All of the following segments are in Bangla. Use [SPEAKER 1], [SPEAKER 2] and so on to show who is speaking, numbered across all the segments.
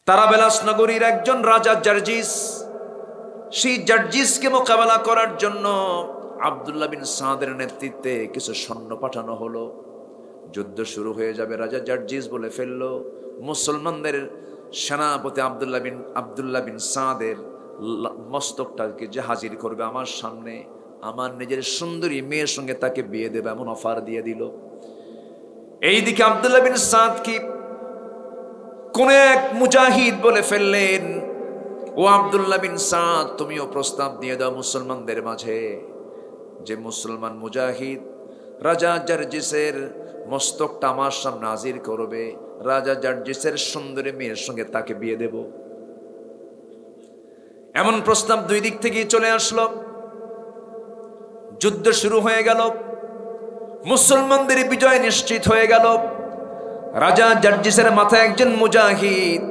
[SPEAKER 1] তারাবেলাস নগরীর একজন রাজা জার্জিস, সেই জার্জিসকে মোকাবেলা করার জন্য আব্দুল্লাহ বিন সাদের নেতৃত্বে কিছু সৈন্য পাঠানো হলো। যুদ্ধ শুরু হয়ে যাবে, রাজা জার্জিস বলে ফেললো মুসলমানদের সেনাপতি আব্দুল্লাহ বিন সাদের মস্তকটাকে যে হাজির করবে আমার সামনে, আমার নিজের সুন্দরী মেয়ের সঙ্গে তাকে বিয়ে দেবে, এমন অফার দিয়ে দিল। এইদিকে আব্দুল্লাহ বিন সাদ কি কোন এক মুজাহিদ বলে ফেললেন, ও আব্দুল্লাহ বিন সাদ, তুমিও প্রস্তাব দিয়ে দাও মুসলমানদের মাঝে, যে মুসলমান মুজাহিদ রাজা জার্জিসের মস্তকটা আমার সামনে হাজির করবে, রাজা জার্জিসের সুন্দরী মেয়ের সঙ্গে তাকে বিয়ে দেব। এমন প্রস্তাব দুই দিক থেকেই চলে আসলো। যুদ্ধ শুরু হয়ে গেল, মুসলমানদের বিজয় নিশ্চিত হয়ে গেল। রাজা জার্জিসের মাথায় একজন মুজাহিদ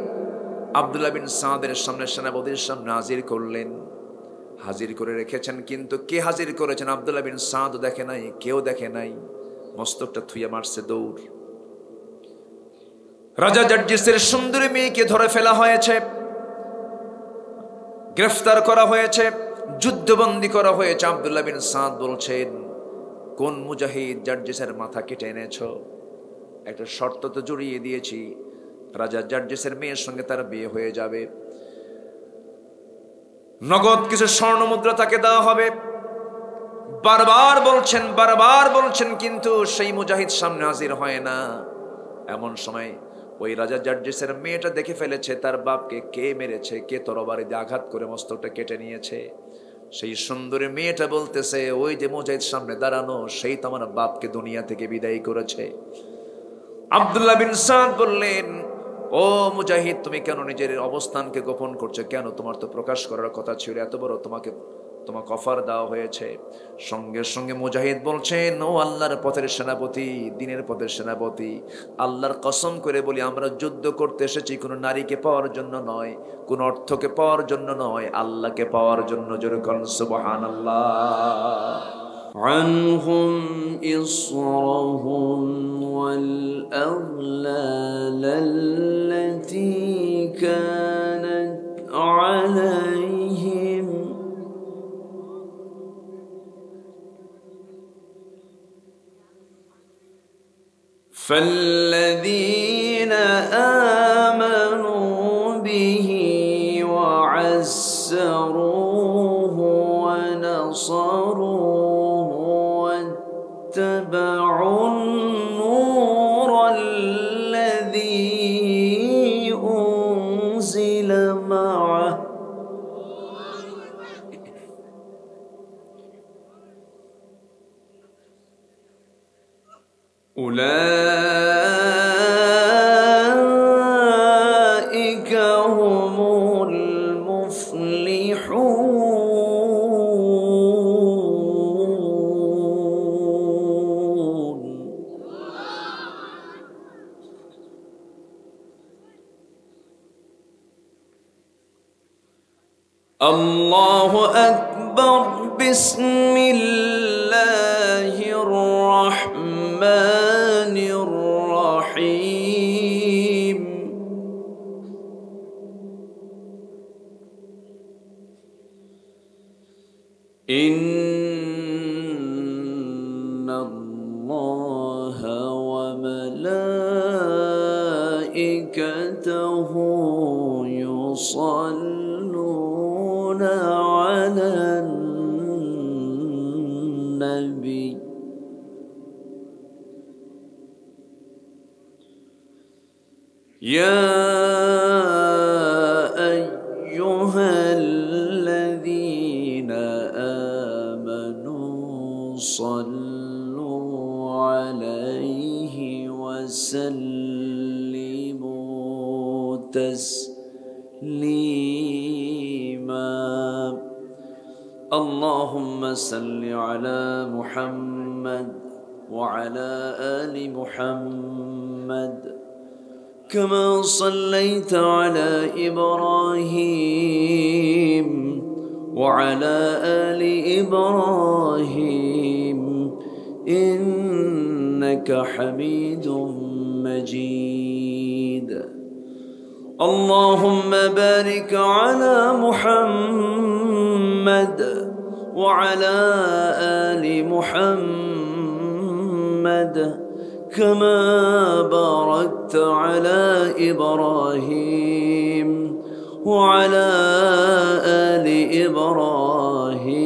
[SPEAKER 1] আব্দুল্লাহ বিন সাদের সামনে সেনাপতির সামনে হাজির করলেন। হাজির করে রেখেছেন, কিন্তু কে হাজির করেছেন আব্দুল্লাহ বিন সাদ দেখে নাই, কেউ দেখে নাই। মস্তকটা থুইয়া মারছে দৌড়। রাজা জার্জিসের সুন্দরী মেয়েকে ধরে ফেলা হয়েছে, গ্রেফতার করা হয়েছে, যুদ্ধবন্দী করা হয়েছে। আব্দুল্লাহ বিন সাদ বলছেন, কোন মুজাহিদ জার্জিসের মাথা কেটে এনেছো? একটা শর্ত তো জড়িয়ে দিয়েছি, রাজা জার্জিসের মেয়ের সঙ্গে তার বিয়ে হয়ে যাবে, নগদ কিছু স্বর্ণ মুদ্রা তাকে দেওয়া হবে। বারবার বলছেন, কিন্তু সেই মুজাহিদ সামনে হাজির হয় না। এমন সময় ওই রাজা জার্জিসের মেয়েটা দেখে ফেলেছে তার বাপকে কে মেরেছে, কে তরবারি দিয়ে আঘাত করে মস্তকটা কেটে নিয়েছে। সেই সুন্দরী মেয়েটা বলতেছে, ওই যে মুজাহিদ সামনে দাঁড়ানো, সেই তো আমার বাপকে দুনিয়া থেকে বিদায় করেছে। আব্দুল্লাহ বিন সাদ বললেন, ও মুজাহিদ, তুমি কেন নিজের অবস্থানকে গোপন করছো? কেন? তোমার তো প্রকাশ করার কথা ছিল, এত বড় তোমাকে অফার দেওয়া হয়েছে। সঙ্গে সঙ্গে মুজাহিদ বলছেন, ও আল্লাহর পথের সেনাপতি, দিনের পথের সেনাপতি, আল্লাহর কসম করে বলি, আমরা যুদ্ধ করতে এসেছি কোনো নারীকে পাওয়ার জন্য নয়, কোন অর্থকে পাওয়ার জন্য নয়, আল্লাহকে পাওয়ার জন্য। জোরে বলুন সুবহানাল্লাহ।
[SPEAKER 2] عنهم إصرهم والأغلال التي كانت عليهم فالذين آمنوا به وعزروه ونصروه واتبعوا النور الذي أنزل معه أولئك هم المفلحون. الله أكبر. بسم الله الرحمن الرحيم. إن الله وملائكته يصلون على النبي يا أيها الذين آمنوا صلوا عليه وسلموا تسليما. اللهم صل على محمد وعلى آل محمد كما صليت على إبراهيم وعلى آل إبراهيم إنك حميد مجيد. اللهم بارك على محمد وعلى آل محمد كما باركت على إبراهيم وعلى آل إبراهيم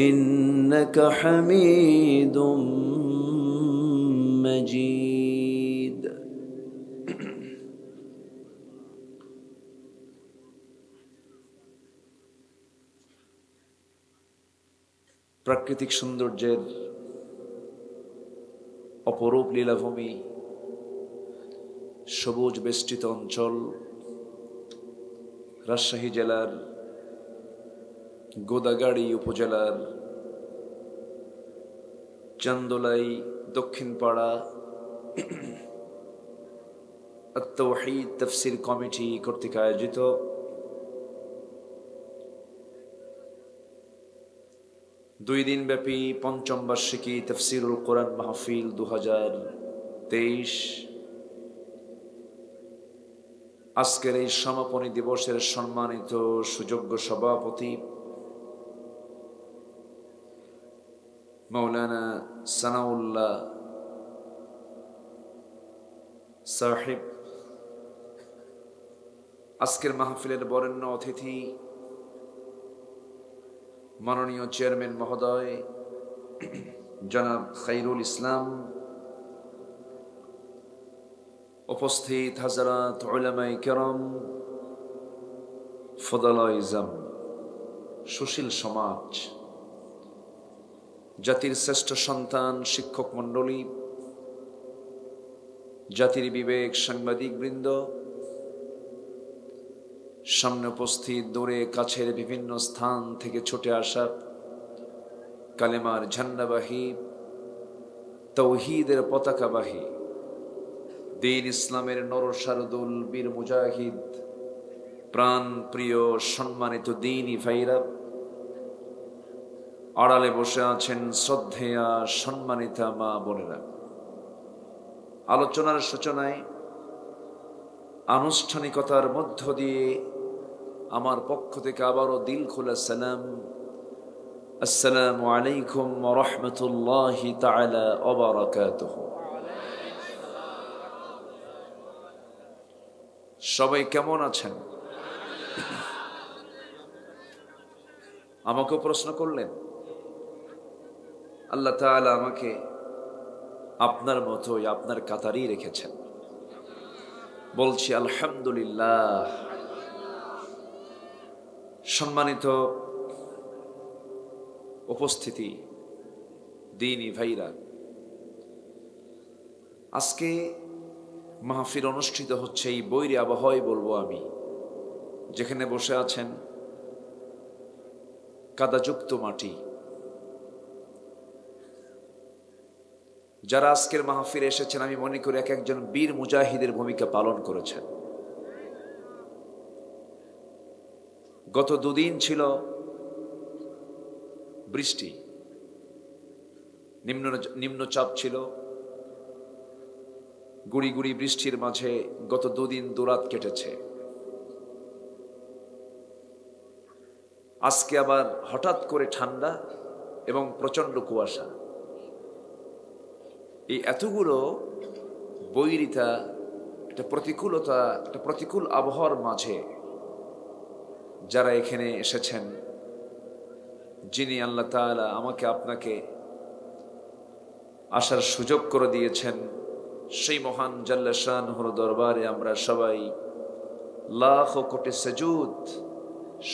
[SPEAKER 2] إنك حميد مجيد.
[SPEAKER 1] প্রাকৃতিক সৌন্দর্যের অপরূপ লীলাভূমি, সবুজ বেষ্টিত অঞ্চল, রাজশাহী জেলার গোদাগাড়ী উপজেলার চান্দোলাই দক্ষিণপাড়া আত-তাওহীদ তাফসীর কমিটি কর্তৃক আয়োজিত দুই দিনব্যাপী পঞ্চম বার্ষিকী তাফসীরুল কোরআন মাহফিল 2023, আজকের এই সমাপনী দিবসের সম্মানিত সুযোগ্য সভাপতি মাওলানা সানাউল্লাহ সাহেব, আজকের মাহফিলের বরেণ্য অতিথি মাননীয় চেয়ারম্যান মহোদয় জনাব খায়রুল ইসলাম, উপস্থিত হাজরাত উলামায়ে কেরাম, ফদালায়ে ইজম, সুশীল সমাজ, জাতির শ্রেষ্ঠ সন্তান শিক্ষক মণ্ডলী, জাতির বিবেক সাংবাদিক বৃন্দ, সামনে উপস্থিত দূরে কাছের বিভিন্ন স্থান থেকে ছুটে আসা কালেমার ঝান্ডাবাহী, তাওহীদের পতাকাবাহী, দ্বীন ইসলামের নরসারদুল বীর মুজাহিদ, প্রাণ প্রিয় সম্মানিত দ্বীনী ভাইরা, আড়ালে বসে আছেন শ্রদ্ধেয়া সম্মানিতা মা বোনেরা। আলোচনার সূচনায় আনুষ্ঠানিকতার মধ্য দিয়ে আমার পক্ষ থেকে আবারও দিল খোলা সালাম, আসসালামু আলাইকুম ওয়া রাহমাতুল্লাহি তাআলা ওয়া বারাকাতুহু। সবাই কেমন আছেন? আমাকেও প্রশ্ন করলেন। আল্লাহ তাআলা আমাকে আপনার মতোই আপনার কাতারেই রেখেছেন। বলছি আলহামদুলিল্লাহ। সম্মানিত উপস্থিতি, দ্বীনী ভাইরা, আজকে মাহফিল অনুষ্ঠিত হচ্ছে এই বৈরী আবহাওয়ায় বলবো আমি, যেখানে বসে আছেন কাদাযুক্ত মাটি। যারা আজকের মাহফিলে এসেছেন আমি মনে করি এক একজন বীর মুজাহিদের ভূমিকা পালন করেছেন। গত দুদিন ছিল বৃষ্টি, নিম্নচাপ ছিল, গুড়ি গুড়ি বৃষ্টির মাঝে গত দুদিন দুরাত কেটেছে। আজকে আবার হঠাৎ করে ঠান্ডা এবং প্রচন্ড কুয়াশা। এই এতগুলো বৈরিতা, একটা প্রতিকূলতা, একটা প্রতিকূল আবহাওয়ার মাঝে যারা এখানে এসেছেন, যিনি আল্লাহ তাআলা আমাকে আপনাকে আসার সুযোগ করে দিয়েছেন, সেই মহান জাল্লা শানহুর দরবারে আমরা সবাই লাখ কোটি সুজুদ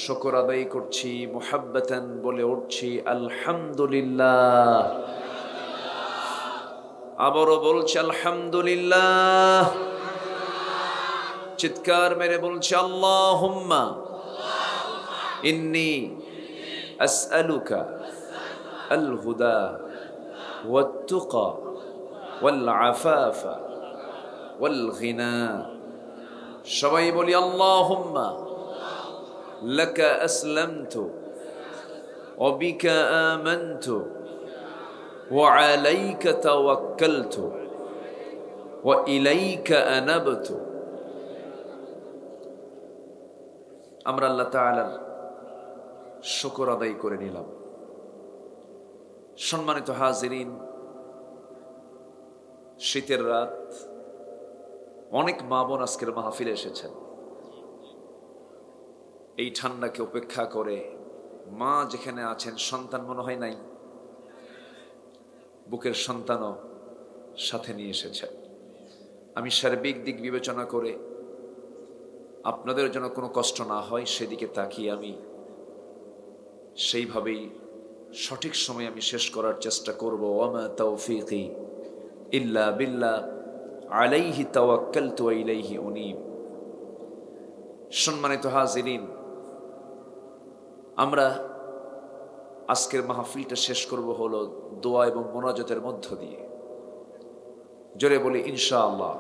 [SPEAKER 1] শুকর আদায় করছি, মুহাব্বাতান বলে উঠছি আলহামদুলিল্লাহ। আবারও বলছি আলহামদুলিল্লাহ। চিৎকার মেরে বলছি আল্লাহুম্মা ইন্নী আসআলুকা আল হুদা ওয়াত তুকা ওয়াল আফাফা ওয়াল গিনা। সবাই বলি আল্লাহুম্মা লাকা আসলামতু ওয়া বিকা আমানতু ওয়া আলাইকা তাওয়াক্কালতু ওয়া ইলাইকা আনাবতু। আমরা আল্লাহ তাআলার শুকর আদায় করে নিলাম। সম্মানিত হাজিরিন, শীতের রাত, অনেক মা বোন আজকের মাহফিলে এসেছেন। এই ঠান্ডাকে উপেক্ষা করে মা যেখানে আছেন, সন্তান মনে হয় নাই, বুকের সন্তানও সাথে নিয়ে এসেছেন। আমি সার্বিক দিক বিবেচনা করে আপনাদের জন্য কোনো কষ্ট না হয় সেদিকে তাকিয়ে আমি সেইভাবেই সঠিক সময় আমি শেষ করার চেষ্টা করব। ওয়ামা তাওফীকি ইল্লা বিল্লাহ আলাইহি তাওয়াক্কালতু ওয়া ইলাইহি উনীব। সম্মানিত হাজিরিন, আমরা আজকের মাহফিলটা শেষ করব হলো দোয়া এবং মোনাজাতের মধ্য দিয়ে। জোরে বলি ইনশাআল্লাহ।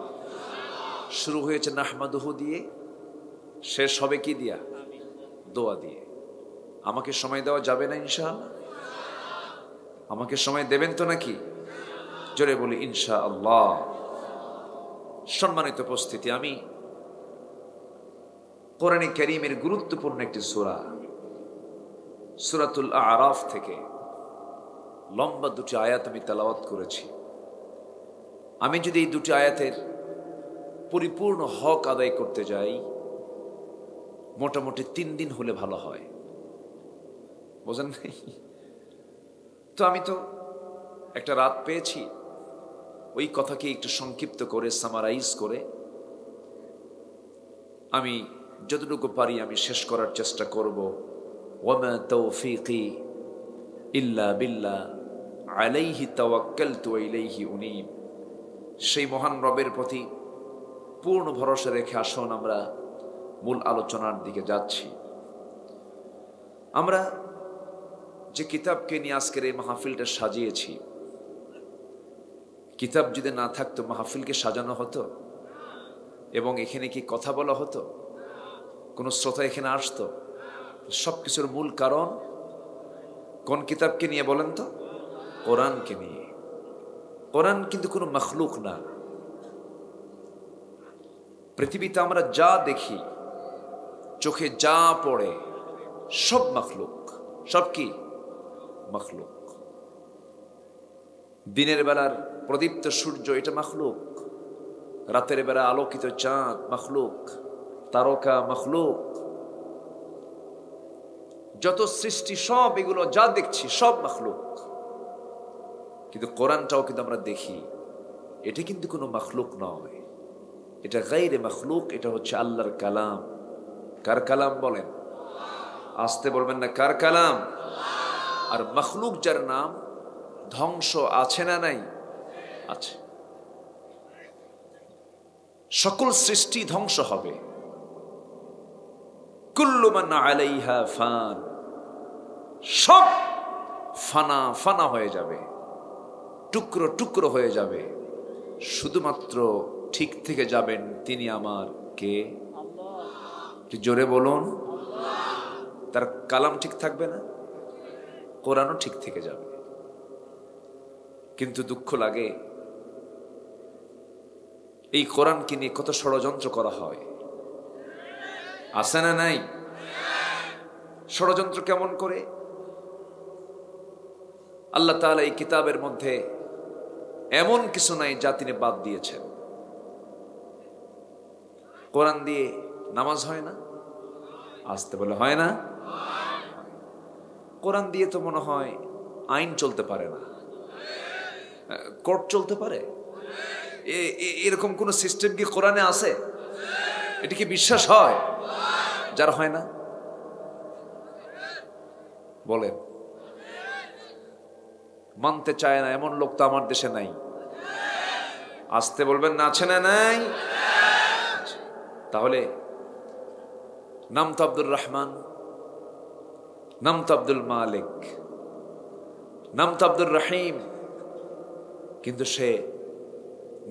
[SPEAKER 1] শুরু হয়েছে নাহমাদুহু দিয়ে, শেষ হবে কি দিয়া? দোয়া দিয়ে। আমাকে সময় দেওয়া যাবে না ইনশাআল্লাহ? আমাকে সময় দেবেন তো নাকি? জোরে বলি ইনশাআল্লাহ। সম্মানিত উপস্থিতি, আমি কোরআনে কারীমের গুরুত্বপূর্ণ একটি সূরা, সূরাতুল আরাফ থেকে লম্বা দুটি আয়াত আমি তেলাওয়াত করেছি। আমি যদি এই দুটি আয়াতের পরিপূর্ণ হক আদায় করতে যাই, মোটামুটি 3 দিন হলে ভালো হয়। বোঝেন নাই? তো আমি তো একটা রাত পেয়েছি, ওই কথাকে একটু সংক্ষিপ্ত করে সামারাইজ করে আমি যতটুকু পারি আমি শেষ করার চেষ্টা করব। ওয়ামা তাওফীকি ইল্লা বিল্লাহ আলাইহি তাওয়াক্কালতু ওয়া ইলাইহি উনীব। সেই মহান রবের প্রতি পূর্ণ ভরসা রেখে আসুন আমরা মূল আলোচনার দিকে যাচ্ছি। আমরা যে কিতাবকে নিয়ে আজকের এই মাহফিলটা সাজিয়েছি, কিতাব যদি না থাকতো মাহফিলকে সাজানো হতো এবং এখানে কি কথা বলা হতো? কোনো শ্রোতা এখানে আসতো? সবকিছুর মূল কারণ কোন কিতাবকে নিয়ে বলেন তো? কোরআনকে নিয়ে। কোরআন কিন্তু কোনো মখলুক না। পৃথিবীতে আমরা যা দেখি, চোখে যা পড়ে, সব মখলুক। সব কি? মখলুক। দিনের বেলার প্রদীপ্ত সূর্য, এটা মখলুক। রাতের বেলা আলোকিত চাঁদ মখলুক, তারকা মখলুক। যত সৃষ্টি সব এগুলো যা দেখছি সব মখলুক। কিন্তু কোরআনটাও কিন্তু আমরা দেখি, এটা কিন্তু কোনো মখলুক নয়, এটা গায়রে মখলুক। এটা হচ্ছে আল্লাহর কালাম। কার কালাম বলেন? আসতে বলবেন না, কার কালাম? আর মখলুক যার নাম, ধ্বংস আছে না নাই? আছে। সকল সৃষ্টি ধ্বংস হবে। কুল্লু মান আলাইহা ফান, সব ফানা ফানা হয়ে যাবে, টুকরো টুকরো হয়ে যাবে। শুধুমাত্র ঠিক থেকে যাবেন তিনি আমার কে? জোরে বলুন। তার কালাম ঠিক থাকবে না, কোরআনও ঠিক থেকে যাবে। কিন্তু দুঃখ লাগে, এই কোরআনকে নিয়ে কত ষড়যন্ত্র করা হয়, আছে না নাই? ষড়যন্ত্র কেমন করে? আল্লাহ তাআলা এই কিতাবের মধ্যে এমন কিছু নাই যা তিনি বাদ দিয়েছেন। কোরআন দিয়ে নামাজ হয় না? আসতে বলে হয় না? কোরআন দিয়ে তো মনে হয় আইন চলতে পারে না, কোর্ট চলতে পারে? এরকম কোন সিস্টেম কি কোরআনে আছে? এটা কি বিশ্বাস হয়? যার হয় না বলেন। মানতে চায় না এমন লোক তো আমার দেশে নাই। আসতে বলবেন না, আছে না নাই? তাহলে নাম তো আব্দুর রহমান, নাম তো আব্দুল মালিক, নাম তো আব্দুর রহিম, কিন্তু সে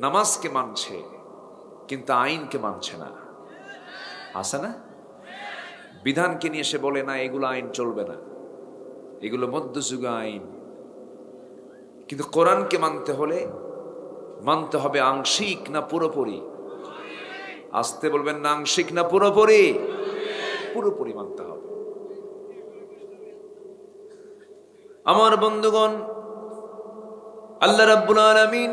[SPEAKER 1] নামাজকে মানছে কিন্তু আইনকে মানছে না। আছে না? বিধানকে নিয়ে সে বলে না এগুলো আইন চলবে না, এগুলো মধ্যযুগ আইন। কিন্তু কোরআনকে মানতে হলে মানতে হবে আংশিক না পুরোপুরি? আসতে বলবেন না, আংশিক না পুরোপুরি? পুরোপুরি মানতে হবে। আমার বন্ধুগণ, আল্লাহ রাব্বুল আলামিন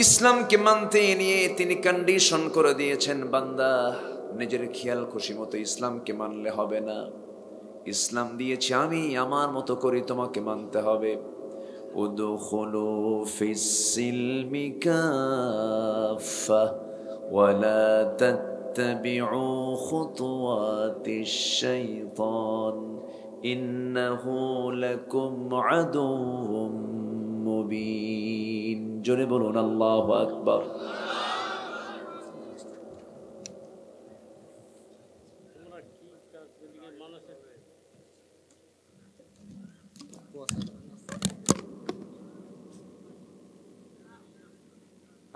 [SPEAKER 1] ইসলামকে মানতে নিয়ে তিনি কন্ডিশন করে দিয়েছেন, বান্দা নিজের খেয়াল খুশি মতো ইসলামকে মানলে হবে না। ইসলাম দিয়েছি আমি, আমার মতো করে তোমাকে মানতে হবে। উদখুলু ফিস-সিলমি কাফা ওয়ালা তাত্তাবিউ খুতুওয়াতিশ শাইতান ইন্নাহু লাকুম আদুউম মুবিন। জোরে বলুন আল্লাহু আকবার।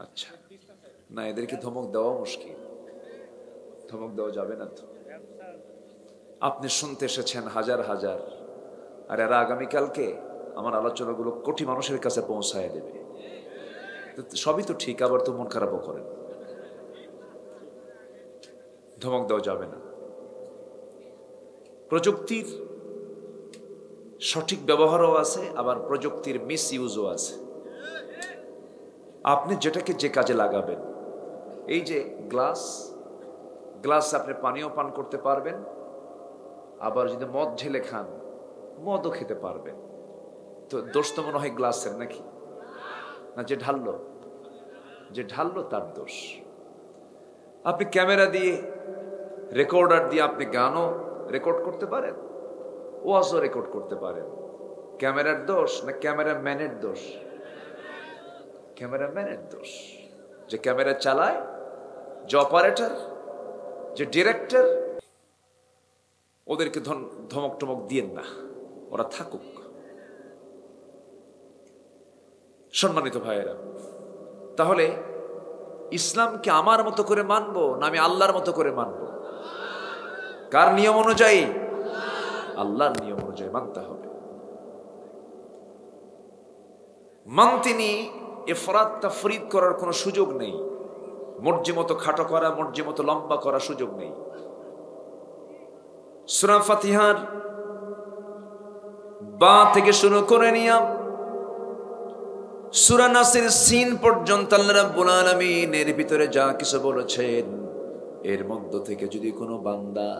[SPEAKER 1] আচ্ছা, না এদেরকে ধমক দেওয়া মুশকিল, ধমক দেওয়া যাবে না তো। আপনি শুনতে এসেছেন হাজার হাজার, আর এরা আগামীকালকে আমার আলোচনাগুলো কোটি মানুষের কাছে পৌঁছায় দেবে। সবই তো ঠিক, আবার তো মন খারাপও করেন। ধমক দেওয়া যাবে না। প্রযুক্তির সঠিক ব্যবহারও আছে, আবার প্রযুক্তির মিস ইউজও আছে। আপনি যেটাকে যে কাজে লাগাবেন, এই যে গ্লাস আপনি পানীয় পান করতে পারবেন, আবার যদি মদ ঢেলে খান মদও খেতে পারবেন। তো দোষ তো মনে হয় গ্লাসের, নাকি না? যে ঢাললো তার দোষ। আপনি ক্যামেরা দিয়ে, রেকর্ডার দিয়ে আপনি গানও রেকর্ড করতে পারেন, ওয়াজও রেকর্ড করতে পারেন। ক্যামেরার দোষ না ক্যামেরাম্যানের দোষ? ক্যামেরাম্যানের দোষ। যে ক্যামেরা চালায়, যে অপারেটর, যে ডিরেক্টর, ওদেরকে ধমক টমক দিয়েন না, ওরা থাকুক। সম্মানিত ভাইয়েরা, তাহলে ইসলামকে আমার মতো করে মানবো না আমি আল্লাহর মতো করে মানবো? কার নিয়ম অনুযায়ী? আল্লাহর নিয়ম অনুযায়ী মানতে হবে। মানতিনি ইফরাত তাফরিদ করার কোনো সুযোগ নেই। মর্জি মতো খাটো করা, মর্জি মতো লম্বা করার সুযোগ নেই। সূরা ফাতিহার বা থেকে শুরু করে নিয়ে সূরা নাসের সিন পর্যন্ত আল্লাহ রাব্বুল আলামিন এর ভিতরে যা কিছু বলেছেন, এর মধ্য থেকে যদি কোনো বান্দা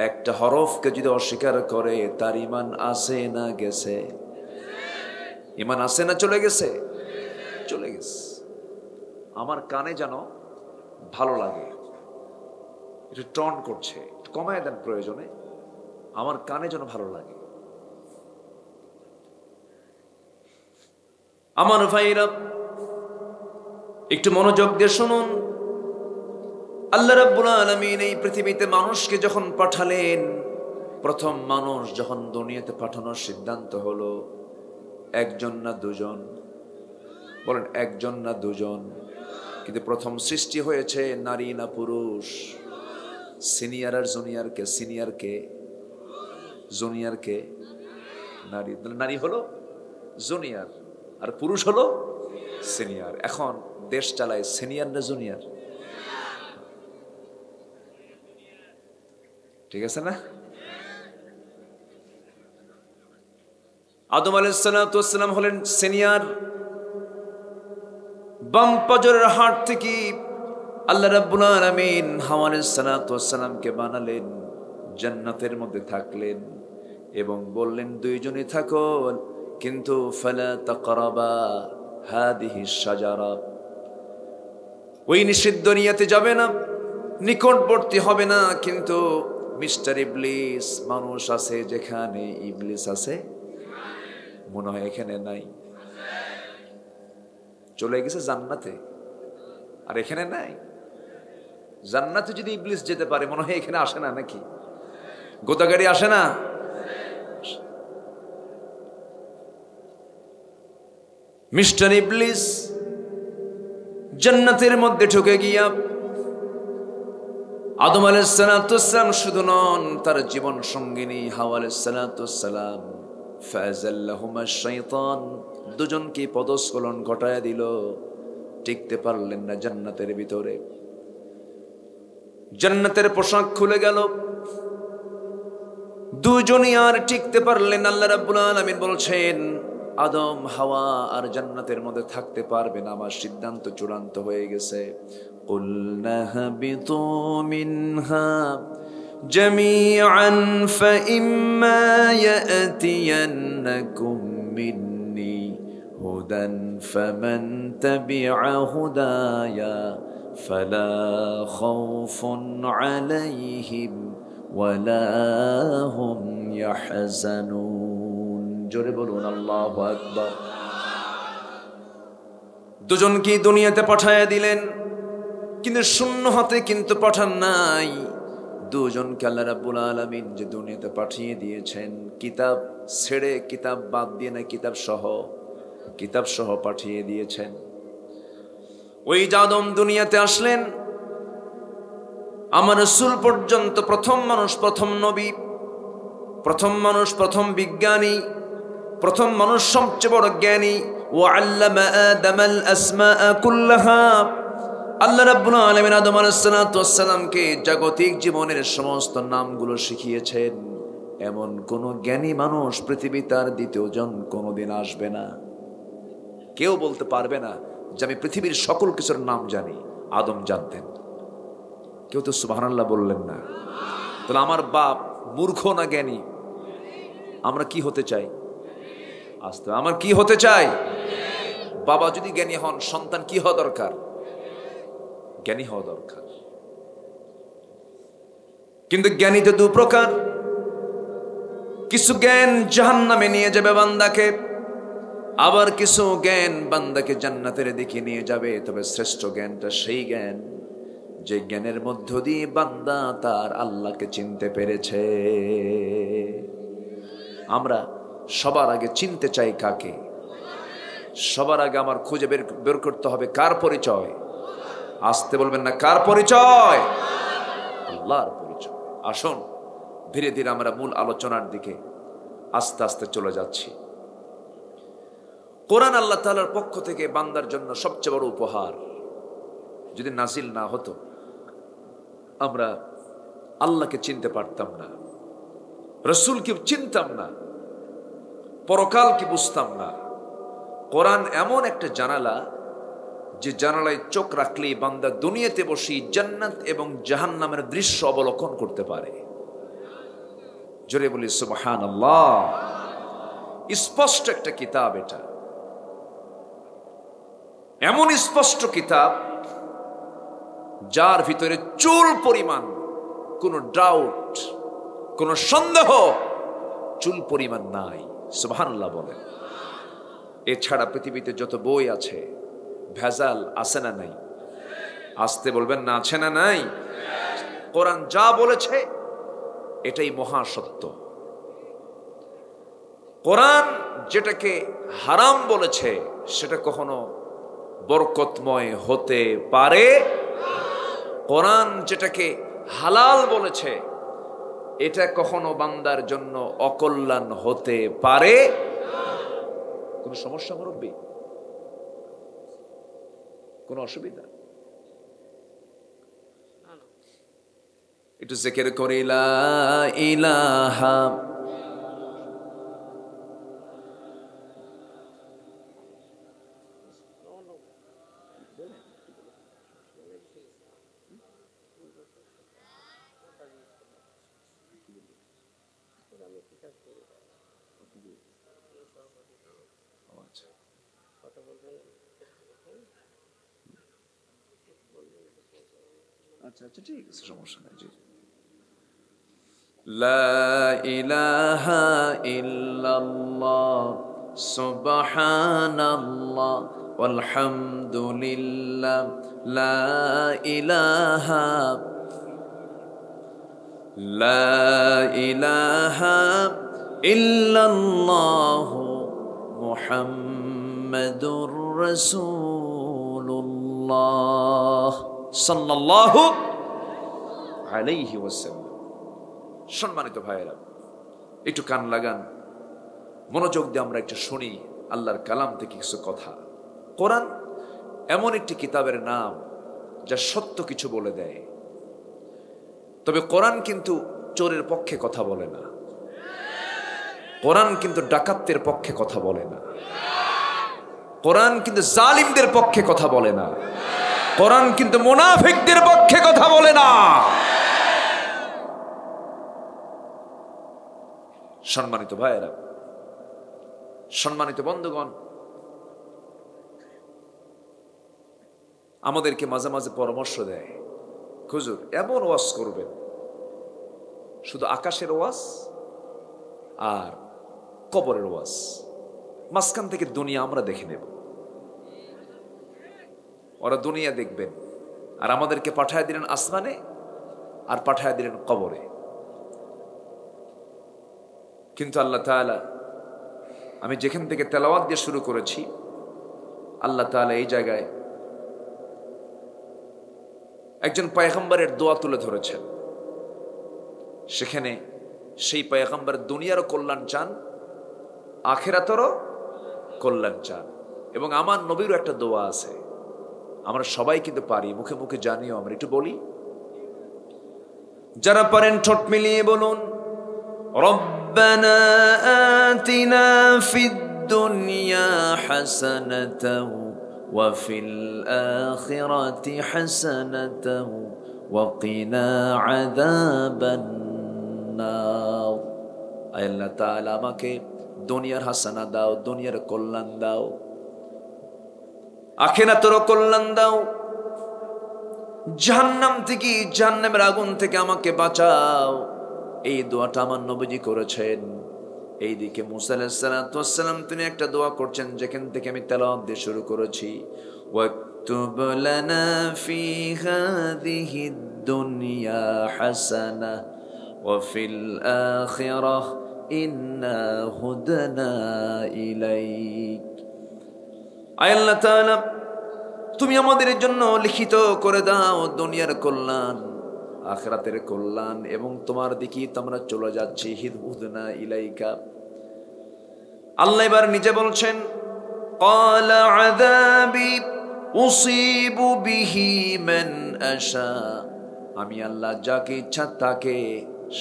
[SPEAKER 1] একটা হরফকে যদি অস্বীকার করে, তার ঈমান আছে না গেছে? ঈমান আছে না চলে গেছে? চলে গেছে। আমার কানে যেন ভালো লাগে, এটা টন করছে, কমায় দেন প্রয়োজনে। আমার কানে যেন ভালো লাগে। আমার ভাইরা একটু মনোযোগ দিয়ে শুনুন। আল্লাহ রাব্বুল আলামিন এই পৃথিবীতে মানুষকে যখন পাঠালেন, প্রথম মানুষ যখন দুনিয়াতে পাঠানোর সিদ্ধান্ত হলো, একজন না দুজন? বলেন, একজন না দুজন? কিন্তু প্রথম সৃষ্টি হয়েছে নারী না পুরুষ? সিনিয়র আর জুনিয়র কে? সিনিয়র কে? জুনিয়র কে? নারী। নারী হলো জুনিয়র আর পুরুষ হলো সিনিয়র। এখন দেশ চালায় সিনিয়র না জুনিয়র? ঠিক আছে না? আদম আলাইহিস সালাম হলেন সিনিয়র। বাম পাজরের হাট থেকে আল্লাহ রাব্বুল আলামিন হাওয়া আলাইহিস সালামকে বানালেন, জান্নাতের মধ্যে থাকলেন এবং বললেন দুইজনই থাকো, কিন্তু ফালা তাকরাবা হাদিহি শাজারা, ওই নিষিদ্ধ নিয়াতে যাবে না, নিকটবর্তী হবে না। কিন্তু মিস্টার ইবলিস, মানুষ আছে যেখানে ইবলিস আছে মনে হয় এখানে নাই, চলে গেছে জান্নাতে, আর এখানে নাই। জান্নাতে যদি ইবলিস যেতে পারে, মনে হয় এখানে আসে না নাকি? গোদাগাড়ি আসে না? মিস্টার ইবলিস জান্নাতের মধ্যে ঢুকে গিয়া আদম আলাইহিস সালাম শুধু নন, তার জীবন সঙ্গিনী হাওয়া আলাইহিস সালাম, ফাযাল্লাহুমা শাইতান দুজনকে পদস্খলন ঘটায় দিল, টিকতে পারলেন না জান্নাতের ভিতরে। জান্নাতের পোশাক খুলে গেল, দুজনই আর টিকতে পারলেন। আল্লাহ রাব্বুল আলামিন বলছেন, আদম হাওয়া আর জান্নাতের মধ্যে থাকতে পারবে না, আমার সিদ্ধান্ত চূড়ান্ত হয়ে গেছে। কুলনা হাবিতু মিনহা জামিআন ফাইম্মা ইয়াতিয়ান্নাকুম মিন্নি হুদান ফামান তাবিআ হুদায়া ফালা খাউফুন আলাইহিম ওয়ালা হুম ইয়াহজানুন। জোরে বলুন আল্লাহু আকবার। দুজনকে দুনিয়াতে পাঠায়া দিলেন, কিন্তু শূন্য হাতে কিন্তু পাঠান নাই। দুজনকে আল্লাহ রাব্বুল আলামিন যে দুনিয়াতে পাঠিয়ে দিয়েছেন, কিতাব ছেড়ে, কিতাব বাদ দিয়ে না, কিতাব সহ পাঠিয়ে দিয়েছেন। ওই আদম দুনিয়াতে আসলেন, আমার রাসূল পর্যন্ত প্রথম মানুষ, প্রথম নবী, প্রথম মানুষ, প্রথম বিজ্ঞানী, প্রথম মানুষ, সবচেয়ে বড় জ্ঞানী। ওয়া আল্লামা আদামাল আসমাআ কুল্লাহা। আল্লাহ রাব্বুল আলামিন আদম আলাইহিস সালাতু ওয়াস সালামকে জাগতিক জীবনের সমস্ত নামগুলো শিখিয়েছেন। এমন কোন জ্ঞানী মানুষ পৃথিবীতে আর দ্বিতীয় জন কোনোদিন আসবে না। কেউ বলতে পারবে না যে আমি পৃথিবীর সকল কিছুর নাম জানি। আদম জানতেন। কেউ তো সুবহানাল্লাহ বললেন না। তাহলে আমার বাপ মূর্খ না জ্ঞানী? আমরা কি হতে চাই? আস্তে, আমার কি হতে চাই? বাবা যদি জ্ঞানী হন, সন্তান কি হওয়া দরকার? জ্ঞানী হওয়া দরকার। কিন্তু জ্ঞানী তো দু প্রকার। কিছু জ্ঞান জাহান্নামে নিয়ে যাবে বান্দাকে, আবার কিছু জ্ঞান বান্দাকে জান্নাতের দিকে নিয়ে যাবে। তবে শ্রেষ্ঠ জ্ঞানটা সেই জ্ঞান যে জ্ঞানের মধ্য দিয়ে বান্দা তার আল্লাহকে চিনতে পেরেছে। আমরা সবার আগে চিনতে চাই কাকে? সবার আগে আমার খুঁজে বের করতে হবে কার পরিচয়। আসতে বলবেন না, কার পরিচয়? আল্লাহর পরিচয়। আসুন ধীরে ধীরে আমরা মূল আলোচনার দিকে আস্তে আস্তে চলে যাচ্ছি। কোরআন আল্লাহ তাআলার পক্ষ থেকে বান্দার জন্য সবচেয়ে বড় উপহার। যদি নাজিল না হতো, আমরা আল্লাহকে চিনতে পারতাম না, রাসূলকে চিনতাম না, পরকালকে বুঝতাম না। কোরআন এমন একটা জানালা, যে জানালায় চোখ রাখলেই বান্দা দুনিয়াতে বসে জান্নাত এবং জাহান্নামের দৃশ্য অবলোকন করতে পারে। জোরে বলি সুবহানাল্লাহ। স্পষ্ট একটা কিতাব এটা, এমন স্পষ্ট কিতাব যার ভিতরে চুল পরিমাণ কোনো ডাউট, কোনো সন্দেহ, চুল পরিমাণ নাই। সুবহানাল্লাহ বলেন। এছাড়া পৃথিবীতে যত বই আছে, ভেজাল আছে না নাই? আসতে বলবেন না, আছে না নাই? কোরআন যা বলেছে এটাই মহাসত্য। কোরআন যেটাকে হারাম বলেছে সেটা কখনো বরকতময় হতে পারে। কোরআন যেটাকে হালাল বলেছে এটা কখনো বান্দার জন্য অকল্যাণ হতে পারে। কোন সমস্যা মুরব্বী? কোন অসুবিধা? একটু জিকির করি লা ইলাহা আচ্ছা আচ্ছা ঠিক আছে, সমস্যা নাই। জি, লা ইলাহা ইল্লাল্লাহ সুবহানাল্লাহ ওয়ালহামদুলিল্লাহ লা ইলাহা ইল্লাল্লাহ মুহাম্মাদুর রাসূলুল্লাহ সাল্লাল্লাহু আলাইহি ওয়াসাল্লাম। সম্মানিত ভাইয়েরা, একটু কান লাগান, মনোযোগ দিয়ে আমরা একটু শুনি আল্লাহর কালাম থেকে কিছু কথা। কোরআন এমন একটি কিতাবের নাম যা সত্য কিছু বলে দেয়। তবে কোরআন কিন্তু চোরের পক্ষে কথা বলে না, কোরআন কিন্তু ডাকাতদের পক্ষে কথা বলে না, কোরআন কিন্তু জালিমদের পক্ষে কথা বলে না, কোরআন কিন্তু মুনাফিকদের পক্ষে কথা বলে না। সম্মানিত ভাইয়েরা, সম্মানিত বন্ধুগণ, আমাদেরকে মাঝে মাঝে পরামর্শ দেয়, হুজুর এমন ওয়াজ করবেন, শুধু আকাশের ওয়াজ আর কবরের ওয়াজ, মাঝখান থেকে দুনিয়া আমরা দেখে নেব। ওরা দুনিয়া দেখবেন আর আমাদেরকে পাঠায় দিলেন আসমানে আর পাঠায় দিলেন কবরে। কিন্তু আল্লাহ তাআলা, আমি যেখান থেকে তেলাওয়াত দিয়ে শুরু করেছি, আল্লাহ তাআলা এই জায়গায় একজন পয়গম্বরের দোয়া তুলে ধরেছেন। সেখানে সেই পয়গম্বর দুনিয়ারও কল্যাণ চান, আখিরাতেরও কল্যাণ চান। এবং আমার নবীরও একটা দোয়া আছে, আমরা সবাই কিন্তু পারি, মুখে মুখে জানিও, আমরা একটু বলি। যারা পারেন ঠোঁট মিলিয়ে বলুন, রব্বানা আতিনা ফিদ দুনিয়া হাসানাতাও ওয়া ফিল আখিরাতি হাসানাতাও ওয়া কিনা আযাবান নার। আল্লাহ তাআলা আমাকে দুনিয়ার হাসানা দাও, দুনিয়ার কল্যাণ দাও, আখিরাতেরও কল্যাণ দাও, জাহান্নাম থেকে, জাহান্নামের আগুন থেকে আমাকে বাঁচাও। এই দোয়াটা আমার নবীজি করেছেন। এইদিকে মুসা আলাইহিস সালাতু ওয়াস সালাম তিনি একটা দোয়া করছেন, যেখান থেকে আমি তেলাওয়াত দিয়ে শুরু করেছি, ওয়াকতুব লানা ফি হাযিহিদ দুনিয়া হাসানাহ ওয়া ফিল আখিরাহ ইন্না হুদনা ইলাইক। আয় আল্লাহ তাআলা, তুমি আমাদের জন্য লিখিত করে দাও দুনিয়ার কল্যাণ, আখিরাতের কল্যাণ, এবং তোমার দিকেই তো আমরা চলে যাচ্ছি, হুদনা ইলাইকা। আল্লাহ এবার নিজে বলছেন, ক্বালা আযাবি উসিবু বিহি মান আশা, আমি আল্লাহ যাকে ইচ্ছা তাকে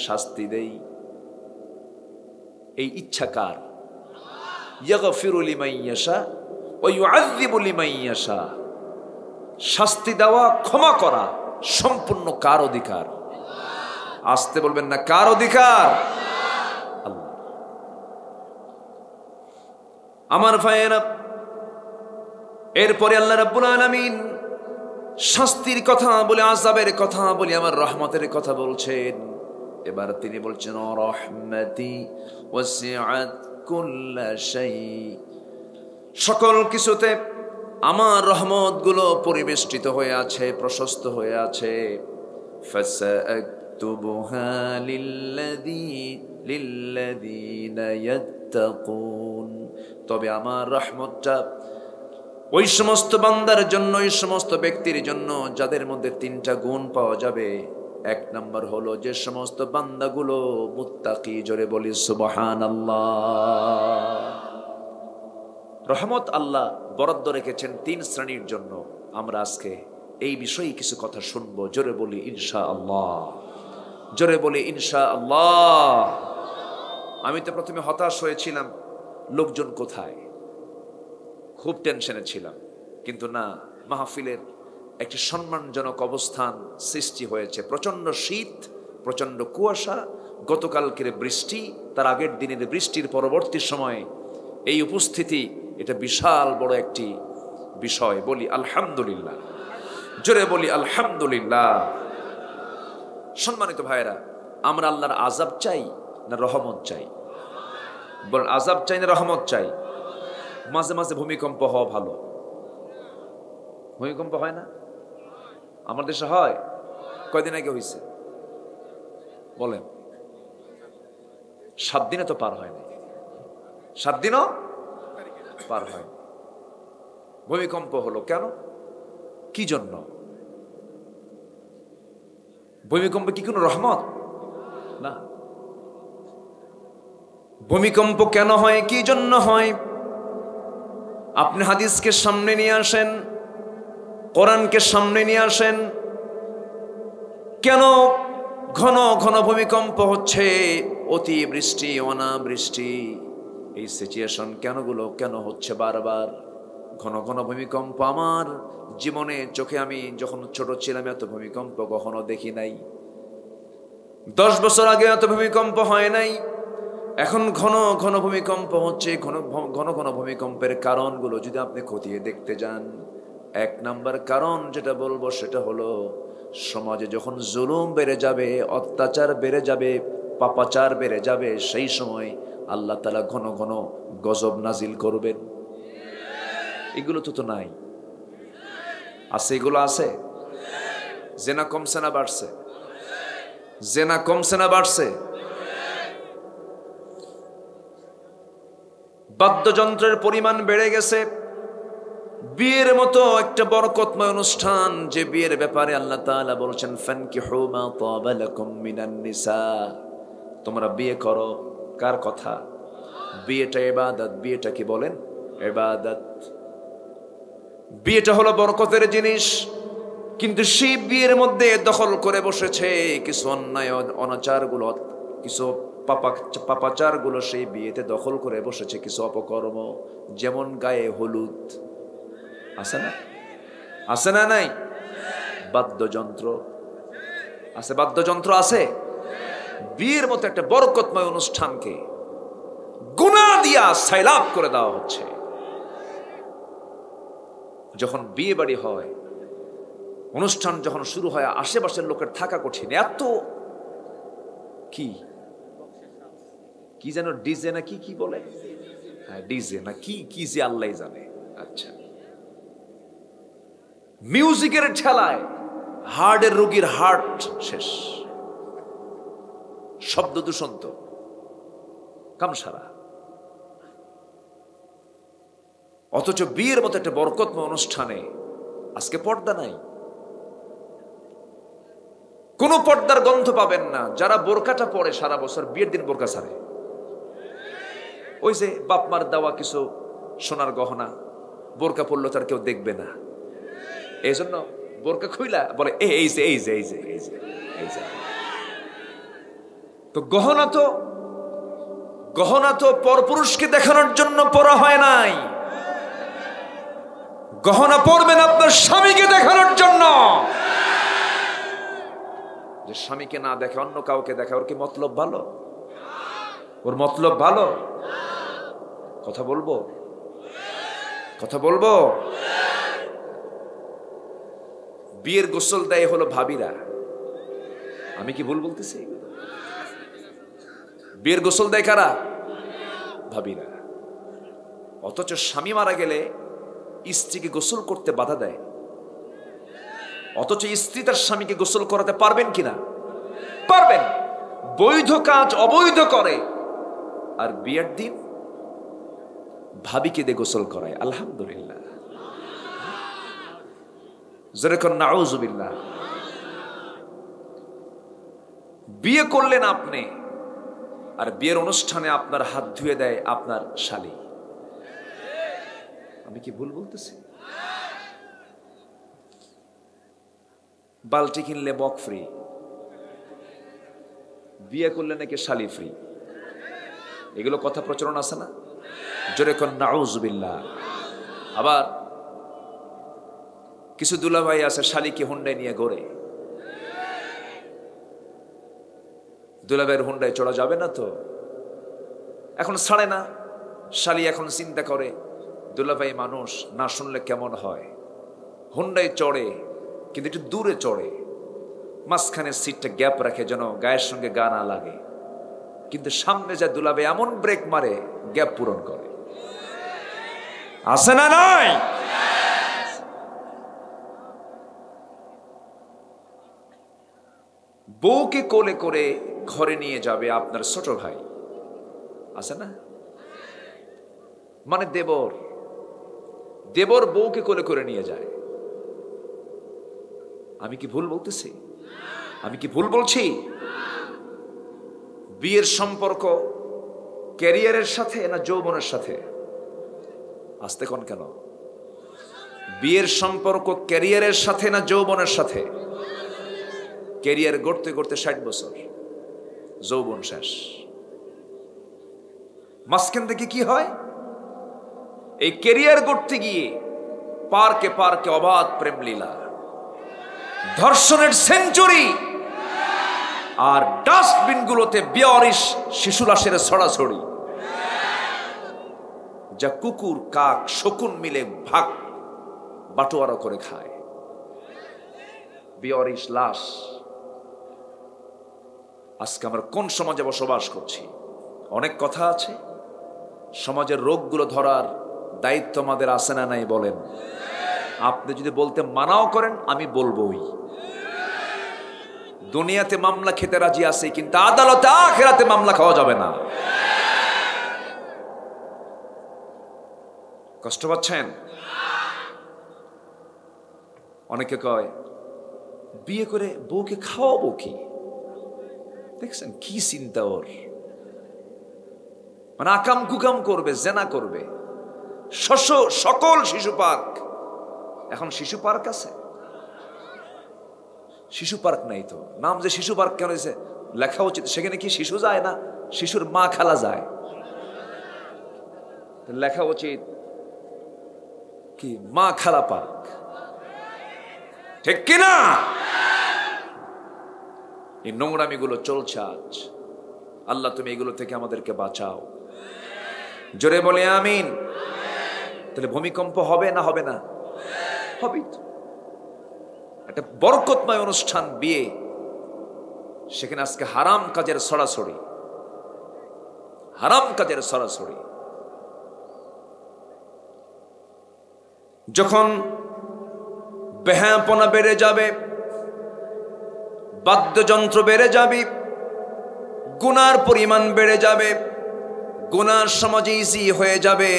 [SPEAKER 1] শাস্তি দেই। এই ইচ্ছা কার? ইয়াগফিরু লিমান ইয়াশা ওয়া ইউআযযিবু লিমান ইয়াশা। শাস্তি দেওয়া, ক্ষমা করা সম্পূর্ণ কার অধিকার? আসতে বলবেন না, কার অধিকার? আল্লাহ। আমার ভাইয়েরা, এরপরে আল্লাহ রাব্বুল আলামিন শাস্তির কথা বলে, আযাবের কথা বলে, আমার রহমতের কথা বলছেন। এবার তিনি বলছেন, রাহমাতি ওয়াসিআত কুল্লা শাই, সকল কিছুতে আমার রহমত গুলো পরিবেষ্টিত হয়ে আছে, প্রশস্ত হয়ে আছে। ফাসাআকতুবুহা লিল্লাযীনা ইয়াত্তাকুন, তবে আমার রহমতটা ওই সমস্ত বান্দার জন্য, ওই সমস্ত ব্যক্তির জন্য যাদের মধ্যে তিনটা গুণ পাওয়া যাবে। এক নম্বর হলো যে সমস্ত বান্দাগুলো মুত্তাকি, জোরে বলি সুবহানাল্লাহ। রহমত আল্লাহ বরাদ্দ রেখেছেন তিন শ্রেণীর জন্য। আমরা আজকে এই বিষয়ে কিছু কথা শুনবো, জোরে বলি ইনশাআল্লাহ, জোরে বলি ইনশাআল্লাহ। আমি তো প্রথমে হতাশ হয়েছিলাম, লোকজন কোথায়, খুব টেনশনে ছিলাম। কিন্তু না, মাহফিলের একটি সম্মানজনক অবস্থান সৃষ্টি হয়েছে। প্রচন্ড শীত, প্রচন্ড কুয়াশা, গতকালকের বৃষ্টি, তার আগের দিনের বৃষ্টির পরবর্তী সময়ে এই উপস্থিতি, এটা বিশাল বড় একটি বিষয়। বলি আলহামদুলিল্লাহ, জোরে বলি আলহামদুলিল্লাহ। সম্মানিত ভাইরা, আমরা আল্লাহর আযাব চাই না রহমত চাই? বলেন, আযাব চাই না রহমত চাই? মাঝে মাঝে ভূমিকম্প হওয়া ভালো। ভূমিকম্প হয় না? আমার দেশে হয়। কয়দিন আগে হয়েছে বলেন? 7 দিনে তো পার হয় না, 7 দিনও পার হয়। ভূমিকম্প হলো কেন? কি জন্য? ভূমিকম্প কি কোনো রহমত না? ভূমিকম্প কেন হয়, কি জন্য হয়? আপনি হাদিসকে সামনে নিয়ে আসেন, কোরআনকে সামনে নিয়ে আসেন। কেন ঘন ঘন ভূমিকম্প হচ্ছে, অতিবৃষ্টি, অনাবৃষ্টি, এই সিচুয়েশন কেন হচ্ছে বারবার? ঘন ঘন ভূমিকম্প আমার জীবনে চোখে, আমি যখন ছোট ছিলাম এত ভূমিকম্প কখনো দেখি নাই। 10 বছর আগে এত ভূমিকম্প হয় নাই। এখন ঘন ঘন ভূমিকম্প হচ্ছে। ঘন ঘন ভূমিকম্পের কারণগুলো যদি আপনি খতিয়ে দেখতে যান, 1 নাম্বার কারণ যেটা বলবো সেটা হলো, সমাজে যখন জুলুম বেড়ে যাবে, অত্যাচার বেড়ে যাবে, পাপাচার বেড়ে যাবে, সেই সময় আল্লাহ তাআলা ঘন ঘন গজব নাজিল করবেন। এগুলো তো নাই, আছে? এগুলো আছে? জেনা কমছে না বাড়ছে? জেনা কমছে না বাড়ছে? বাদ্যযন্ত্রের পরিমাণ বেড়ে গেছে। বিয়ের মতো একটা বরকতময় অনুষ্ঠান, যে বিয়ের ব্যাপারে আল্লাহ তাআলা বলেছেন ফানকিহু মা তাবা লাকুম মিনান নিসা, তোমরা বিয়ে করো। কার কথা? বিয়েটা ইবাদত। বিয়েটা কি বলেন? ইবাদত। বিয়েটা হলো বরকতের জিনিস, কিন্তু সেই বিয়ের মধ্যে দখল করে বসেছে কিছু অন্যায় অনাচারগুলো, কিছু পাপাচারগুলো সেই বিয়েতে দখল করে বসেছে, কিছু অপকর্ম। যেমন গায়ে হলুদ, আছে না? আছে না? নাই? বাদ্যযন্ত্র আছে, বাদ্যযন্ত্র আছে। বিয়ের মতো একটা বরকতময় অনুষ্ঠানকে গুনাহ দিয়া সাইলাব করে দেওয়া হচ্ছে। যখন বিয়ে বাড়ি হয়, অনুষ্ঠান যখন শুরু হয়, আশেপাশের লোকের থাকা কঠিন। এত কি কি যেন ডিজে না কি বলে, হ্যাঁ ডিজে না কি যে আল্লাহ জানে। আচ্ছা, মিউজিকের ঠেলায় হার্টের রোগীর হার্ট শেষ। শব্দ দূষণ তো কামসারা। অথচ বিয়ের মতো একটা বরকতময় অনুষ্ঠানে আজকে পর্দা নাই। কোনো পর্দার গন্ধ পাবেন না। যারা বোরকাটা পরে সারা বছর, বিয়ের দিন বোরকা ছাড়ে। ওই যে বাপমার দেওয়া কিছু সোনার গহনা, বোরকা পড়লো তার কেউ দেখবে না, এই জন্য বোরকা খুইলা বলে এই যে। তো গহনা তো পরপুরুষকে দেখানোর জন্য পরা হয় নাই। গহনা পরবেন আপনার স্বামীকে দেখানোর জন্য। যে স্বামীকে না দেখে অন্য কাউকে দেখে, ওর কি মতলব ভালো? ওর মতলব ভালো? কথা বলবো। বিয়ের গোসল দেয় হলো ভাবিরা। আমি কি ভুল বলতেছি? বিয়ের গোসল দেয় কারা? ভাবিরা। অথচ স্বামী মারা গেলে স্ত্রীকে গোসল করতে বাধা দেয়। অথচ স্ত্রী তার স্বামীকে গোসল করাতে পারবেন কিনা? পারবেন। বৈধ কাজ অবৈধ করে, আর বিয়ের দিন ভাবিকে দিয়ে গোসল করায়। আলহামদুলিল্লাহ, যেরকম নাউজুবিল্লাহ। বিয়ে করলেন আপনি, আর বিয়ের অনুষ্ঠানে আপনার হাত ধুয়ে দেয় আপনার শালী। আমি কি ভুল বলতেছি? বালতি কিনলে মগ ফ্রি, বিয়ে করলে নাকি শালী ফ্রি। এগুলো কথা প্রচলন আছে না? জোরে কোন নাউজুবিল্লাহ। আবার কিছু দুলাভাই আছে শালীকে হুন্ডায় নিয়ে ঘোরে। দুলাভাইয়ের হুন্ডায় চড়া যাবে না তো, এখন ছাড়ে না। শালী এখন চিন্তা করে দুলাভাই মানুষ, না শুনলে কেমন হয়। হুন্ডায় চড়ে, কিন্তু একটু দূরে চড়ে, মাঝখানে সিটটা গ্যাপ রাখে যেন গায়ের সঙ্গে গা না লাগে। কিন্তু সামনে যা দুলাভাই এমন ব্রেক মারে, গ্যাপ পূরণ করে। আছে না নাই? বউকে কোলে করে ঘরে নিয়ে যাবে আপনার ছোট ভাই, আছে না? মানে দেবর বউকে কোলে করে নিয়ে যায়। আমি কি ভুল বলতেছি? আমি কি ভুল বলছি? বিয়ের সম্পর্ক ক্যারিয়ারের সাথে না যৌবনের সাথে? আসতে কোন কেন? বিয়ের সম্পর্ক ক্যারিয়ারের সাথে না যৌবনের সাথে? ক্যারিয়ার গড়তে গড়তে 60 বছর, যৌবন শেষ। মাঝখান থেকে কি হয়? এই ক্যারিয়ার গড়তে গিয়ে পার্কে পার্কে অবাধ প্রেম লীলা, ধর্ষণের সেঞ্চুরি, আর ডাস্টবিন গুলোতে বেয়ারিশ শিশু লাশের ছড়াছড়ি, যা কুকুর কাক শকুন মিলে ভাগ বাটোয়ারা করে খায়। বেয়ারিশ লাশ। আজকে আমরা কোন সমাজে বসবাস করছি? অনেক কথা আছে, সমাজের রোগগুলো ধরার দায়িত্ব আমাদের আছে না নাই বলেন? আপনি যদি বলতে মানাও করেন, আমি বলবোই। দুনিয়াতে মামলা খেতে রাজি আছে, কিন্তু আদালতে আখিরাতে মামলা খাওয়া যাবে না। কষ্ট পাচ্ছেন? অনেকে কয় বিয়ে করে বউকে খাওয়াবো কি? দেখছেন কি চিন্তা ওর, মানে আকাম কুকাম করবে, জেনা করবে। সকল শিশু পার্ক, এখন শিশু পার্ক আছে? শিশু পার্ক নাই তো। নাম যে শিশু পার্ক কেন হয়েছে? লেখা উচিত সেখানে কি শিশু যায় না, শিশুর মা খালা যায়? লেখা উচিত কি মা খালা পার্ক, ঠিক কিনা? এই নোংরামি গুলো চলছে আজ। আল্লাহ তুমি এগুলো থেকে আমাদেরকে বাঁচাও। জোরে বলে আমিন। তাহলে ভূমিকম্প হবে না হবে না? হবে। একটা বরকতময় অনুষ্ঠান বিয়ে, সেখানে আজকে হারাম কাজের ছড়াছড়ি, হারাম কাজের ছড়াছড়ি। যখন বেহায়াপনা বেড়ে যাবে, বাদ্যযন্ত্র বেড়ে যাবে, গুনার পরিমাণ বেড়ে যাবে, গুনার সমাজে ইজি হয়ে যাবে,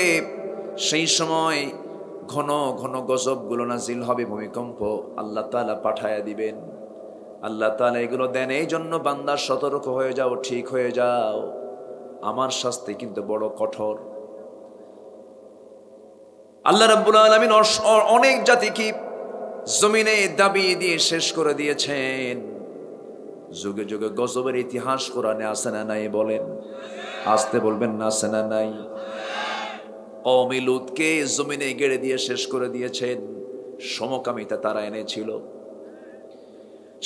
[SPEAKER 1] সেই সময় ঘন ঘন গজবগুলো নাজিল হবে, ভূমিকম্প আল্লাহ তাআলা পাঠায়া দিবেন। আল্লাহ তাআলা এগুলো দেন এই জন্য বান্দা সতর্ক হয়ে যাও, ঠিক হয়ে যাও, আমার শাস্তি কিন্তু বড় কঠোর। আল্লাহ রাব্বুল আলামিন অনেক জাতিকে জমিনে দাবি দিয়ে শেষ করে দিয়েছেন। যুগে যুগে গজবের ইতিহাস কোরআনে আছে না নাই বলেন? আসতে বলবেন না, আছে না নাই? কওমে লূতকে জমিনে গেড়ে দিয়ে শেষ করে দিয়েছেন। সমকামিতা তারা এনেছিল।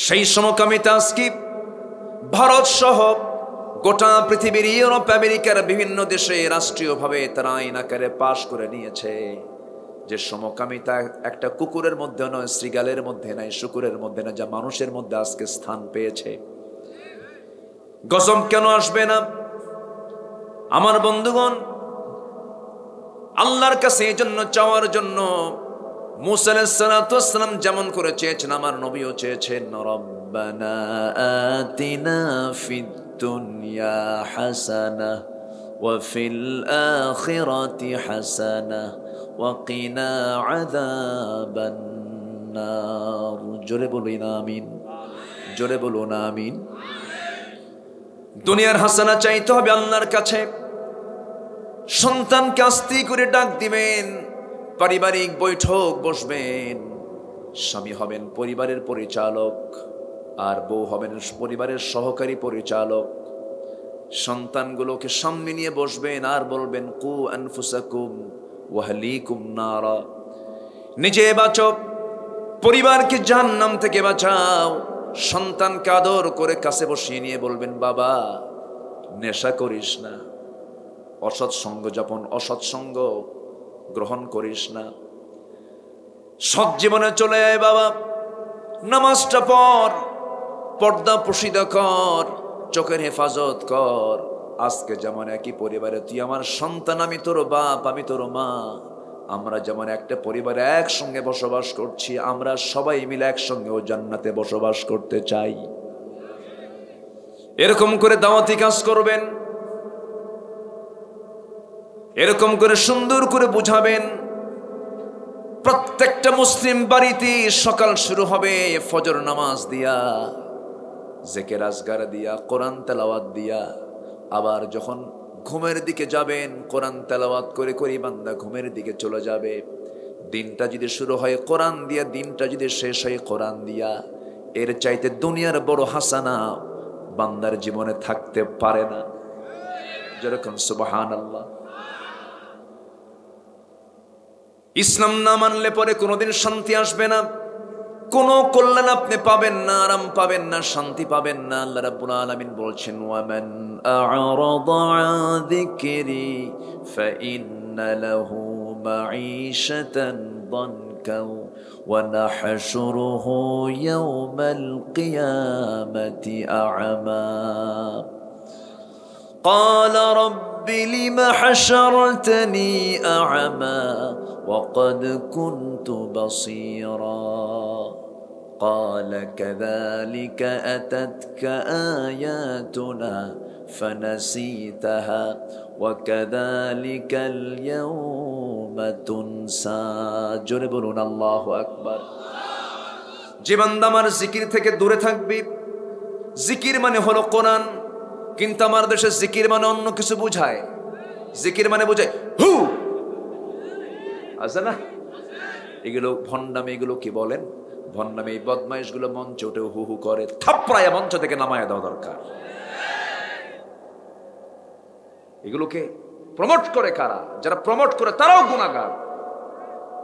[SPEAKER 1] সেই সমকামিতা আজকে ভারত সহ গোটা পৃথিবীর, ইউরোপ আমেরিকার বিভিন্ন দেশে রাষ্ট্রীয়ভাবে তারা আইন আকারে পাশ করে নিয়েছে যে সমকামিতা একটা কুকুরের মধ্যে নয়, শৃগালের মধ্যে নাই, শুকুরের মধ্যে না, যা মানুষের মধ্যে আজকে স্থান পেয়েছে। গজব কেন আসবে না আমার বন্ধুগণ? আল্লাহর কাছে এই জন্য চাওয়ার জন্য মুসা আলাইহিস সালাতু ওয়াস সালাম যেমন করে চেয়েছেন, আমার নবীও চেয়েছেন, রব্বানা আতিনা ফিদ দুনিয়া হাসানাহ ওয়া ফিল আখিরাতি হাসানাহ ওয়া কিনা আযাবান নার। জোরে বলুন আমিন, জোরে বলুন আমিন। দুনিয়ার হাসানা চাইতে হবে আল্লাহর কাছে। সন্তানকে আস্তে করে ডাক দিবেন, পারিবারিক বৈঠক বসবেন, স্বামী হবেন পরিবারের পরিচালক আর বউ হবেন পরিবারের সহকারী পরিচালক। সন্তানগুলোকে সামনে নিয়ে বসবেন আর বলবেন, কু আনফুসাকুম ওয়া আহলিকুম নারা। নিজে বাঁচো, পরিবারকে জাহান্নাম থেকে বাঁচাও। সন্তানকে আদর করে কাছে বসিয়ে নিয়ে বলবেন, বাবা নেশা করিস না, অসৎসঙ্গ যাপন, অসৎসঙ্গ গ্রহণ করিস না, সৎ জীবনে চলে আয় বাবা, নামাজটা পড়, পর্দা প্রসিদ্ধ কর, চোখের হেফাজত কর। আজকে যেমন একই পরিবারে তুই আমার সন্তান, আমি তোর বাপ, আমি তোর মা, আমরা যেমন একটা পরিবারে একসঙ্গে বসবাস করছি, আমরা সবাই মিলে একসঙ্গে ও জান্নাতে বসবাস করতে চাই। এরকম করে দাওয়াতি কাজ করবেন, এরকম করে সুন্দর করে বুঝাবেন। প্রত্যেকটা মুসলিম বাড়িতে সকাল শুরু হবে ফজর নামাজ দিয়া, জিকির আজকার দিয়া, কোরআন তেলাওয়াত দিয়া। আবার যখন ঘুমের দিকে যাবেন, কোরআন তেলাওয়াত করে করে বান্দা ঘুমের দিকে চলে যাবে। দিনটা যদি শুরু হয় কোরআন দিয়া, দিনটা যদি শেষ হয় কোরআন দিয়া, এর চাইতে দুনিয়ার বড় হাসানা বান্দার জীবনে থাকতে পারে না। যেরকম সুবহানাল্লাহ। ইসলাম না মানলে পরে কোনোদিন শান্তি আসবে না, কোনো কল্যাণ আপনি পাবেন না, আরাম পাবেন না, শান্তি পাবেন না। আল্লাহ রাব্বুল আলামিন বলছেন, ওয়ামান আ'রাদা আন যিকরি ফাইন্না লাহু মাঈশাতান দানকা ওয়া নাহশুরুহু ইয়াওমাল কিয়ামাতি আ'মা قال رب لم حشرتني أعمى وقد كنت بصيرا قال كذلك أتتك آياتنا فنسيتها وكذلك اليوم تنسى জোরে বলুন আল্লাহু আকবার। যে বান্দা আমার জিকির থেকে দূরে থাকবে, জিকির মানে হলো কোরআন, কিন্তু আমার দেশে জিকির মানে অন্য কিছু বুঝায়। জিকির মানে বোঝায় হু, আছে না? এগুলো ভণ্ডামি। এগুলো কি বলেন? ভণ্ডামি। এই বদমাইশ গুলো মঞ্চে উঠে হু হু করে, থাপড়ায় মঞ্চ থেকে নামায় দেওয়া দরকার। এগুলোকে প্রমোট করে কারা? যারা প্রমোট করে তারাও গুনাহগার।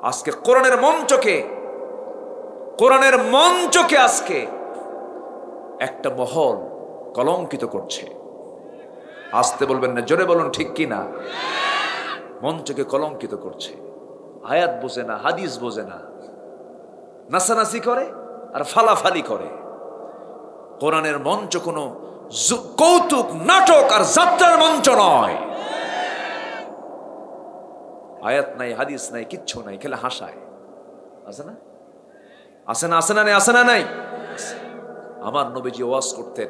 [SPEAKER 1] আজকে কোরআনের মঞ্চকে আজকে একটা মহল কলঙ্কিত করছে। আসতে বলবেন না, জোরে বলুন ঠিক কি না? মঞ্চকে কলঙ্কিত করছে। আয়াত বোঝে না, হাদিস বোঝে না, নাসানাসি করে আর ফালাফালি করে। কোরআনের মঞ্চ কোনো কৌতুক, নাটক আর যাত্রার মঞ্চ নয়। আয়াত নাই, হাদিস নাই, কিচ্ছু নাই, খেলে হাসায়। আছে না? আছে না? আছে না? নেই? আছে না? নাই? আমার নবীজি ওয়াজ করতেন,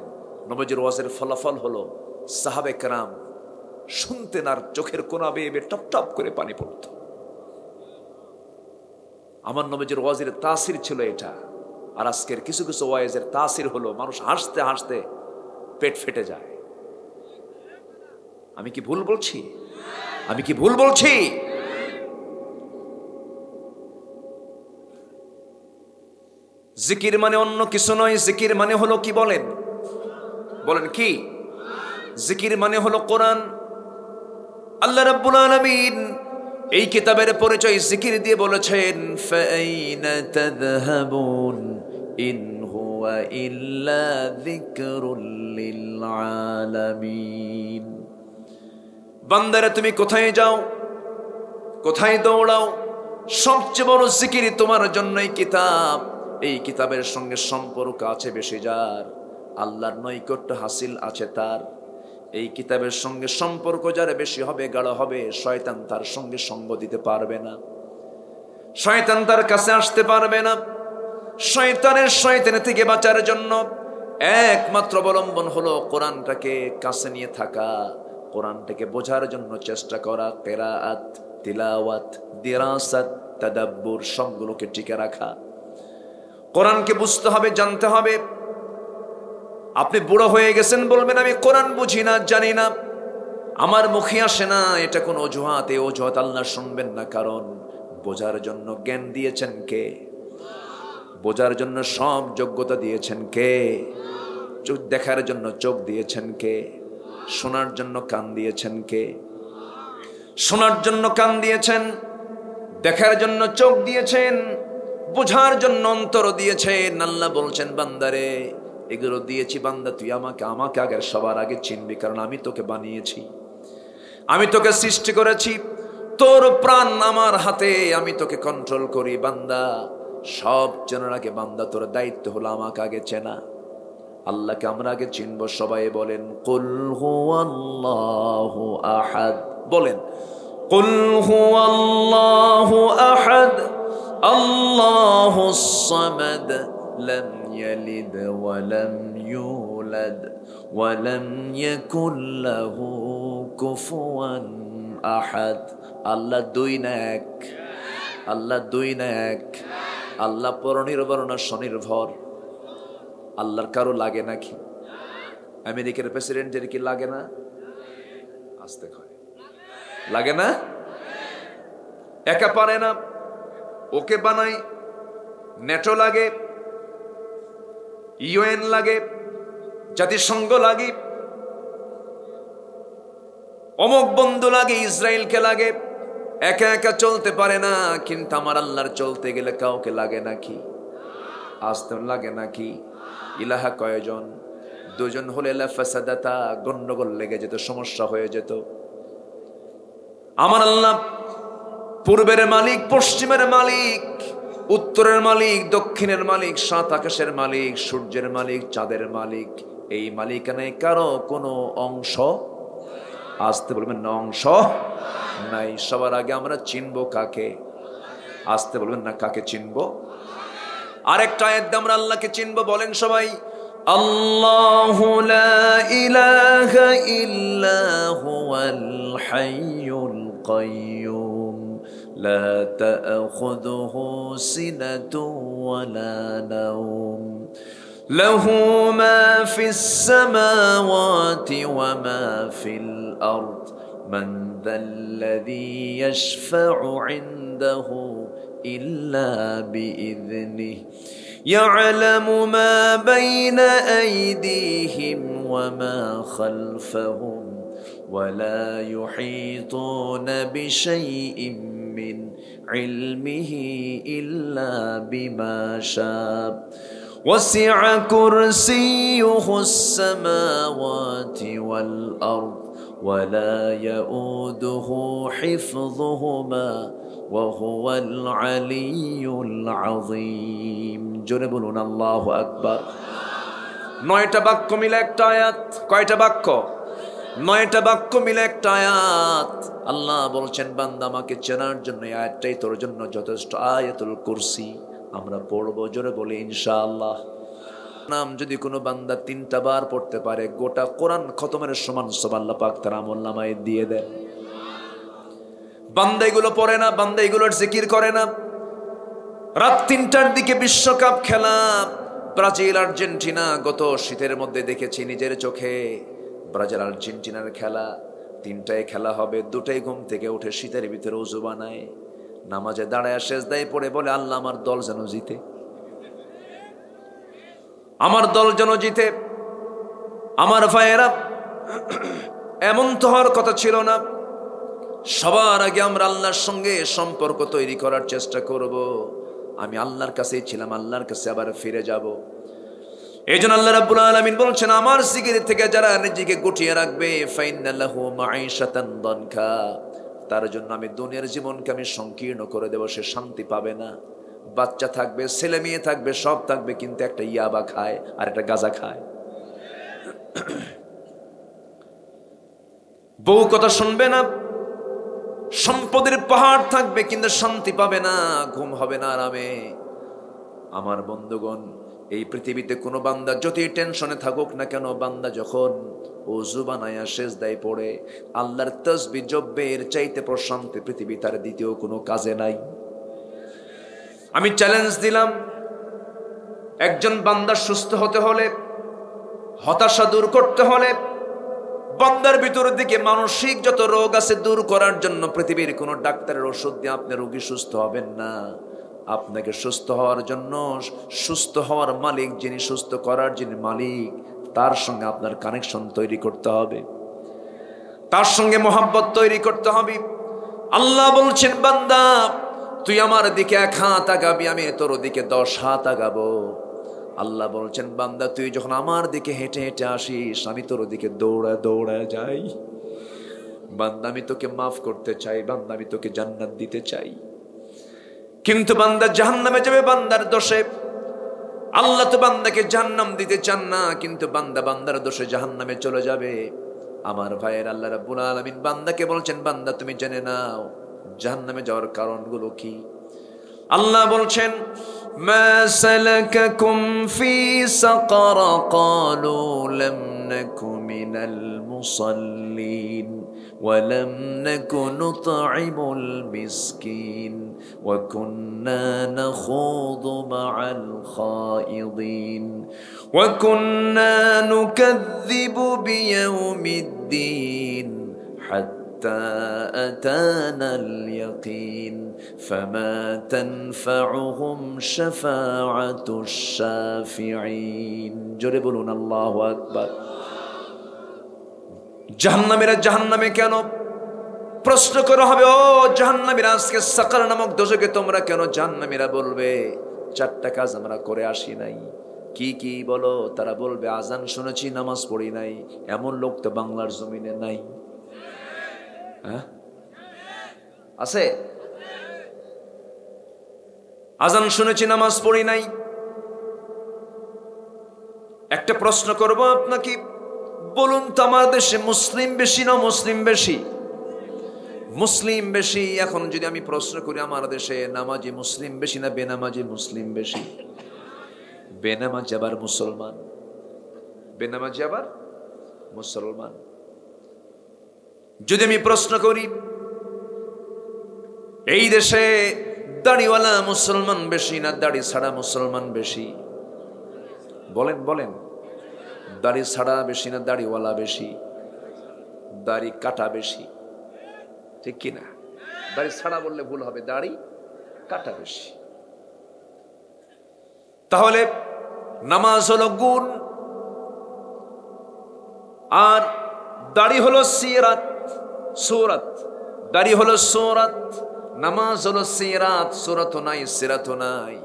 [SPEAKER 1] নবীজির ওয়াজের ফলাফল হলো সাহাবে কেরাম শুনতেন আর চোখের কোনা বেয়ে বেয়ে টপ টপ করে পানি পড়ত। আমার নবীজির ওয়াজের তাসির ছিল এটা। আর আজকের কিছু কিছু ওয়াজের তাসির হলো মানুষ হাসতে হাসতে পেট ফেটে যায়। আমি কি ভুল বলছি? আমি কি ভুল বলছি? জিকির মানে অন্য কিছু নয়। জিকির মানে হলো কি বলেন? বলেন কি? জিকির মানে হলো কোরআন। আল্লাহ রাব্বুল আলামিন এই কিতাবের পরিচয় জিকির দিয়ে বলেছেন, ফাআইনা তাযহাবুন ইন হুয়া ইল্লা যিকরুল লিল আলামিন। বান্দারা তুমি কোথায় যাও, কোথায় দৌড়াও? সবচেয়ে বড় জিকির তোমার জন্যই কিতাব। এই কিতাবের সঙ্গে সম্পর্ক আছে বেশি যার, আল্লাহর নৈকট্য হাসিল আছে তার। এই কিতাবের সঙ্গে সম্পর্ক যার বেশি হবে, গাঢ় হবে, শয়তান তার সঙ্গে সঙ্গ দিতে পারবে না, শয়তান তার কাছে আসতে পারবে না। শয়তানের থেকে বাঁচার জন্য একমাত্র অবলম্বন হলো কোরআনটাকে কাছে নিয়ে থাকা, কোরআনটাকে বোঝার জন্য চেষ্টা করা, কিরাআত, তিলাওয়াত, দিরাসাত, তাদাব্বুর সবগুলোকে টিকে রাখা। কোরআনকে বুঝতে হবে, জানতে হবে। আপনি বুড়ো হয়ে গেছেন, বলবেন আমি কোরআন বুঝি না, জানি না, আমার মুখে আসে না, এটা কোন অজুহাত। এই অজুহাত আল্লাহ শুনবেন না। কারণ বোঝার জন্য জ্ঞান দিয়েছেন কে? বোঝার জন্য সব যোগ্যতা দিয়েছেন কে? চোখ দেখার জন্য চোখ দিয়েছেন কে? শোনার জন্য কান দিয়েছেন কে? শোনার জন্য কান দিয়েছেন, দেখার জন্য চোখ দিয়েছেন, বোঝার জন্য অন্তর দিয়েছেন। আল্লাহ বলছেন, বান্দারে এগুলো দিয়েছি বান্দা, তুই আমাকে আগে সবার আগে চিনবি, কারণ আমি তোকে বানিয়েছি, আমি তোকে সৃষ্টি করেছি, তোর প্রাণ আমার হাতে, আমি তোকে কন্ট্রোল করি। বান্দা সব চেনার আগে বান্দা তোর দায়িত্ব হলো আমাকে আগে চেনা। আল্লাহকে আমরা আগে চিনবো। সবাই বলেন কুল হুয়াল্লাহু আহাদ। বলেন কুল হুয়াল্লাহু আহাদ আল্লাহুস সামাদ লাম ইয়ালিদ ওয়া লাম ইউলাদ ওয়া লাম ইয়াকুল লাহু কুফুয়ান আহাদ। আল্লাহ দুই না এক, আল্লাহ দুই না এক, আল্লাহ পরনির্ভর না স্বনির্ভর। আল্লাহর কারো লাগে নাকি? আমেরিকার প্রেসিডেন্টের কি লাগে না? আসতে হয়, লাগে না? একা পারে না, ওকে বানাই, নেটো লাগে, ইউএন লাগে, জাতিসংঘ লাগে, অমুক বন্ধু লাগে, ইসরায়েলকে লাগে। একা একা চলতে পারে না, কিন্তু আমার আল্লাহর চলতে গেলে কাউকে লাগে নাকি? আসতে লাগে নাকি? ইলাহা কয়জন? দুজন হলে লাফাসাদাতা, গন্ডগোল লেগে যেত, সমস্যা হয়ে যেত। আমার আল্লাহ পূর্বের মালিক, পশ্চিমের মালিক, উত্তরের মালিক, দক্ষিণের মালিক, সাত আকাশের মালিক, সূর্যের মালিক, চাঁদের মালিক। এই মালিকানায় কারো কোনো অংশ, আসতে বলবেন না, অংশ নাই। সবার আগে আমরা চিনবো কাকে? আসতে বলবেন না, কাকে চিনবো? আরেকটা আয়াত দিয়ে আমরা আল্লাহকে চিনবো, বলেন সবাই, আল্লাহু লা ইলাহা ইল্লা হুয়াল হাইয়ুল কাইয়্যুম লা তা'খুযুহু সিনাতুন ওয়া লা নাওম লাহু মা ফিস সামাওয়াতি ওয়া মা ফিল আরদ মান যাল্লাযী ইয়াশফা'ু 'ইনদাহু ইল্লা বিইذনিহি يعلم ما بين أيديهم وما خلفهم ولا يحيطون بشيء من علمه إلا بما شاء وسع كرسيه السماوات والأرض ولا يؤوده حفظهما وهو العلي العظيم জোরে বলুন আল্লাহু আকবার। 9টা বাক্য মিলে একটা আয়াত। কয়টা বাক্য? 9টা বাক্য মিলে একটা আয়াত। আল্লাহ বলছেন, বান্দা আমাকে চেনার জন্য এই আয়াতটাই তোর জন্য যথেষ্ট। আয়াতুল কুরসি আমরা পড়বো, জোরে বলি ইনশাআল্লাহ। নাম যদি কোনো বান্দা 3টা বার পড়তে পারে, গোটা কোরআন খতমের সমান সব আল্লাহ পাক তার আমলনামায় দিয়ে দেন। বান্দা এগুলো পড়ে না, বান্দা এগুলোর জিকির করে না। রাত 3টার দিকে বিশ্বকাপ খেলা, ব্রাজিল আর্জেন্টিনা। গত শীতের মধ্যে দেখেছি নিজের চোখে ব্রাজিল আর্জেন্টিনার খেলা। 3টায় খেলা হবে, 2টায় ঘুম থেকে উঠে শীতের ভিতরে ওযু বানায়, নামাজে দাঁড়ায় সেজদায় পড়ে বলে, আল্লাহ আমার দল যেন জিতে, আমার দল যেন জিতে। আমার ভাইয়েরা, এমন তো হওয়ার কথা ছিল না। সবার আগে আমরা আল্লাহর সঙ্গে সম্পর্ক তৈরি করার চেষ্টা করব। আমি আল্লাহর কাছেই ছিলাম, আল্লাহর কাছে আবার ফিরে যাব। এই জন্য আল্লাহ রাব্বুল আলামিন বলছেন, আমার জিকির থেকে যারা নিজেকে গুটিয়ে রাখবে, ফাইন্না লাহু মাঈশাতান দানকা, তার জন্য আমি দুনিয়ার জীবনকে আমি সংকীর্ণ করে দেব। সে শান্তি পাবে না। বাচ্চা থাকবে, ছেলে মেয়ে থাকবে, সব থাকবে, কিন্তু একটা ইয়াবা খায় আর একটা গাঁজা খায়। বউ কথা শুনবে না, সম্পদের পাহাড় থাকবে, কিন্তু শান্তি পাবে না, ঘুম হবে না আরামে। আমার বন্ধুগণ, এই পৃথিবীতে কোনো বান্দা যতই টেনশনে থাকুক না কেন, বান্দা যখন ওযু বানায়া সেজদায় পড়ে আল্লাহর তাসবিহ জপবে, এর চাইতে প্রশান্তি পৃথিবী তার দ্বিতীয় কোনো কাজে নাই। আমি চ্যালেঞ্জ দিলাম, একজন বান্দা সুস্থ হতে হলে, হতাশা দূর করতে হলে, বান্দার ভিতরের দিকে মানসিক যত রোগ আছে দূর করার জন্য পৃথিবীর কোনো ডাক্তারের ওষুধ দিয়ে আপনি রোগী সুস্থ হবেন না। আপনাকে সুস্থ হওয়ার জন্য, সুস্থ হওয়ার মালিক যিনি, সুস্থ করার যিনি মালিক, তার সঙ্গে আপনার কানেকশন তৈরি করতে হবে, তার সঙ্গে মোহাব্বত তৈরি করতে হবে। আল্লাহ বলছেন, বান্দা তুই আমার দিকে 1 হাত আগাবি, আমি তোর দিকে 10 হাত আগাবো। আল্লাহ বলছেন, বান্দা তুই যখন আমার দিকে হেঁটে হেঁটে আসিস, আমি তোর দিকে দৌড়া দৌড়া যাই। বান্দা আমি তোকে মাফ করতে চাই, বান্দা আমি তোকে জান্নাত দিতে চাই। কিন্তু বান্দা জাহান্নামে যাবে বান্দার দোষে। আল্লাহ তো বান্দাকে জাহান্নাম দিতে চান না, কিন্তু বান্দা বান্দার দোষে জাহান্নামে চলে যাবে। আমার ভাইয়ের, আল্লাহ রাব্বুল আলামিন বান্দাকে বলছেন, বান্দা তুমি জেনে নাও জাহান্নামে যাওয়ার কারণগুলো কি। আল্লাহ বলছেন, মা সালাকাকুম ফি সাকার ক্বালু লাম নাকু মিনাল মুসাল্লিন ওয়া লাম নাকু নুতঈমুল মিসকিন ওয়া কুন্না নাখুযু মা'আল খায়িদিন ওয়া কুন্না নুকাযযিবু বিয়াউমিদ্দিন
[SPEAKER 2] حتى أتانا اليقين فما تنفعهم شفاعة الشافعين জোরে বলুন আল্লাহু আকবার।
[SPEAKER 1] জাহান্নামীরা জাহান্নামে কেন? প্রশ্ন করা হবে, ও জাহান্নামীরা, আজকে সাকার নামক দোজখে তোমরা কেন? জাহান্নামীরা বলবে, 4টা কাজ আমরা করে আসি নাই। কি কি বলো? তারা বলবে, আজান শুনেছি, নামাজ পড়ি নাই। এমন লোক তো বাংলার জমিনে নাই। হ্যাঁ, আছে? আজান শুনেছি, নামাজ পড়ি নাই। একটা প্রশ্ন করব আপনাকে, বলুন তো আমার দেশে মুসলিম বেশি না মুসলিম বেশি? মুসলিম বেশি। এখন যদি আমি প্রশ্ন করি, আমার দেশে নামাজি মুসলিম বেশি না বেনামাজি মুসলিম বেশি? বেনামাজি আবার মুসলমান, বেনামাজি আবার মুসলমান। যদি আমি প্রশ্ন করি, এই দেশে দাড়িওয়ালা মুসলমান বেশি না দাড়ি ছাড়া মুসলমান বেশি? বলেন বলেন, দাড়ি ছাড়া বেশি না দাড়িওয়ালা বেশি? দাড়ি কাটা বেশি, ঠিক কিনা? দাড়ি ছাড়া বললে ভুল হবে, দাড়ি কাটা বেশি। তাহলে নামাজ হলো গুণ, আর দাড়ি হলো সিরাত, সূরাত। দাড়ি হলো সূরাত, নামাজ হলো সিরাত। সূরাতও নাই, সিরাতও নাই।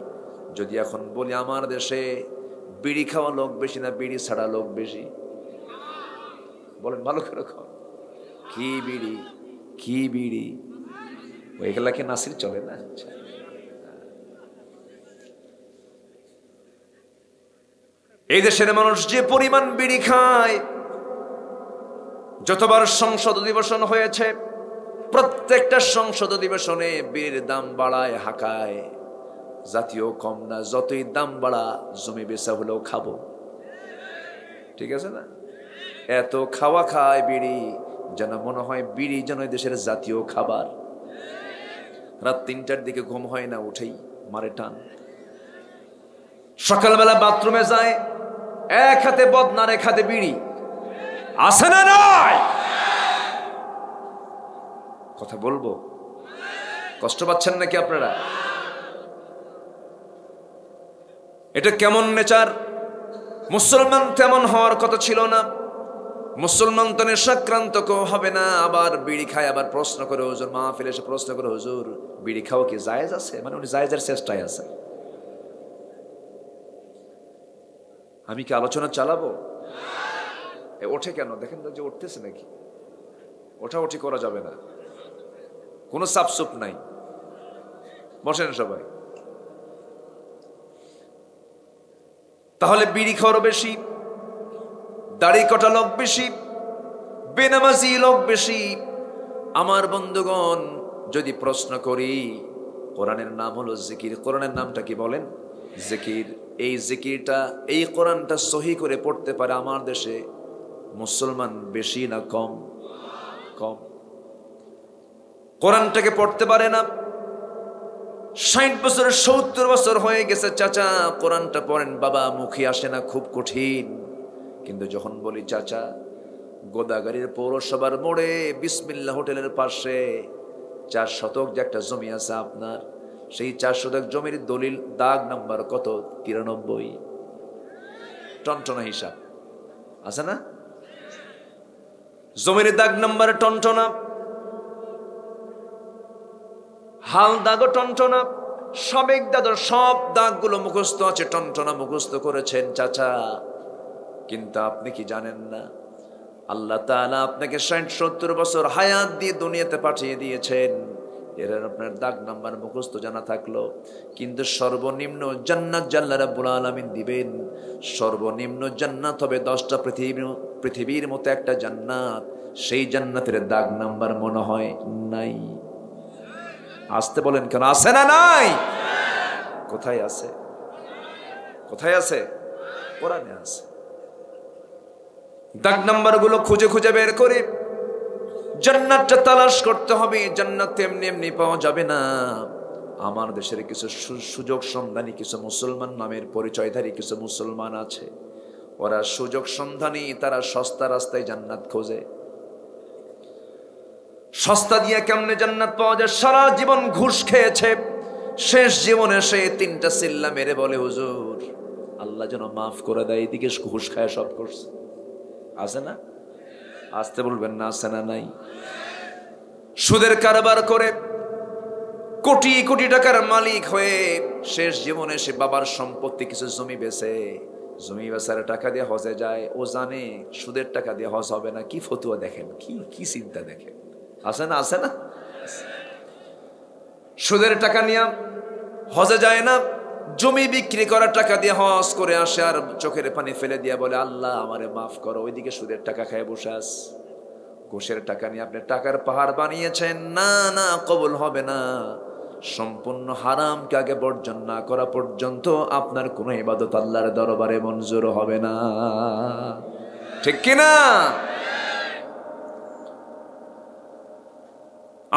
[SPEAKER 1] যদি এখন বলি, আমার দেশে বিড়ি খাওয়া লোক বেশি না বিড়ি ছাড়া লোক বেশি? বলেন ভালো করে। কি বিড়ি, কি বিড়ি? ওইগুলা কি নাসির চলে না? এই দেশের মানুষ যে পরিমাণ বিড়ি খায়, যতবার সংসদ অধিবেশন হয়েছে, প্রত্যেকটা সংসদ অধিবেশনে বিড়ির দাম বাড়ায়, হাঁকায়। জাতীয় কম না, যতই দাম বাড়া, জমি বেচা হলেও খাবো, ঠিক আছে না? এত খাওয়া খায় বিড়ি, যেন মনে হয় বিড়ি যেন দেশের জাতীয় খাবার। রাত 3টার দিকে ঘুম হয় না, উঠেই মারে টান। সকালবেলা বাথরুমে যায়, এক হাতে বদনার, এক হাতে বিড়ি। আছে না নাই? কথা বলবো, কষ্ট পাচ্ছেন নাকি আপনারা? এটা কেমন নেচার? মুসলমান তেমন হওয়ার কথা ছিল না। মুসলমান তো নেশাক্রান্ত কেউ হবে না, আবার বিড়ি খায়। আবার প্রশ্ন করে হুজুর, মাহফিলে এসে প্রশ্ন করে, হুজুর বিড়ি খাওয়া কি জায়েজ আছে? মানে উনি জায়েজের চেষ্টায় আছে। আমি কি আলোচনা চালাবো? ওঠে কেন? দেখেন তো যে উঠতেছে নাকি? ওঠাউঠি করা যাবে না, কোনো সাপসুপ নাই। বসেন সবাই। তাহলে বিড়ি খাওয়ার বেশি, দাড়ি কাটা লোক বেশি, বেনামাজি লোক বেশি। আমার বন্ধুগণ, যদি প্রশ্ন করি, কোরআনের নাম হলো জিকির। কোরআনের নামটা কি বলেন? জিকির। এই জিকিরটা, এই কোরআনটা সহি করে পড়তে পারে আমার দেশে মুসলমান বেশি না কম? কম। কোরআনটাকে পড়তে পারে না। 60 বছর 70 বছর হয়ে গেছে, চাচা কোরআনটা পড়েন। বাবা, মুখে আসে না, খুব কঠিন। কিন্তু যখন বলি, চাচা গোদাগাড়ির পৌরসভার মোড়ে বিসমিল্লাহ হোটেলের পাশে 4 শতক যে একটা জমি আছে আপনার, সেই 4 শতক জমির দলিল দাগ নাম্বার কত? 93। টনটনা হিসাব আছে না? জমির দাগ নাম্বার টনটনা, হাল দাগও টনটনা, সাবেক দাদর সব দাগগুলো মুখস্থ আছে, টনটনা মুখস্থ করেছেন চাচা। কিন্তু আপনি কি জানেন না, আল্লাহ তাআলা আপনাকে 60-70 বছর হায়াত দিয়ে দুনিয়াতে পাঠিয়ে দিয়েছেন। এর আপনার দাগ নাম্বার মুখস্থ জানা থাকলো, কিন্তু সর্বনিম্ন জান্নাত আল্লাহ রাব্বুল আলামিন দিবেন। সর্বনিম্ন জান্নাত হবে 10টা পৃথিবীর মতো একটা জান্নাত। সেই জান্নাতের দাগ নাম্বার মনে হয় নাই। আসতে বলেন কেন? আছে না নাই? কোথায় আছে? কোথায় আছে? কোরআনে আছে। দাগ নাম্বার গুলো খুঁজে খুঁজে বের করে জান্নাতটা তালাশ করতে হবে। জান্নাত এমনি এমনি পাওয়া যাবে না। আমার দেশের কিছু সুযোগ সন্ধানী, কিছু মুসলমান নামের পরিচয়ধারী কিছু মুসলমান আছে, ওরা সুযোগ সন্ধানী, তারা সস্তা রাস্তায় জান্নাত খোঁজে। সস্তা দিয়ে কেমনে জান্নাত পাওয়া যায়? সারা জীবন ঘুষ খেয়েছে, শেষ জীবনে সে 3টা চিল্লা মেরে বলে, হুজুর আল্লাহ যেন মাফ করে দেয়, এদিকে ঘুষ খায় সব করছে। আছে না? আসতে বলবেন না, আছে না? নাই। সুদের কারবার করে কোটি কোটি টাকার মালিক হয়ে শেষ জীবনে সে বাবার সম্পত্তি কিছু জমি বেচে, জমি বেচার টাকা দিয়ে হজে যায়। ও জানে সুদের টাকা দিয়ে হজ হবে না। কি ফতুয়া দেখেন, কি চিন্তা দেখেন। আছে না? আছে না? সুদের টাকা নিয়ে হজে যায় না, জমি বিক্রি করার টাকা দিয়ে হজ করে আসে, আর চোখের পানি ফেলে দিয়ে বলে, আল্লাহ আমারে মাফ করো। ওইদিকে সুদের টাকা খায় বসে আস। ঘুষের টাকা নিয়ে আপনি টাকার পাহাড় বানিয়েছেন, না না, কবুল হবে না। সম্পূর্ণ হারামকে আগে বর্জন না করা পর্যন্ত আপনার কোনো ইবাদত আল্লাহর দরবারে মঞ্জুর হবে না। ঠিক কিনা?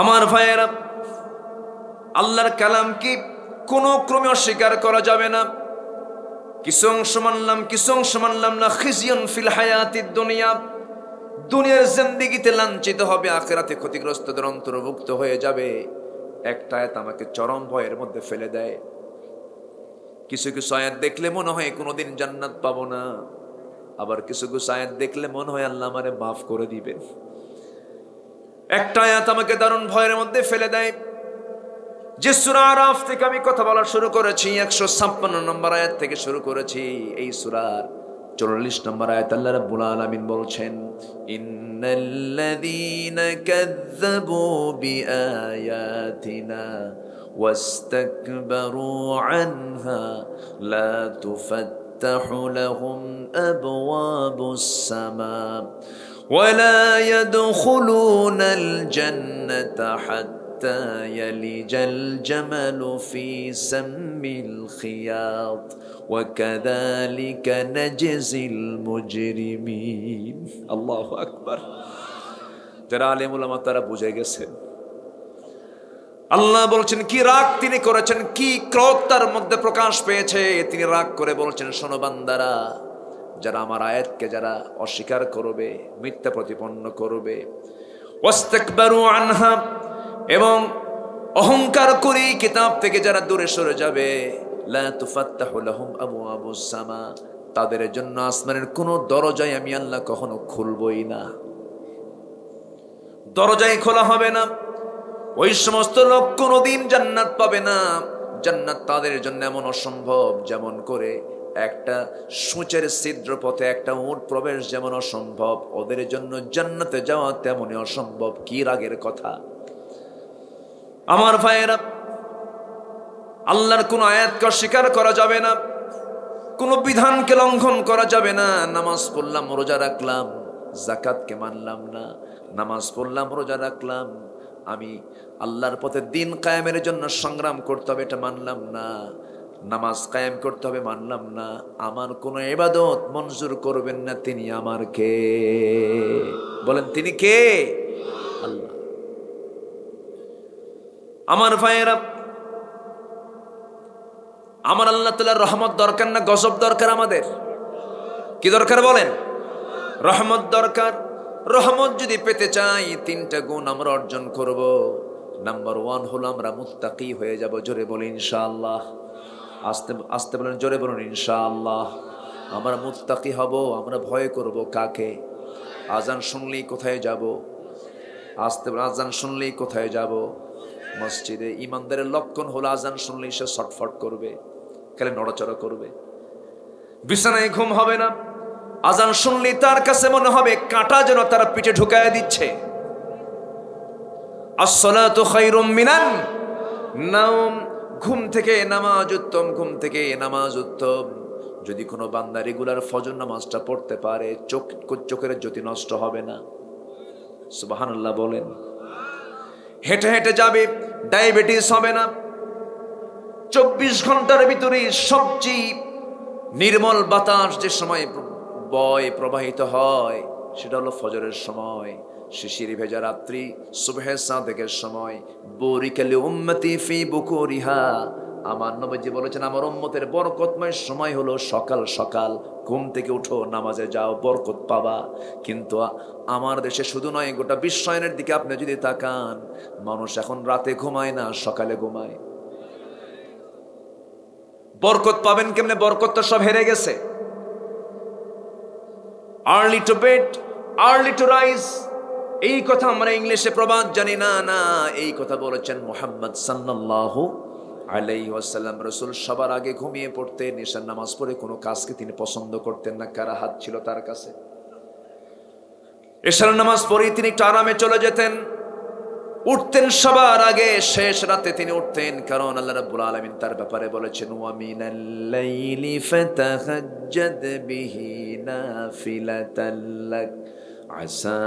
[SPEAKER 1] আমার ভাইয়েরা, আল্লাহর কালাম কি কোন ক্রমে অস্বীকার করা যাবে না। কিছু অংশ মানলাম, কিছু অংশ মানলাম না। খিজিয়ুন ফিল হায়াতিদ দুনিয়া, দুনিয়ার জিন্দেগিতে লাঞ্ছিত হবে, আখিরাতে ক্ষতিগ্রস্তদের অন্তর্ভুক্ত হয়ে যাবে। একটা আয়াত আমাকে চরম ভয়ের মধ্যে ফেলে দেয়। কিছু কিছু আয়াত দেখলে মনে হয় কোনোদিন জান্নাত পাবো না, আবার কিছু কিছু আয়াত দেখলে মনে হয় আল্লাহ আমারে মাফ করে দিবেন। একটা আয়াত আমাকে দারুণ ভয়ের মধ্যে ফেলে দেয়। যে সূরা আরাফ থেকে আমি কথা বলা শুরু করেছি, 156 নম্বর আয়াত থেকে শুরু করেছি। এই সূরার 44 নম্বর আয়াত আল্লাহ রাব্বুল আলামিন বলছেন, ইন্নাল্লাযীনা কাযযাবু বিআয়াতিনা ওয়াস্তাকবারু আনহা লা তুফাত্তাহু লাহুম আবওয়াবুস সামা ওয়ালা ইয়াদখুলুনাল জান্নাতা হাত্তা ইয়ালিজাল জামালু ফি সাম্মিল খিয়াত وكذلك نجزي المجرمين। আল্লাহু আকবার। যারা আলেম উলামা তারা বুঝে গেছেন। আল্লাহ বলছেন কি রাগ তিনি করেছেন, কি ক্রোধ তার মধ্যে প্রকাশ পেয়েছে। তিনি রাগ করে বলছেন, শোনো বান্দারা, যারা আমার আয়াতকে যারা অস্বীকার করবে, মিথ্যা প্রতিপন্ন করবে, ওয়াস্তাকবারু আনহা, এবং অহংকার করে কিতাব থেকে যারা দূরে সরে যাবে, লা তুফাত্তাহু লাহুম আবওয়াবুস সামা, তাদের জন্য আসমানের কোন দরজাই আমি আল্লাহ কখনো খুলবই না। দরজাই খোলা হবে না। ওই সমস্ত লোক কোনোদিন জান্নাত পাবে না। জান্নাত তাদের জন্য এমন অসম্ভব, যেমন করে একটা সূচের ছিদ্র পথে একটা উট প্রবেশ যেমন অসম্ভব, ওদের জন্য জান্নাতে যাওয়া তেমনই অসম্ভব। কি রাগের কথা! আমার ভাইয়েরা, আল্লাহর কোন আয়াতকে অস্বীকার করা যাবে না, কোন বিধানকে লঙ্ঘন করা যাবে না। নামাজ পড়লাম, রোজা রাখলাম, যাকাতকে মানলাম না। নামাজ পড়লাম, রোজা রাখলাম, আমি আল্লাহর পথে দিন কায়েমের জন্য সংগ্রাম করতে হবে, এটা মানলাম না। নামাজ কায়েম করতে হবে, মানলাম না। আমার কোন ইবাদত মঞ্জুর করবেন না। তিনি আমার কে? বলেন, তিনি কে? আল্লাহ। আমার ভাইয়েরা, আমার আল্লাহ তাআলার রহমত দরকার না গজব দরকার? আমাদের কি দরকার বলেন? রহমত দরকার। রহমত যদি পেতে চাই, 3টা গুণ আমরা অর্জন করব। নাম্বার 1 হলো আমরা মুত্তাকি হয়ে যাব। জোরে বলি ইনশাআল্লাহ। আস্তে আস্তে বলেন, জোরে বলুন ইনশাআল্লাহ। আমরা মুত্তাকি হব। আমরা ভয় করব কাকে? আজান শুনলেই কোথায় যাব? আস্তে বলেন, আজান শুনলেই কোথায় যাব? মসজিদে। ইমানদারের লক্ষণ হলো আজান শুনলেই সে ছটফট করবে, খালি নড়াচড়া করবে, বিছানায় ঘুম হবে না। আজান শুনলেই তার কাছে মনে হবে কাঁটা যেন তার পিঠে ঢুকায় দিচ্ছে। আসসালাতু খায়রুম মিনান নাওম, ঘুম থেকে নামাজ উত্তম, ঘুম থেকে নামাজ উত্তম। যদি কোনো বান্দা রেগুলার ফজর নামাজটা পড়তে পারে, চোখের জ্যোতি নষ্ট হবে না। সুবহানাল্লাহ বলেন। হেঁটে হেঁটে যাবে, ডায়াবেটিস হবে না। 24 ঘন্টার ভিতরে সবচেয়ে নির্মল বাতাস যে সময় প্রবাহিত হয়, সেটা হলো ফজরের সময়। শিশির ভেজা রাত্রি, সুবহে সাদেকের সময়। বুরিকা লি উম্মতি ফি বুকুরিহা, আমার নবীজি বলেছেন আমার উম্মতের বরকতময় সময় হলো সকাল সকাল, ঘুম থেকে উঠো, নামাজে যাও, বরকত পাবা। কিন্তু আমার দেশে শুধু নয়, গোটা বিশ্বায়নের দিকে আপনি যদি তাকান, মানুষ এখন রাতে ঘুমায় না, সকালে ঘুমায়। বরকত পাবেন কেমনে? বরকত তো সব হেরে গেছে। Early to bed, early to rise, এই কথা আমরা ইংলিশে প্রবাদ জানি না। না, এই কথা বলেছেন মুহাম্মদ সাল্লাল্লাহু আলাইহি ওয়াসাল্লাম। রাসূল সবার আগে ঘুমিয়ে পড়তেন, ঈশার নামাজ পড়ে কোনো কাজকে তিনি পছন্দ করতেন না। কারা হাত ছিল তার কাছে? ঈশার নামাজ পড়ে তিনি একটু আরামে চলে যেতেন, উঠতেন সবার আগে, শেষ রাতে তিনি উঠতেন, কারণ আল্লাহ রাব্বুল আলামিন তার ব্যাপারে বলেছেন ওয়া মিনাল লাইলি ফাতাহাজ্জাদ বিহি নাফিলাতাল লাক আসা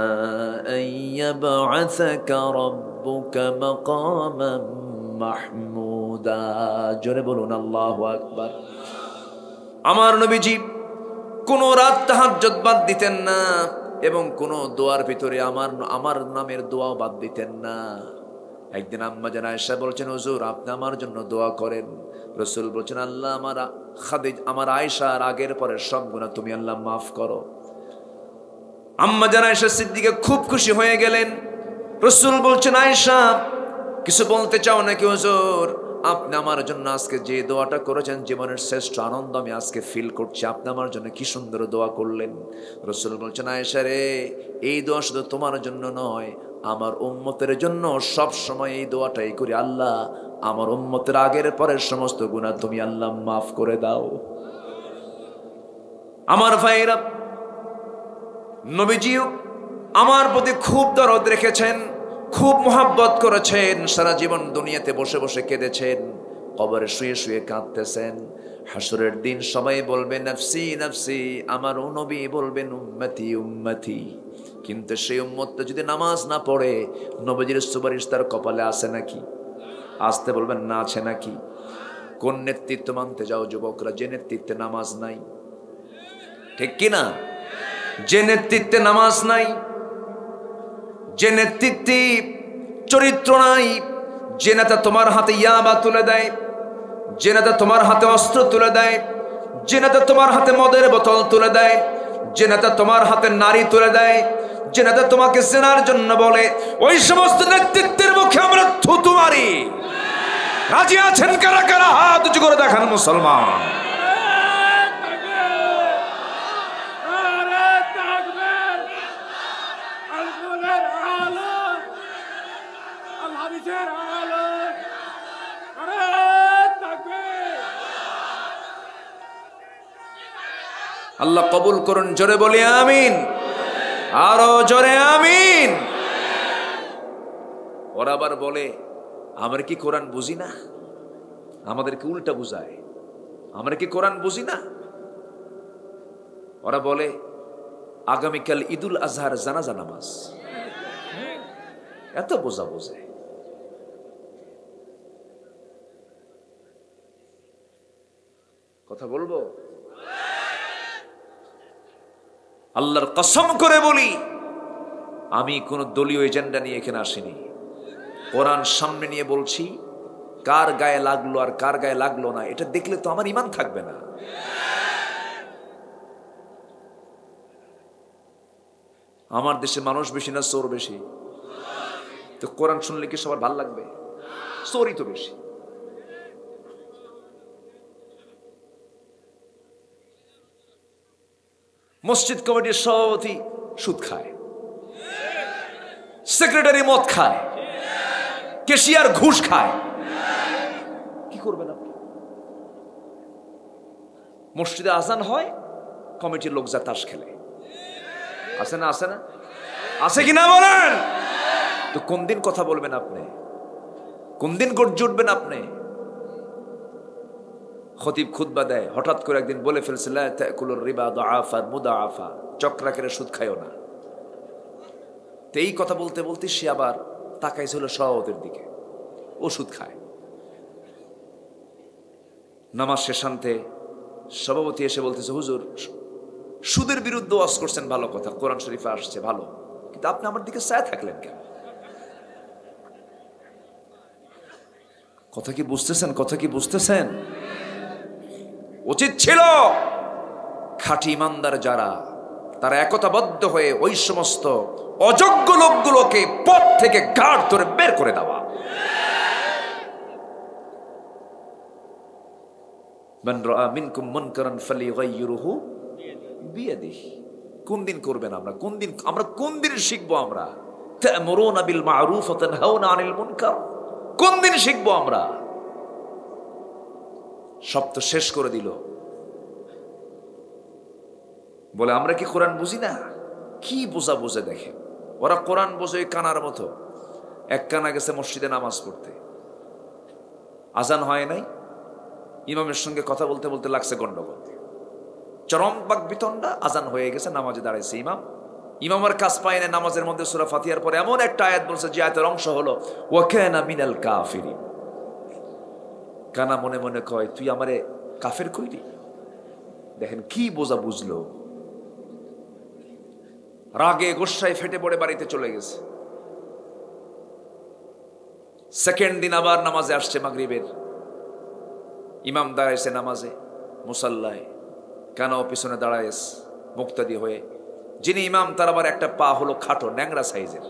[SPEAKER 1] আন ইয়াবআসাকা রাব্বুকা মাকামান মাহমুদা। জোরে বলুন আল্লাহু আকবার। আমার নবীজি কোন রাত তাহাজ্জুদ বাদ দিতেন না, এবং কোন দোয়ার ভিতরে আমার নামের দোয়াও বাদ দিতেন না। একদিন আম্মা জান আয়েশা বলছেন হুজুর আপনি আমার জন্য দোয়া করেন। রাসূল বলছেন আল্লাহ আমার আয়েশার আগের পরের সব গুনাহ তুমি আল্লাহ মাফ করো। আম্মা জান আয়েশা সিদ্দিকা খুব খুশি হয়ে গেলেন। রাসূল বলছেন আয়েশা কিছু বলতে চাও নাকি? হুজুর আপনি আমার জন্য আজকে যে দোয়াটা করেছেন, জীবনের শ্রেষ্ঠ আনন্দ আমি আজকে ফিল করছি। আপনি আমার জন্য কি সুন্দর দোয়া করলেন। রাসূল বলছেন আয়েশা রে, এই দোয়া শুধু তোমার জন্য নয়, আমার উম্মতের জন্য সব সময় এই দোয়াটাই করি, আল্লাহ আমার উম্মতের আগের পরের সমস্ত গুনাহ তুমি আল্লাহ মাফ করে দাও। আমার ভাইরা, নবীজিও আমার প্রতি খুব দরদ রেখেছেন, খুব মোহাব্বত করেছেন। সারা জীবন দুনিয়াতে বসে বসে কেঁদেছেন, কবরে শুয়ে শুয়ে কাঁদতেছেন। হাসরের দিন সবাই বলবে নফসি নফসি, আমার নবী বলবেন উম্মতি উম্মতি। কিন্তু সেই উম্মতটা যদি নামাজ না পড়ে, নবীজির সুপারিশ তার কপালে আছে নাকি? আসতে বলবেন না, আছে নাকি? কোন নেতৃত্ব মানতে যাও যুবকরা, যে নেতৃত্বে নামাজ নাই? ঠিক কিনা? যে নেতৃত্বে নামাজ নাই, যে নেতৃত্বে চরিত্র নাই, যে নেতা তোমার হাতে ইয়াবা তুলে দেয়, যে নেতা তোমার হাতে অস্ত্র তুলে দেয়, যে নেতা তোমার হাতে মদের বোতল তুলে দেয়, যে নেতা তোমার হাতে নারী তুলে দেয়, যে নেতা তোমাকে জেনার জন্য বলে, ওই সমস্ত নেতৃত্বের মুখে আমরা থুতু মারি। রাজি আছেন কারা কারা? হাত উঁচু করে দেখান মুসলমান। আল্লাহ কবুল করুন, জোরে বলি আমিন, আরো জোরে আমিন। ওরা আবার বলে আমরা কি কোরআন বুঝি না? আমাদেরকে উল্টা বুঝায়, আমরা কি কোরআন বুঝি না? ওরা বলে আগামীকাল ঈদুল আজহার জানাজা নামাজ, এত বোঝা বোঝে। কথা বলবো? আল্লাহর কসম করে বলি, আমি কোন দলীয় এজেন্ডা নিয়ে এখানে আসিনি। কোরআন সামনে নিয়ে বলছি, কার গায়ে লাগলো আর কার গায়ে লাগলো না এটা দেখলে তো আমার ঈমান থাকবে না। আমার দেশে মানুষ বেশি না চোর বেশি? তো কোরআন শুনলে কি সবার ভালো লাগবে? চোরই তো বেশি। মসজিদ কমিটির সভাপতি সুদ খায়, সেক্রেটারি মদ খায়, ক্যাশিয়ার ঘুষ খায়। কি করবেন আপনি? মসজিদে আজান হয়, কমিটির লোক যা তাস খেলে। আছে না? আছে না? আছে কিনা বলেন? তো কোন দিন কথা বলবেন আপনি? কোন দিন গর্জে উঠবেন আপনি? খতিব খুতবা দেয়, হঠাৎ করে একদিন বলে ফেলছে লা তাকুলুর রিবা দাআফা মুদাআফা, চক্রাকারে সুদ খায়ও না। তো এই কথা বলতে বলতে সে আবার তাকাইছিল সভাপতির দিকে, ও সুদ খায়। নামাজ শেষান্তে সভাপতি এসে বলতেছে হুজুর সুদের বিরুদ্ধে ওয়াজ করছেন, ভালো কথা, কোরআন শরীফে আসছে ভালো, কিন্তু আপনি আমার দিকে চায় থাকলেন কেন? কথা কি বুঝতেছেন? কথা কি বুঝতেছেন? উচিত ছিল খাঁটি ইমানদার যারা, তারা একতাবদ্ধ হয়ে ওই সমস্ত অযোগ্য লোকগুলোকে পথ থেকে গাড় ধরে বের করে দেওয়া। মান রাআ মিনকুম মুনকারান ফালিগাইয়িরহু বিয়াদিহি। কোন দিন করবেন আমরা? কোন দিন শিখবো আমরা? তা'মুরুনা বিল মা'রুফ ওয়া তানহাউনা আনিল মুনকার। কোন দিন শিখবো আমরা? সব তো শেষ করে দিল। বলে আমরা কি কোরআন বুঝি না? কি বোঝা বোঝে দেখে ওরা। কোরআন বোঝে ওই কানার মতো। এক কানা গেছে মসজিদে নামাজ পড়তে, আজান হয় নাই, ইমামের সঙ্গে কথা বলতে বলতে লাগছে গন্ডগোল, চরম বাক বিতণ্ডা। আজান হয়ে গেছে, নামাজে দাঁড়াইছে ইমামের কাজ পায় না। নামাজের মধ্যে সূরা ফাতিহার পরে এমন একটা আয়াত বলছে যে আয়াতের অংশ হলো ওয়া কানা মিনাল কাফিরিন। কানা মনে মনে কয় তুই আমারে কাফের কইলি। দেখেন কি বোঝা বুঝলো। রাগে গোসায় ফেটে পড়ে বাড়িতে চলে গেছে। সেকেন্ড দিন আবার নামাজে আসছে মাগরিবের। ইমাম দাঁড়াইছে নামাজে মুসাল্লায়, কানাও পিছনে দাঁড়াইছে মুক্তাদি হয়ে। যিনি ইমাম তার আবার একটা পা হলো খাটো, ন্যাংরা সাইজের।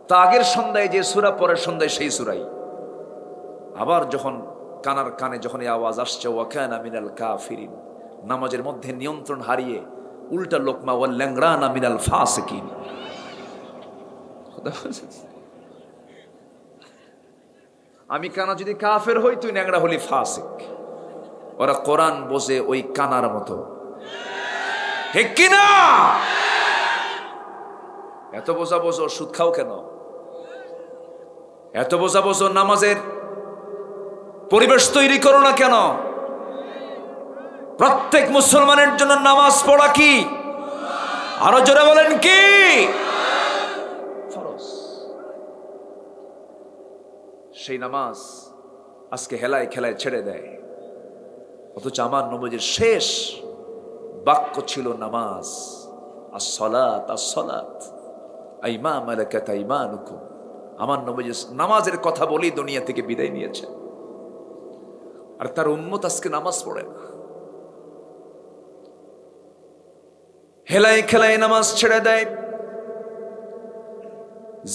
[SPEAKER 1] তা আগের সন্ধ্যায় যে সূরা, পরের সন্ধ্যায় সেই সূরাই। আবার যখন কানার কানে যখন এই আওয়াজ আসছে ওয়া কানা মিনাল কাফিরিন, নামাজের মধ্যে নিয়ন্ত্রণ হারিয়ে উল্টা লোকমা ওয়াল ল্যাংরানা মিনাল ফাসিকিন। আমি কানা যদি কাফের হই, তুই ন্যাংরা হলি ফাসিক। ওরা কোরআন বোঝে ওই কানার মতো, ঠিক কিনা? এত বোঝা বোঝো সুদ খাও কেন? এত বোঝা বোঝো নামাজের পরিবেশ তৈরি করো না কেন? প্রত্যেক মুসলমানের জন্য নামাজ পড়া কি? আরো জোরে বলেন কি? ফরজ। সেই নামাজ আজকে হেলায় খেলায় ছেড়ে দেয়। অথচ আমার নবীর শেষ বাক্য ছিল নামাজ। as-salat as-salat আইমা মালাকাত আইমানুকুম। আমার নবী নামাজের কথা বলেই দুনিয়া থেকে বিদায় নিয়েছে। আর তার উম্মত আজকে নামাজ পড়ে না, হেলায় খেলায় নামাজ ছেড়ে দেয়।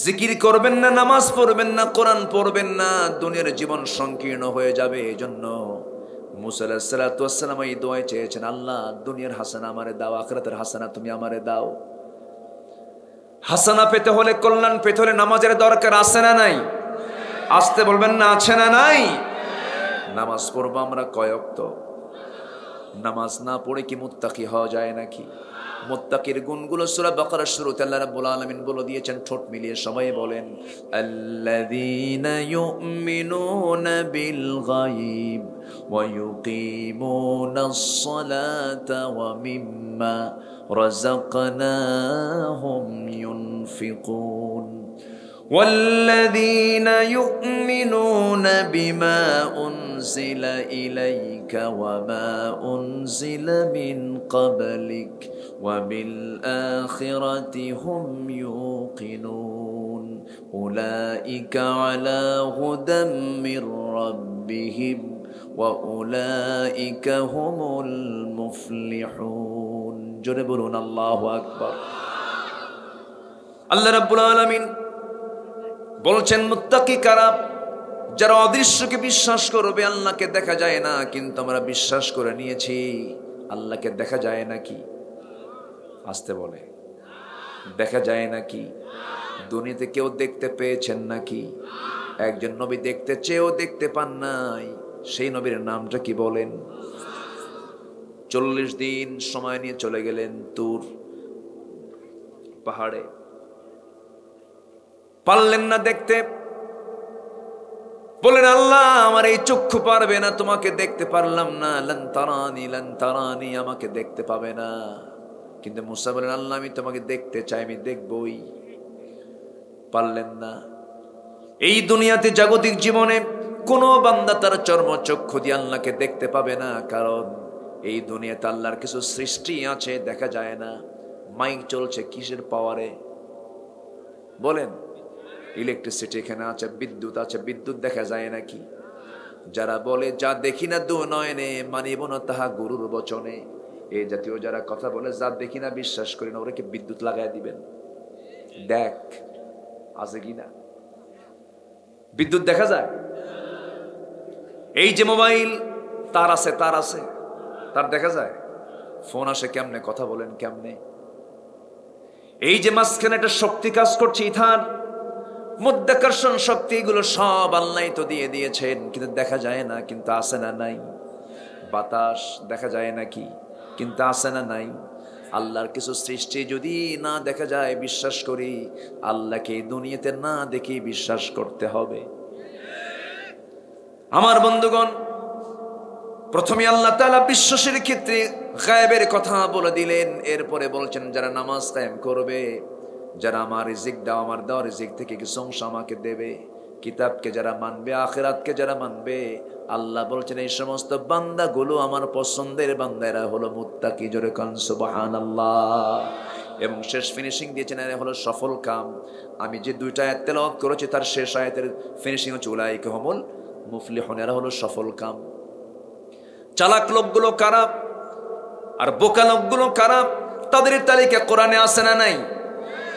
[SPEAKER 1] জিকির করবেন না, নামাজ পড়বেন না, কোরআন পড়বেন না, দুনিয়ার জীবন সংকীর্ণ হয়ে যাবে। এজন্য মুসা আলাইহিস সালাতু ওয়াস সালাম এই দোয়া চেয়েছেন, আল্লাহ দুনিয়ার হাসানা আমারে দাও, আখিরাতের হাসানা তুমি আমারে দাও। হাসানা পেতে হলে, কল্যাণ পেতে হলে নামাজের দরকার আছে না নাই? আসতে বলবেন না, আছে না নাই? নামাজ পড়বো আমরা কয় ওয়াক্ত? নামাজ না পড়ে কি মুত্তাকি হওয়া যায় নাকি? মুত্তাকির গুণগুলো সূরা বাকারার শুরুতে আল্লাহ রাব্বুল আলামিন বলে দিয়েছেন, ঠোঁট মিলিয়ে সবাই বলেন, আল্লাযীনা ইউমিনুনা বিল গায়ব ওয়া ইউকিমুনাস সালাতা ওয়া মিম্মা রাযাকনাহুম ইউনফিকুন। والذين يؤمنون بما أنزل إليك وما أنزل من قبلك وبالآخرة هم يوقنون أولئك على هدى من ربهم وأولئك هم المفلحون جربون الله أكبر الله رب العالمين বলছেন মুত্তাকি কারা? যারা অদৃশ্যকে বিশ্বাস করবে। আল্লাহকে দেখা যায় না, কিন্তু আমরা বিশ্বাস করে নিয়েছি আল্লাহকে দেখা যায় নাকি? আসতে বলে, দেখা যায় নাকি? দুনিয়াতে কেউ দেখতে পেয়েছেন নাকি? একজন নবী দেখতে চেয়েও দেখতে পান নাই। সেই নবীর নামটা কি বলেন? 40 দিন সময় নিয়ে চলে গেলেন তুর পাহাড়ে, পারলেন না দেখতে। বলেন, আল্লাহ আমার এই চক্ষু পারবে না, তোমাকে দেখতে পারলাম না। লান তারানি, আমাকে দেখতে পাবে না। কিন্তু মুসা বলেন, আল্লাহ আমি তোমাকে দেখতে চাই, আমি দেখবই। পারলেন না। এই দুনিয়াতে জাগতিক জীবনে কোনো বান্দা তার চর্মচক্ষু দিয়ে আল্লাহকে দেখতে পাবে না, কারণ এই দুনিয়াতে আল্লাহর কিছু সৃষ্টি আছে দেখা যায় না। মাইক চলছে কিসের পাওয়ারে? বলেন, ইলেকট্রিসিটি এখানে আছে, বিদ্যুৎ আছে, বিদ্যুৎ দেখা যায় নাকি? যারা বলে যা দেখি না দু নয়নে মানিব না তাহা গুরুর বচনে, এই জাতীয় যারা কথা বলে যা দেখি না বিশ্বাস করি না, ওরা কি বিদ্যুৎ লাগাই দিবেন? দেখ আছে কিনা বিদ্যুৎ দেখা যায়? এই যে মোবাইল তার আছে, তার আছে, তার দেখা যায়? ফোন আসে কেমনে, কথা বলেন কেমনে? এই যে মাঝখানে একটা শক্তি কাজ করছে, ইথার মধ্যাকর্ষণ শক্তি, এগুলো সব আল্লাহ তো দিয়ে দিয়েছেন, কিন্তু দেখা যায় না, কিন্তু আছে না নাই? বাতাস দেখা যায় নাকি? কিন্তু আছে না নাই? আল্লাহর কিছু সৃষ্টি যদি না দেখা যায় বিশ্বাস করি, আল্লাহকে দুনিয়াতে না দেখে বিশ্বাস করতে হবে। আমার বন্ধুগণ, প্রথমে আল্লাহ তাআলা বিশ্বাসের ক্ষেত্রে গায়েবের কথা বলে দিলেন, এরপরে বলছেন যারা নামাজ কায়েম করবে, যারা আমার রিজিক দাও, আমার দাও রিজিক থেকে কিছু অংশ আমাকে দেবে, কিতাবকে যারা মানবে, আখিরাতকে যারা মানবে, আল্লাহ বলছেন এই সমস্ত বান্দাগুলো আমার পছন্দের বান্দারা হলো মুত্তাকি। জোরে কান সুবহানাল্লাহ। এবং শেষ ফিনিশিং দিয়েছেন এরা হলো সফল কাম। আমি যে দুইটা আয়াত তেলাওয়াত করেছি তার শেষ আয়াতের ফিনিশিং হচ্ছে উলাইকা হুমুল মুফলিহুন, এরা হলো সফল কাম। চালাক লোকগুলো কারা আর বোকা লোকগুলো কারা, তাদের তালিকা কোরআনে আছে না নাই?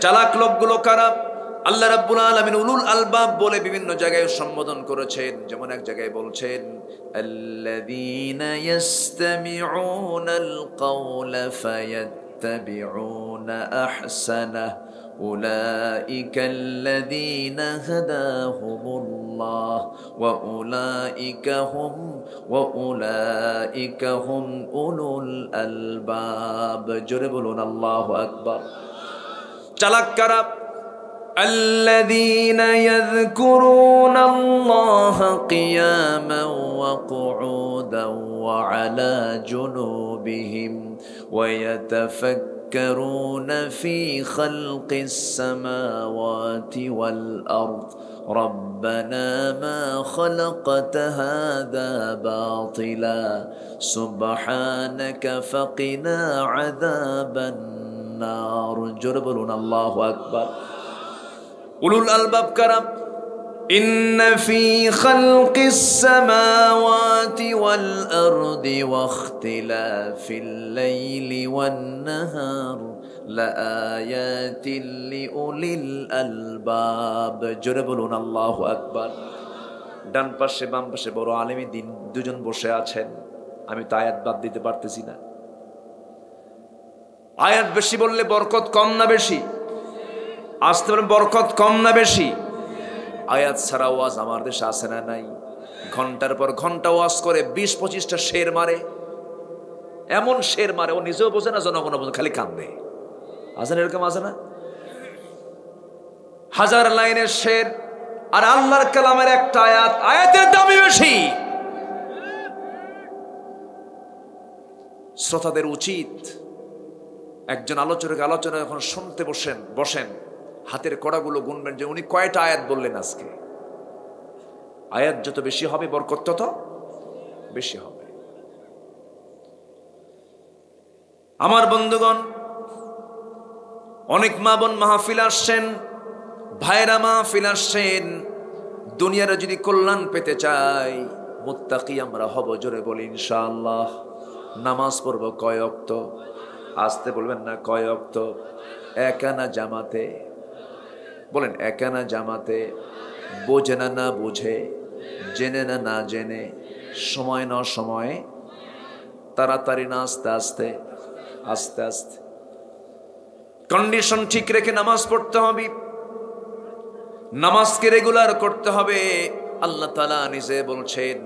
[SPEAKER 1] চালাক লোকগুলো কারা? আল্লাহ রাব্বুল আলামিন উলুল আলবাব বলে বিভিন্ন জায়গায় সম্বোধন করেছেন। যেমন এক জায়গায় বলছেন আল্লাযীনা ইসতামিউনাল কাওলা ফায়াত্তাবিউনা আহসানাহ উলাইকাল্লাযীনা হাদাহুমুল্লাহ ওয়া উলাইকা হুম উলুল আলবাব। জোরে বলুন আল্লাহু আকবার। চালাক কারা? الذين يذكرون الله قياما وقعودا وعلى جنوبهم ويتفكرون في خلق السماوات والأرض ربنا ما خلقت هذا باطلا سبحانك فقنا عذاب النار। জোরে বলুন আল্লাহু আকবার। উলুল আলবাব কারা? ইন্না ফি খালকিস সামাওয়াতি ওয়াল আরদি ওয়াখতিলাফিল লাইলি ওয়ান নাহার লাআয়াতিন লিউলিল আলবাব। জোরে বলুন আল্লাহু আকবার। ডান পাশে বাম পাশে বড় আলেমী দিন দুজন বসে আছেন, আমি তো আয়াত বাদ দিতে পারতেছি না। আয়াত বেশি বললে বরকত কম না বেশি? আসতে পারেন বরকত কম না বেশি? আয়াত ছাড়া ওয়াজ আমার দেশে আসে না নাই? ঘন্টার পর ঘন্টা ওয়াজ করে 20-25টা শের মারে, এমন শের মারে ও নিজেও বোঝে না, জনগণ বোঝে, খালি কান্দে। আসে না এরকম? আসে না? হাজার লাইনের শের আর আল্লাহর কালামের একটা আয়াত, আয়াতের দামই বেশি। শ্রোতাদের উচিত একজন আলোচক আলোচনা যখন শুনতে বসেন হাতের কড়াগুলো গুনবেন যে উনি কয়টা আয়াত বললেন আজকে। আয়াত যত বেশি হবে বরকত তত বেশি হবে। আমার বন্ধুগণ, অনেক মা বোন মাহফিল আসছেন, ভাইরা মাহফিল আসছেন। দুনিয়ার যদি কল্যাণ পেতে চাই, মুত্তাকি আমরা হব। জোরে বলি ইনশাআল্লাহ। নামাজ পড়ব কয় ওয়াক্ত? আসতে বলবেন না, কয় ওয়াক্ত? একানা জামাতে বলেন, একানা জামাতে, বোঝে না না বুঝে, জেনে না না জেনে, সময় না সময়ে, তাড়াতাড়ি না আস্তে আস্তে, আস্তে আস্তে। কন্ডিশন ঠিক রেখে নামাজ পড়তে হবে, নামাজকে রেগুলার করতে হবে। আল্লাহ তাআলা নিজে বলছেন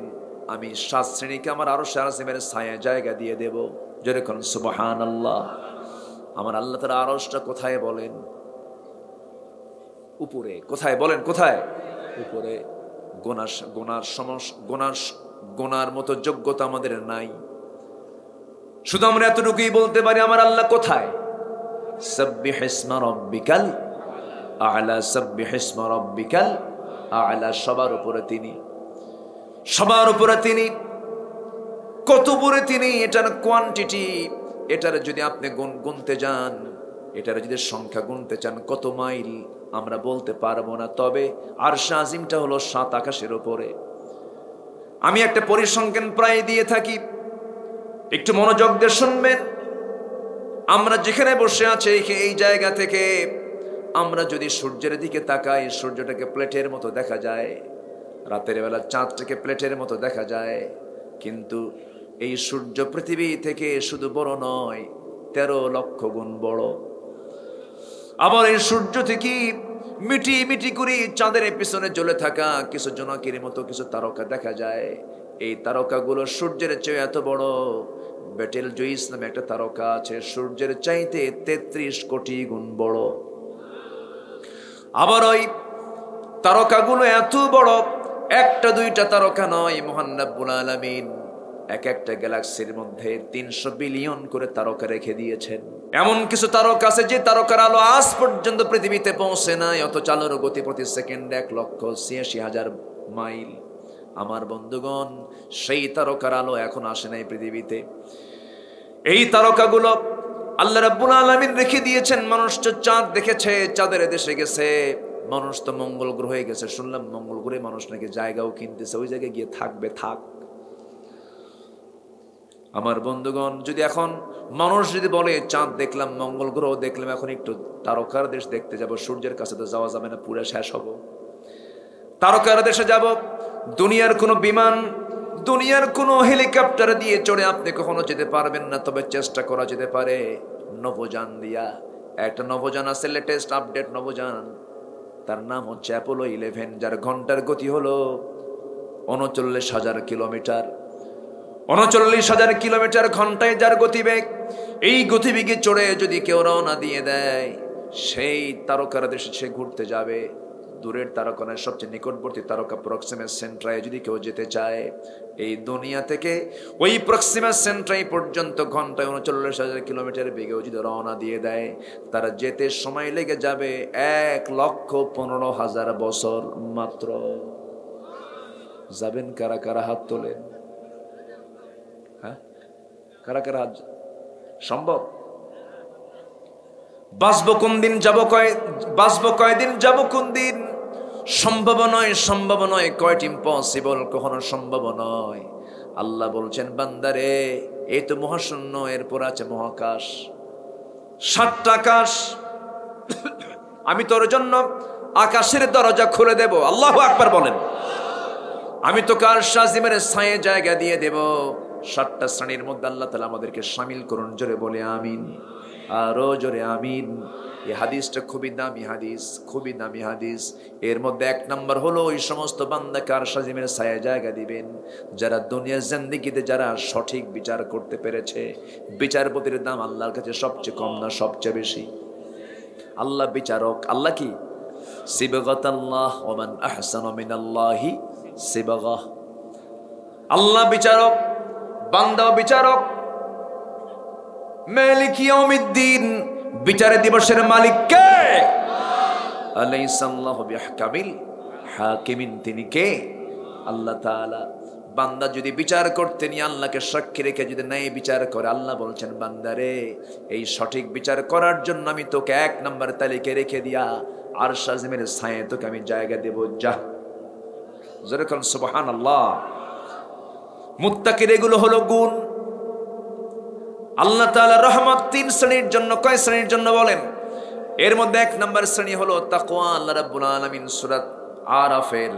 [SPEAKER 1] আমি 7 শ্রেণীকে আমার আরশে আজিমের ছায়া জায়গা দিয়ে দেব। যেরকম সুবহানাল্লাহ। আমার আল্লাহ তাআলা আরশটা কোথায় বলেন? উপরে। কোথায় বলেন? কোথায়? উপরে। গোনার মতো যোগ্যতা আমাদের নাই, শুধু আমরা এতটুকুই বলতে পারি আমার আল্লাহ কোথায়। সাব্বিহ ইসমা রাব্বিকাল আ'লা, সাব্বিহ ইসমা রাব্বিকাল আ'লা। সবার উপরে তিনি, সবার উপরে তিনি। কত উপরে তিনি, এটার কোয়ান্টিটি, এটার যদি আপনি গুনতে যান, এটার যদি সংখ্যা গুনতে চান, কত মাইল, আমরা বলতে পারবো না। তবে আরশে আজিমটা হলো 7 আকাশের উপরে। আমি একটা পরিসংখ্যান প্রায় দিয়ে থাকি, একটু মনোযোগ দিয়ে শুনবেন। আমরা যেখানে বসে আছি এই জায়গা থেকে আমরা যদি সূর্যের দিকে তাকাই, সূর্যটাকে প্লেটের মতো দেখা যায়, রাতের বেলা চাঁদটাকে প্লেটের মতো দেখা যায়, কিন্তু এই সূর্য পৃথিবী থেকে শুধু বড় নয়, 13 লক্ষ গুণ বড়। আবার এই সূর্য থেকে মিটি মিটি করে চাঁদের পিছনে জ্বলে থাকা কিছু জোনাকির মতো কিছু তারকা দেখা যায়। এই তারকাগুলো সূর্যের চেয়ে এত বড়। বেটেল জুইস নামে একটা তারকা আছে, সূর্যের চাইতে 33 কোটি গুণ বড়। আবার ওই তারকাগুলো এত বড়, একটা দুইটা তারকা নয়, মহান রব্বুল আলামিন এক একটা গ্যালাক্সির মধ্যে 300 বিলিয়ন করে তারকা রেখে দিয়েছেন। এমন কিছু তারকা আছে যে তারকার আলো আজ পর্যন্ত পৃথিবীতে পৌঁছে নাই, অথচ আলোর গতি প্রতি সেকেন্ডে 1,86,000 মাইল। আমার বন্ধুগণ, সেই তারকার আলো এখন আসে নাই পৃথিবীতে। এই তারকাগুলো আল্লাহ রাব্বুল আলামিন রেখে দিয়েছেন। মানুষ তো চাঁদ দেখেছে, চাঁদের দেশে গেছে, মানুষ তো মঙ্গল গ্রহে গেছে, শুনলাম মঙ্গল গ্রহে মানুষ নাকি জায়গাও কিনতেছে, ওই জায়গায় গিয়ে থাকবে। থাক আমার বন্ধুগণ, যদি এখন মানুষ যদি বলে চাঁদ দেখলাম, মঙ্গল গ্রহ দেখলাম, এখন একটু তারকার দেশ দেখতে যাব, সূর্যের কাছে তো যাওয়া যাবে না, পুরো শেষ হব। তারকার দেশে যাব, দুনিয়ার কোনো বিমান, দুনিয়ার কোনো হেলিকপ্টার দিয়ে চড়ে আপনি কখনো যেতে পারবেন না। তবে চেষ্টা করা যেতে পারে নভোযান দিয়া। একটা নভোযান আছে, লেটেস্ট আপডেট নভোযান, তার নাম হচ্ছে অ্যাপোলো 11, যার ঘন্টার গতি হলো 39,000 কিলোমিটার। 39,000 কিলোমিটার ঘন্টায় যার গতিবেগ। এই গতিবেগে চড়ে যদি কেউ রওনা দিয়ে দেয়, সেই তারকার দেশে সে ঘুরতে যাবে। দূরের তারকা নয়, সবচেয়ে নিকটবর্তী তারকা প্রক্সিমা সেন্ট্রাই যদি কেউ যেতে চায়, এই দুনিয়া থেকে ওই প্রক্সিমা সেন্ট্রাই পর্যন্ত ঘন্টায় 39,000 কিলোমিটার বেগেও যদি রওনা দিয়ে দেয়, তারা যেতে সময় লেগে যাবে 1,15,000 বছর মাত্র। যাবেন কারা কারা? হাত তোলেন। হ্যাঁ, কারা কারা হাত? সম্ভব? বাঁচবো কোন দিন, বাঁচবো কয়দিন, যাব কোন দিন? সম্ভব নয়, সম্ভব নয়। কোয়াইট ইম্পসিবল, কখনো সম্ভব নয়। আল্লাহ বলছেন, বান্দারে এই তো মহাশূন্য, এরপর আছে মহাকাশ, 7টা আকাশ। আমি তোর জন্য আকাশের দরজা খুলে দেব। আল্লাহু আকবার বলেন। আমি তোকে আরশ আজিমের ছায়ে জায়গা দিয়ে দেব। 7টা শ্রেণীর মধ্যে আল্লাহ তাআলা আমাদেরকে শামিল করুন। জোরে বলে আমিন, আরো জোরে আমিন। এই হাদিসটা খুবই দামি হাদিস, খুবই দামি হাদিস। এর মধ্যে 1 নম্বর হলো ওই সমস্ত বান্দাকে আরশ আজিমের ছায়া জায়গা দিবেন যারা দুনিয়ার জিন্দেগিতে যারা সঠিক বিচার করতে পেরেছে। বিচারপতির দাম আল্লাহর কাছে সবচেয়ে কম না সবচেয়ে বেশি? আল্লাহ বিচারক। আল্লাহ কি? সিবগাতাল্লাহ ওয়া মান আহসানু মিনাল্লাহি সিবগাহ। আল্লাহ বিচারক, বান্দাও বিচারক। মালিক ইয়াউমিদ্দিন, বিচার দিবসের মালিক কে? আলাইসাল্লাহু বিহকামিল হাকিমিন, তিনি কে? আল্লাহ তাআলা। বান্দা যদি বিচার করতে নিয়ে আল্লাহকে সাক্ষী রেখে যদি ন্যায় বিচার করে, আল্লাহ বলছেন, বান্দারে এই সঠিক বিচার করার জন্য আমি তোকে 1 নম্বর তালিকায় রেখে দিয়া আরশ আজিমের ছায়ে তোকে আমি জায়গা দেব। যা, যেরকম সুবহানাল্লাহ। মুত্তাকির এগুলো হলো গুণ। আল্লাহ তাআলার রহমত 3 শ্রেণীর জন্য। কয় শ্রেণীর জন্য বলেন? এর মধ্যে 1 নম্বর শ্রেণী হলো তাকওয়া। আল্লাহ রাব্বুল আলামিন সূরা আরাফের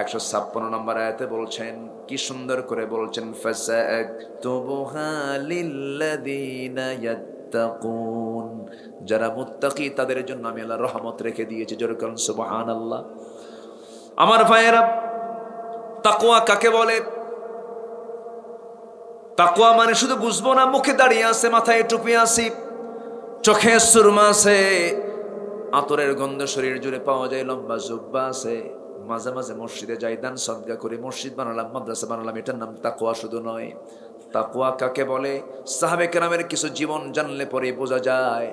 [SPEAKER 1] 156 নম্বর আয়াতে বলছেন, কি সুন্দর করে বলছেন, ফাসাকতুবুহা লিল্লাযিনা ইয়াত্তাকুন, যারা মুত্তাকি তাদের জন্য আমি আল্লাহ রহমত রেখে দিয়েছি। যেরকম সুবহানাল্লাহ। আমার ভাইয়েরা, তাকওয়া কাকে বলে? তাকওয়া মানে শুধু বুঝবো না, মুখে দাঁড়িয়ে আছে, মাথায় টুপি আছে, চোখে সুরমা আছে, আতরের গন্ধ শরীর জুড়ে পাওয়া যায়, লম্বা জুব্বা আছে, মাঝে মাঝে মসজিদে যাই, দান সদকা করে, মসজিদ বানালাম, মাদ্রাসা বানালাম, এটার নাম তাকওয়া শুধু নয়। তাকওয়া কাকে বলে? সাহাবে কেরামের কিছু জীবন জানলে পরে বোঝা যায়।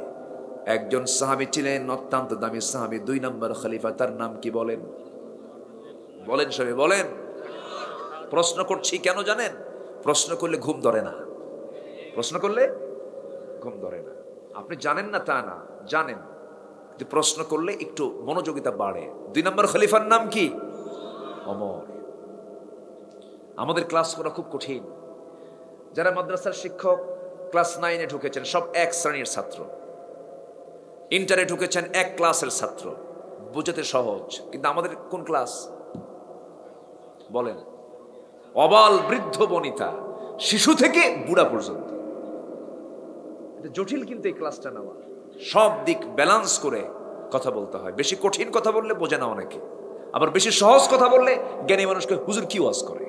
[SPEAKER 1] একজন সাহাবী ছিলেন অত্যন্ত দামি সাহাবী, 2 নম্বর খলিফা। তার নাম কি বলেন? বলেন সবাই, বলেন। প্রশ্ন করছি কেন জানেন? প্রশ্ন করলে ঘুম ধরে না। প্রশ্ন করলে ঘুম ধরে না। আপনি জানেন না তা না, জানেন। প্রশ্ন করলে একটু মনোযোগিতা বাড়ে। 2 নম্বর খলিফার নাম কি? ওমর। আমাদের ক্লাস করা খুব কঠিন। যারা মাদ্রাসার শিক্ষক ক্লাস 9-এ ঢুকেছেন সব এক শ্রেণীর ছাত্র, ইন্টারে ঢুকেছেন এক ক্লাসের ছাত্র, বুঝতে সহজ। কিন্তু আমাদের কোন ক্লাস বলেন? অবাল বৃদ্ধ বনিতা, শিশু থেকে বুড়া পর্যন্ত। এটা জটিল কিন্তু এই ক্লাসটা নেওয়া। সব দিক ব্যালেন্স করে কথা বলতে হয়। বেশি কঠিন কথা বললে বোঝে না অনেকে, আবার বেশি সহজ কথা বললে জ্ঞানী মানুষকে হুজুর কি ওয়াজ করে।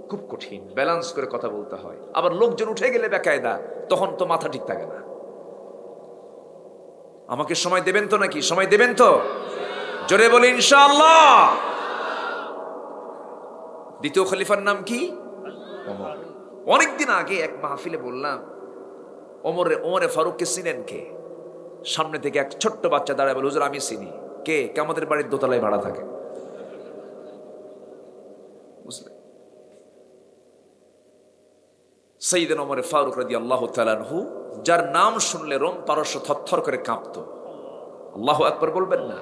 [SPEAKER 1] খুব কঠিন, ব্যালেন্স করে কথা বলতে হয়। আবার লোকজন উঠে গেলে বেকায়দা, তখন তো মাথা ঠিক থাকে না। আমাকে সময় দেবেন তো নাকি? সময় দেবেন তো? জোরে বলি ইনশাআল্লাহ। দ্বিতীয় খলিফার নাম কি? ওমর। অনেকদিন আগে এক মাহফিলে বললাম, ওমরে ফারুককে চিনেন কে? সামনে থেকে এক ছোট্ট বাচ্চা দাঁড়ায় বলে, হুজুর আমি চিনি। কে? আমাদের বাড়ির দোতলায় ভাড়া থাকে। বুঝলেন? সাইয়েদনা ওমর ফারুক রাদিয়াল্লাহু তাআলা আনহু, যার নাম শুনলে রোম পারস্য থরথর করে কাঁপতো। আল্লাহু আকবার বলবেন না?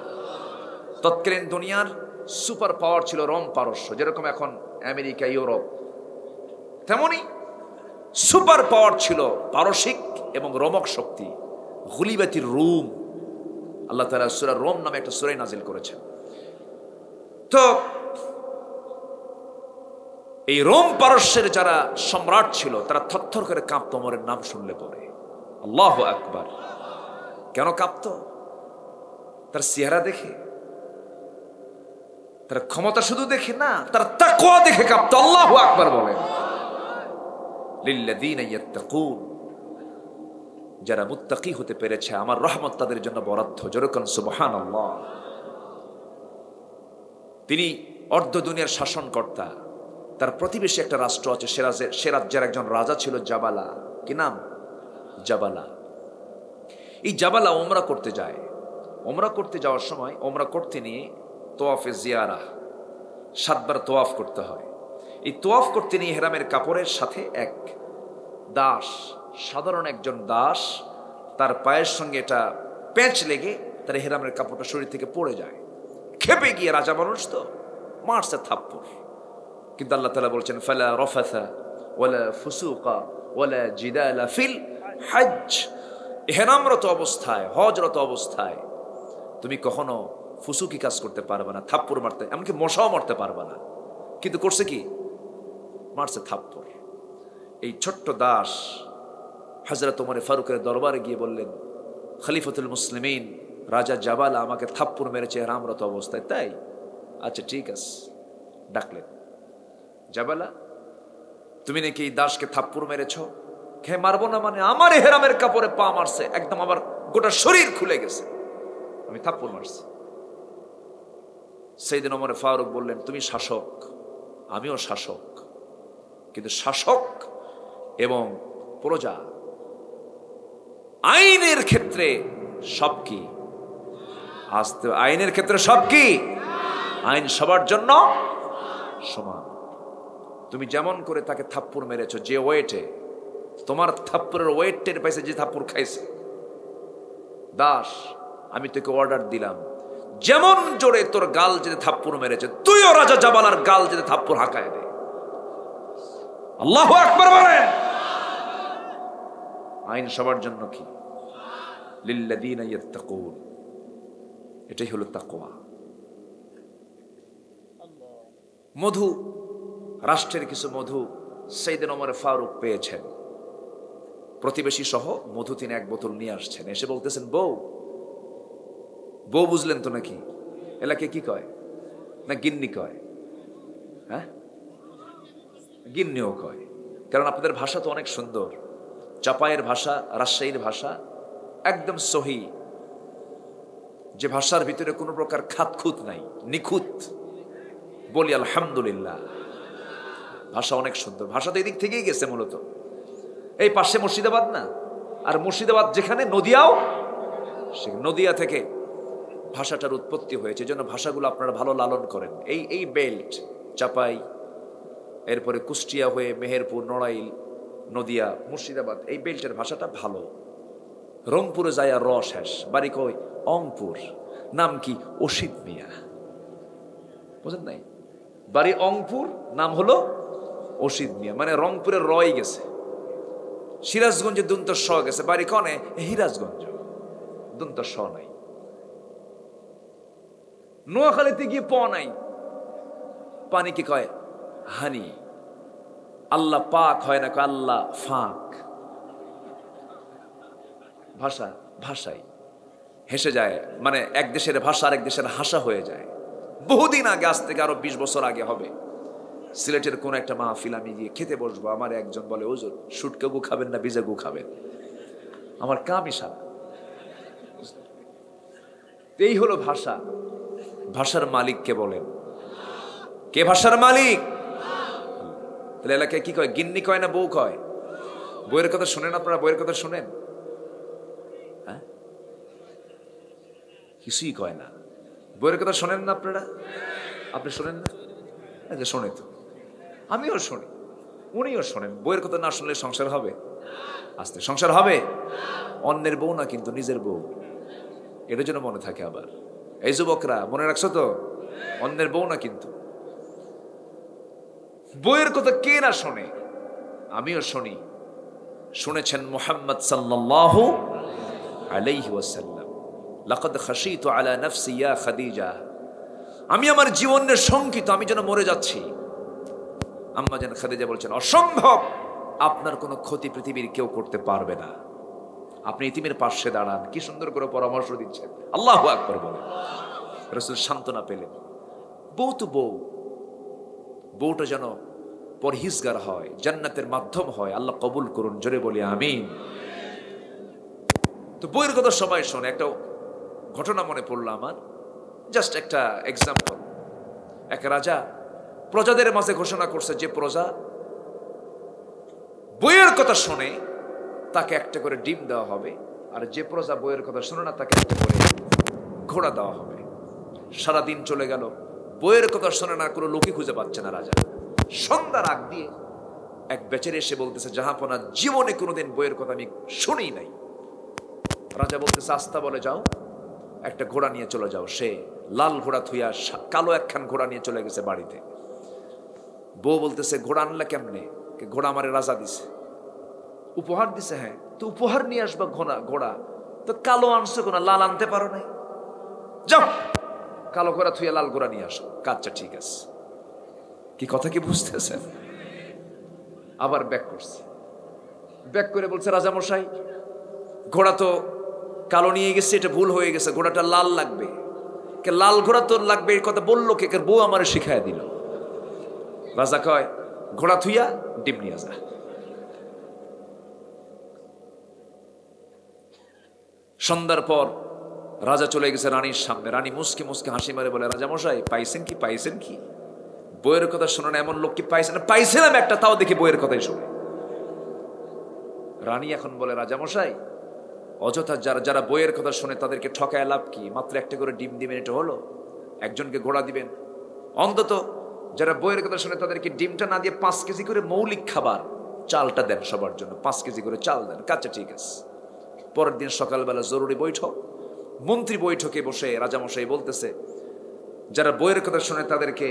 [SPEAKER 1] তৎকালীন দুনিয়ার সুপার পাওয়ার ছিল রোম পারস্য। যেরকম এখন আমেরিকা, ইউরোপ, তেমনি সুপার পাওয়ার ছিল পারসিক এবং রোমক শক্তি। গুলিবাতির রুম, আল্লাহ তাআলা সূরা রোম নামে একটা সূরা নাজিল করেছেন। তো এই রোম পারস্যের যারা সম্রাট ছিল তারা থরথর করে কাঁপতো ওমরের নাম শুনলে পরে। আল্লাহু আকবার। কেন কাঁপতো? তার চেহারা দেখে, তার ক্ষমতা শুধু দেখে না, তার তাকওয়া দেখে কাঁপতো। আল্লাহু আকবার বলেন। লিল্লাযীনা ইয়াত্তাকুন, যারা মুত্তাকি হতে পেরেছে আমার রহমত তাদের জন্য বরাদ্দ। যেরকম সুবহানাল্লাহ। তিনি অর্ধ দুনিয়ার শাসনকর্তা। তার প্রতিবেশী একটা রাষ্ট্র আছে, সে রাজ্যের একজন রাজা ছিল জাবালা। কি নাম? জাবালা। এই জাবালা ওমরা করতে যায়। ওমরা করতে যাওয়ার সময় ওমরা করতে নিয়ে তোয়াফে জিয়ারা 7 বার তোয়াফ করতে হয়। এই তোয়াফ করতে নিয়ে হেরামের কাপড়ের সাথে এক দাস, সাধারণ একজন দাস, তার পায়ের সঙ্গে এটা প্যাঁচ লেগে তার হেরামের কাপড়টা শরীর থেকে পড়ে যায়। খেপে গিয়ে রাজা মানুষ তো মারছে থাপ্পড়। কিন্তু আল্লাহ তাআলা বলছেন, ফালা রাফাসা ওয়ালা ফুসুকা ওয়ালা জিদালা ফিল হজ। ইহরামরত অবস্থায়, হজরত অবস্থায় তুমি কখনো ফুসুকি কাজ করতে পারবে না, থাপ্পড় মারতে, এমনকি মশাও মারতে পারবে না। কিন্তু করছে কি? মারছে থাপ্পড়। এই ছোট্ট দাস হযরত ওমর ফারুকের দরবারে গিয়ে বললেন, খলিফাতুল মুসলিমিন রাজা জাবালা আমাকে থাপ্পড় মেরেছে ইহরামরত অবস্থায়। তাই? আচ্ছা ঠিক আছে। ডাকলেন, জাবালা তুমি নাকি এই দাসকে থাপ্পড় মেরেছ? কে মারবো না মানে? আমার ইহরামের কাপড়ে পা মারছে, একদম আমার গোটা শরীর খুলে গেছে, আমি থাপ্পড় মারছি। সাইয়েদনা ওমর ফারুক বললেন, তুমি শাসক, আমিও শাসক, কিন্তু শাসক এবং প্রজা আইনের ক্ষেত্রে সব কি? আইনের ক্ষেত্রে সব কি? আইন সবার জন্য সমান। তুমি যেমন করে তাকে থাপ্পড় মেরেছ, যে ওয়েটে, তোমার থাপ্পড়ের ওয়েট টের পাইছে যে থাপ্পড় খাইছে। দাস, আমি তোকে অর্ডার দিলাম, যেমন জোরে তোর গাল যেতে থাপ্পড় মেরেছে, তুইও রাজা জাবালার গাল যেতে থাপ্পড় হাঁকায় দে। আল্লাহু আকবার বলেন। আইন সবার জন্য কি? লিল্লাযীনা ইয়াত্তাকুন। এটাই হলো তাকওয়া। মধু, রাষ্ট্রের কিছু মধু সাইয়েদনা ওমর ফারুক পেয়েছেন। প্রতিবেশী সহ মধু তিনি 1 বোতল নিয়ে আসছেন। এসে বলতেছেন, বউ, বউ বুঝলেন তো নাকি? এলাকায় কি কয়? না গিন্নি কয়? হ্যাঁ, গিন্নিও কয়। কারণ আপনাদের ভাষা তো অনেক সুন্দর। চাপায়ের ভাষা, রাজশাহীর ভাষা একদম সহি, যে ভাষার ভিতরে কোনো প্রকার খাতখুত নাই, নিখুঁত। বলি আলহামদুলিল্লাহ, ভাষা অনেক সুন্দর। ভাষা তো এদিক থেকেই গেছে মূলত। এই পাশে মুর্শিদাবাদ না, আর মুর্শিদাবাদ যেখানে নদিয়াও, সে নদিয়া থেকে ভাষাটার উৎপত্তি হয়েছে। জন্য ভাষাগুলো আপনারা ভালো লালন করেন। এই বেল্ট, চাপাই, এরপরে কুষ্টিয়া হয়ে মেহেরপুর, নড়াইল, নদিয়া, মুর্শিদাবাদ, এই বেল্টের ভাষাটা ভালো। রংপুরে যায় আর শেষ, বাড়ি কই অংপুর, নাম কি অসিত মিয়া, বুঝেন নাই? বাড়ি অংপুর, নাম হলো অসিত মিয়া, মানে রংপুরের রয় গেছে, সিরাজগঞ্জে দুন্ত স গেছে, বাড়ি কনে হিরাজগঞ্জ, দুন্ত স নাই। নোয়াখালীতে গিয়ে প নাই, পানি কি কয় হানি। আল্লাহ পাক হয় না, আল্লাহ ফাক। ভাষা ভাষাই হেসে যায়, মানে এক দেশের ভাষা আরেক দেশের হাসা হয়ে যায়। বহুদিন আগে, আজ থেকে আরো 20 বছর আগে হবে, সিলেটের কোন একটা মাহফিল আমি গিয়ে খেতে বসবো, আমার একজন বলে হুজুর শুটকে গু খাবেন না ভিজা গু খাবেন? আমার কামই সারা। এই হলো ভাষা। ভাষার মালিক কে বলেন? কে ভাষার মালিক? তাহলে এলাকায় কি কয়, গিন্নি কয় না বউ কয়? বইয়ের কথা শোনেন আপনারা? বইয়ের কথা শোনেন? হ্যাঁ, কিছুই কয় না। বইয়ের কথা শোনেন না আপনারা? আপনি শোনেন না? শোনে তো, আমিও শুনি, উনিও শোনেন। বইয়ের কথা না শুনলে সংসার হবে? আস্তে সংসার হবে। অন্যের বউ না কিন্তু নিজের বউ, এটার জন্য মনে থাকে। আবার এই যুবকরা মনে রাখছো তো, অন্যের বউ না কিন্তু। বইয়ের কথা কে না শোনে? আমিও শুনি। শুনেছেন মুহাম্মদ সাল্লাল্লাহু আলাইহি ওয়াসাল্লাম, লাকাদ খাশিতু আলা নাফসি ইয়া খাদিজা, আমি আমার জীবনের শঙ্কিত, আমি যেন মরে যাচ্ছি। আম্মা জান খাদিজা বলছেন, অসম্ভব, আপনার কোনো ক্ষতি পৃথিবীর কেউ করতে পারবে না, আপনি ইতিমের পাশে দাঁড়ান। কি সুন্দর করে পরামর্শ দিচ্ছেন, আল্লাহু আকবার বলেন। রাসূল সান্ত্বনা পেলেন। বউ তো বউ, বউটা যেন পরহেজগার হয়, জান্নাতের মাধ্যম হয়, আল্লাহ কবুল করুন, জোরে বলি আমিন। তো বইয়ের কথা সবাই শোনে। একটা ঘটনা মনে পড়লো আমার, জাস্ট একটা এক্সাম্পল। এক রাজা প্রজাদের মাঝে ঘোষণা করছে, যে প্রজা বইয়ের কথা শোনে তাকে একটা করে ডিম দেওয়া হবে, আর যে প্রজা বইয়ের কথা শোনে না তাকে একটা করে ঘোড়া দেওয়া হবে। সারাদিন চলে গেল, বইয়ের কথা শোনে না, কোনো লোকই খুঁজে পাচ্ছে না রাজা। সন্ধ্যার আগ দিয়ে এক বেচারি এসে বলতেছে, জাহাপনা, জীবনে কোনোদিন বইয়ের কথা আমি শুনি নাই। রাজা বলতেছে, আস্তা বলে যাও, একটা ঘোড়া নিয়ে চলে যাও। সে লাল ঘোড়া থুইয়া কালো একখান ঘোড়া নিয়ে চলে গেছে বাড়িতে। বউ বলতেছে, ঘোড়া আনলে কেমনে? ঘোড়া আমারে রাজা দিছে, উপহার দিছে। হ্যাঁ, তো উপহার নিয়ে আসবা ঘোড়া, তো কালো আনছো কোন, লাল আনতে পারো নাই? যাও, কালো ঘোড়া থুইয়া লাল ঘোড়া নিয়ে আসো। কাচ্চা ঠিক আছে। কি কথা কি বুঝতেছেন? আবার ব্যাক করছে, ব্যাক করে বলছে, রাজা মশাই, ঘোড়া তো কালো নিয়ে গেছে, এটা ভুল হয়ে গেছে, ঘোড়াটা লাল লাগবে। কে লাল ঘোড়া তোর লাগবে এই কথা বললো কে? বউ আমারে শিখায় দিল। রাজা কয়, ঘোড়া থুইয়া ডিম নিয়ে যা। সন্ধ্যার পর রাজা চলে গেছে রানীর সামনে। রানী মুসকে মুসকে হাসি মারে বলে, রাজা মশাই, পাইছেন কি? পাইছেন কি? বইয়ের কথা শোনেন এমন লোক কি পাইছেন? পাইছিলাম একটা, তাও দেখি বইয়ের কথাই শোনে। রানী এখন বলে, রাজা মশাই, অযথা যারা বইয়ের কথা শোনে তাদেরকে ঠকায় লাভ কি? মাত্র একটা করে ডিম দিবেন, এটা হলো? একজনকে ঘোড়া দিবেন? অন্তত যারা বইয়ের কথা শোনে তাদেরকে ডিমটা না দিয়ে 5 কেজি করে মৌলিক খাবার, চালটা দেন সবার জন্য, 5 কেজি করে চাল দেন। কাচ্চা ঠিক আছে। পরের দিন সকালবেলা জরুরি বৈঠক, মন্ত্রী বৈঠকে বসে রাজামশাই বলতেছে, যারা বইয়ের কথা শোনে তাদেরকে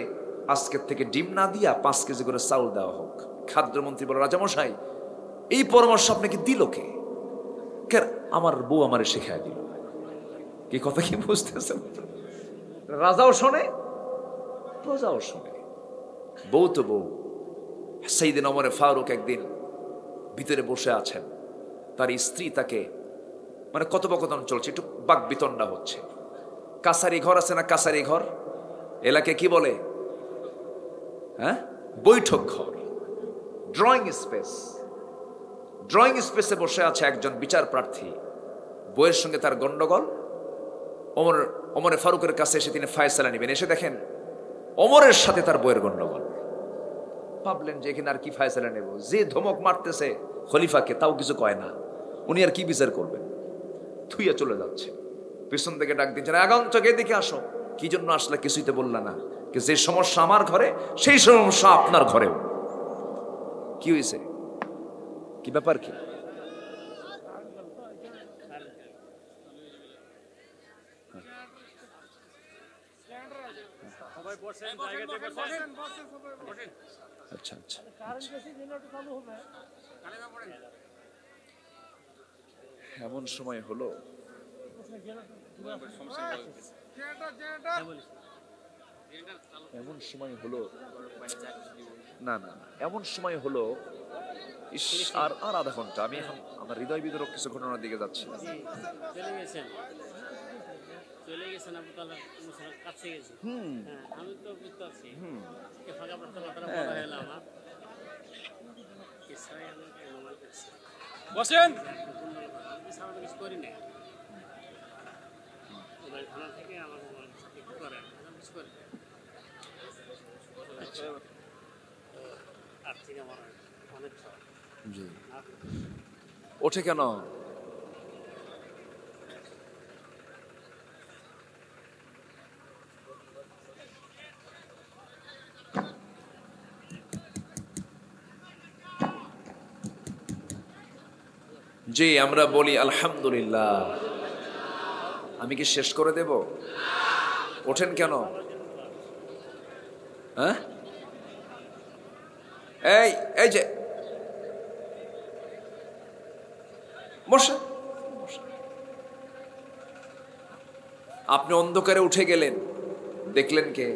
[SPEAKER 1] আজকের থেকে ডিম না দিয়া 5 কেজি করে চাউল দেওয়া হোক। খাদ্যমন্ত্রী বলে, রাজামশাই, এই পরামর্শ আপনাকে দিল কে? আমার বউ আমারে শেখায় দিল। কি কথা কি বুঝতেছেন? রাজাও শোনে, প্রজাও শোনে, বউ তো বউ। সেইদিন ওমরে ফারুক একদিন ভিতরে বসে আছেন, তার স্ত্রী তাকে, মানে কথোপকথন চলছে, একটু বাক বিতণ্ডা হচ্ছে। কাছারি ঘর আছে না? কাছারি ঘর এলাকায় কি বলে? হ্যাঁ, বৈঠক ঘর, ড্রয়িং স্পেস। ড্রয়িং স্পেসে বসে আছে একজন বিচার প্রার্থী, বইয়ের সঙ্গে তার গন্ডগোল। ওমরে ফারুকের কাছে এসে তিনি ফায়সালা নেবেন। এসে দেখেন ওমরের সাথে তার বইয়ের গন্ডগোল। ভাবলেন যে এখানে আর কি ফায়সালা নেব, যে ধমক মারতেছে খলিফাকে তাও কিছু কয় না, উনি আর কি বিচার করবেন? থুইয়া চলে যাচ্ছে। পিছন থেকে ডাক দিচ্ছেন, আগন্তক এদিকে আসো। কি জন্য আসলে? কিছুই তো বললা না। যে সমস্যা আমার ঘরে, সেই সমস্যা আপনার ঘরেও। কি হয়েছে? কি ব্যাপার? কি আচ্ছা আচ্ছা, এমন সময় হলো, এমন সময় হলো, না না এমন সময় হলো, আর আর আধা ঘন্টা, আমি এখন আমার হৃদয় বিদারক কিছু ঘটনার দিকে যাচ্ছি।
[SPEAKER 3] চলে গেছেন আপনি তাহলে কাছে গেছি। হ্যাঁ আমি তো বুঝতে পারছি ফাঁকা পড়তে কথাটা বলা হলো আমার ইসরাই আমাকে অনুমান করছে। বসেন কিছু করি না ওই থানা থেকে আমাকে একটু করেন কিছু করি আর্থিক আমার অনেক
[SPEAKER 1] জি ওঠে কেন? জি আমরা বলি আলহামদুলিল্লাহ। আমি কি শেষ করে দেব? ওঠেন কেন? হ্যাঁ এই এই যে বসে, আপনি অন্ধকারে উঠে গেলেন, দেখলেন কে?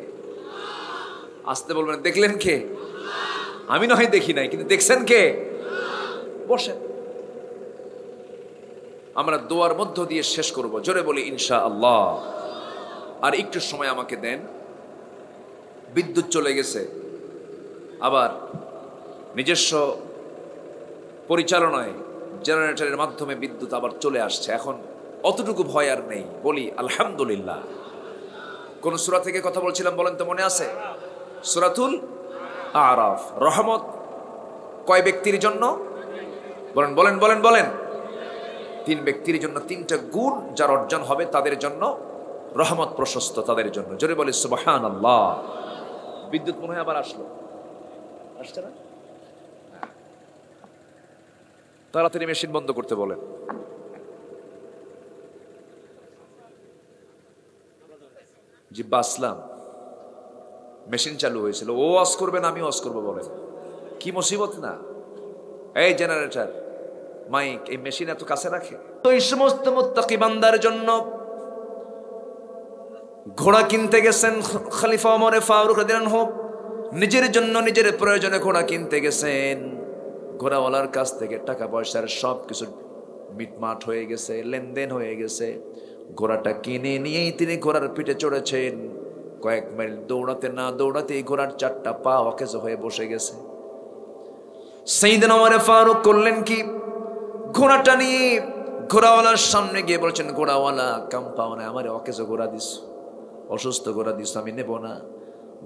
[SPEAKER 1] আসতে বলবেন, দেখলেন কে? আমি না হয় দেখি নাই, কিন্তু দেখছেন কে? বসেন, আমরা দোয়ার মধ্য দিয়ে শেষ করব। জোরে বলি ইনশাআল্লাহ। আর একটু সময় আমাকে দেন। বিদ্যুৎ চলে গেছে, আবার নিজস্ব পরিচালনায় জেনারেটরের মাধ্যমে বিদ্যুৎ আবার চলে আসছে। এখন অতটুকু ভয় আর নেই, বলি আলহামদুলিল্লাহ। কোন সূরা থেকে কথা বলছিলাম বলেন তো, মনে আছে? সূরাতুল আরাফ। রহমত কয় ব্যক্তির জন্য? বলেন বলেন বলেন বলেন। 3 ব্যক্তির জন্য, 3টা গুণ যার অর্জন হবে তাদের জন্য রহমত প্রশস্ত, তাদের জন্য। জোরে বলি সুবহানাল্লাহ। বিদ্যুৎ মনে হয় আবার আসলো, আসছে না? তাড়াতাড়ি মেশিন বন্ধ করতে বলেন। জি বাসলাম, মেশিন চালু হয়েছিল। ও ওয়াজ করবেন, আমি ওয়াজ করবো, বলেন কি মুসিবত না? এই জেনারেটর, মাইক, এই মেশিন এত কাছে রাখে। তো এই সমস্ত মুত্তাকি বান্দার জন্য ঘোড়া কিনতে গেছেন খলিফা ওমর ফারুক রাদিয়াল্লাহু আনহু। নিজের জন্য নিজের প্রয়োজনে ঘোড়া কিনতে গেছেন। ঘোড়াওয়ালার কাছ থেকে টাকা পয়সার সব কিছু মিটমাট হয়ে গেছে, লেনদেন হয়ে গেছে। ঘোড়াটা কিনে নিয়েই তিনি ঘোড়ার পিঠে চড়েছেন। কয়েক মাইল দৌড়াতে না দৌড়াতেই ঘোড়ার 4টা পা অকেজ হয়ে বসে গেছে। সাইয়েদনা ওমর ফারুক করলেন কি? ঘোড়াটা নিয়ে ঘোড়াওয়ালার সামনে গিয়ে বলছেন, ঘোড়াওয়ালা কাম পাও না, আমার অকেজ ঘোড়া দিস, অসুস্থ ঘোড়া দিস, আমি নেব না।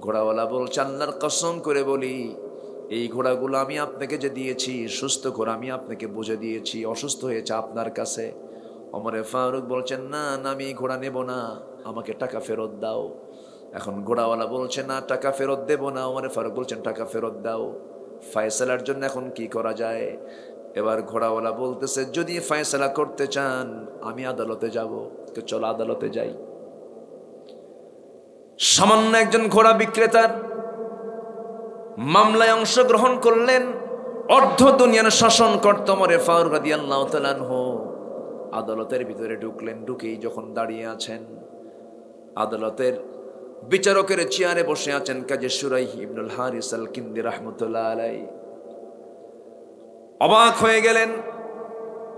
[SPEAKER 1] ঘোড়াওয়ালা বলছে, আল্লাহর কসম করে বলি, এই ঘোড়াগুলো আমি আপনাকে যে দিয়েছি, সুস্থ ঘোড়া আমি আপনাকে বুঝে দিয়েছি, অসুস্থ হয়েছে আপনার কাছে। ওমরে ফারুক বলছেন, না না আমি ঘোড়া নেব না, আমাকে টাকা ফেরত দাও। এখন ঘোড়াওয়ালা বলছে, না টাকা ফেরত দেব না। ওমরে ফারুক বলছেন, টাকা ফেরত দাও। ফয়সালার জন্য এখন কি করা যায়? এবার ঘোড়াওয়ালা বলতেছে, যদি ফয়সালা করতে চান আমি আদালতে যাব, তো চলো আদালতে যাই। সামান্য একজন ঘোড়া বিক্রেতার মামলায় অংশগ্রহণ করলেন। অর্ধ দুনিয়ার শাসন করত ওমর ফারুক রাদিয়াল্লাহু তাআলা আনহু। আদালতের ভিতরে ঢুকলেন। ঢুকেই যখন দাঁড়িয়ে আছেন, আদালতের বিচারকের চেয়ারে বসে আছেন কাজী শুরাইহ ইবনুল হারিস আল কিন্দি রাহমাতুল্লাহ আলাইহি। অবাক হয়ে গেলেন,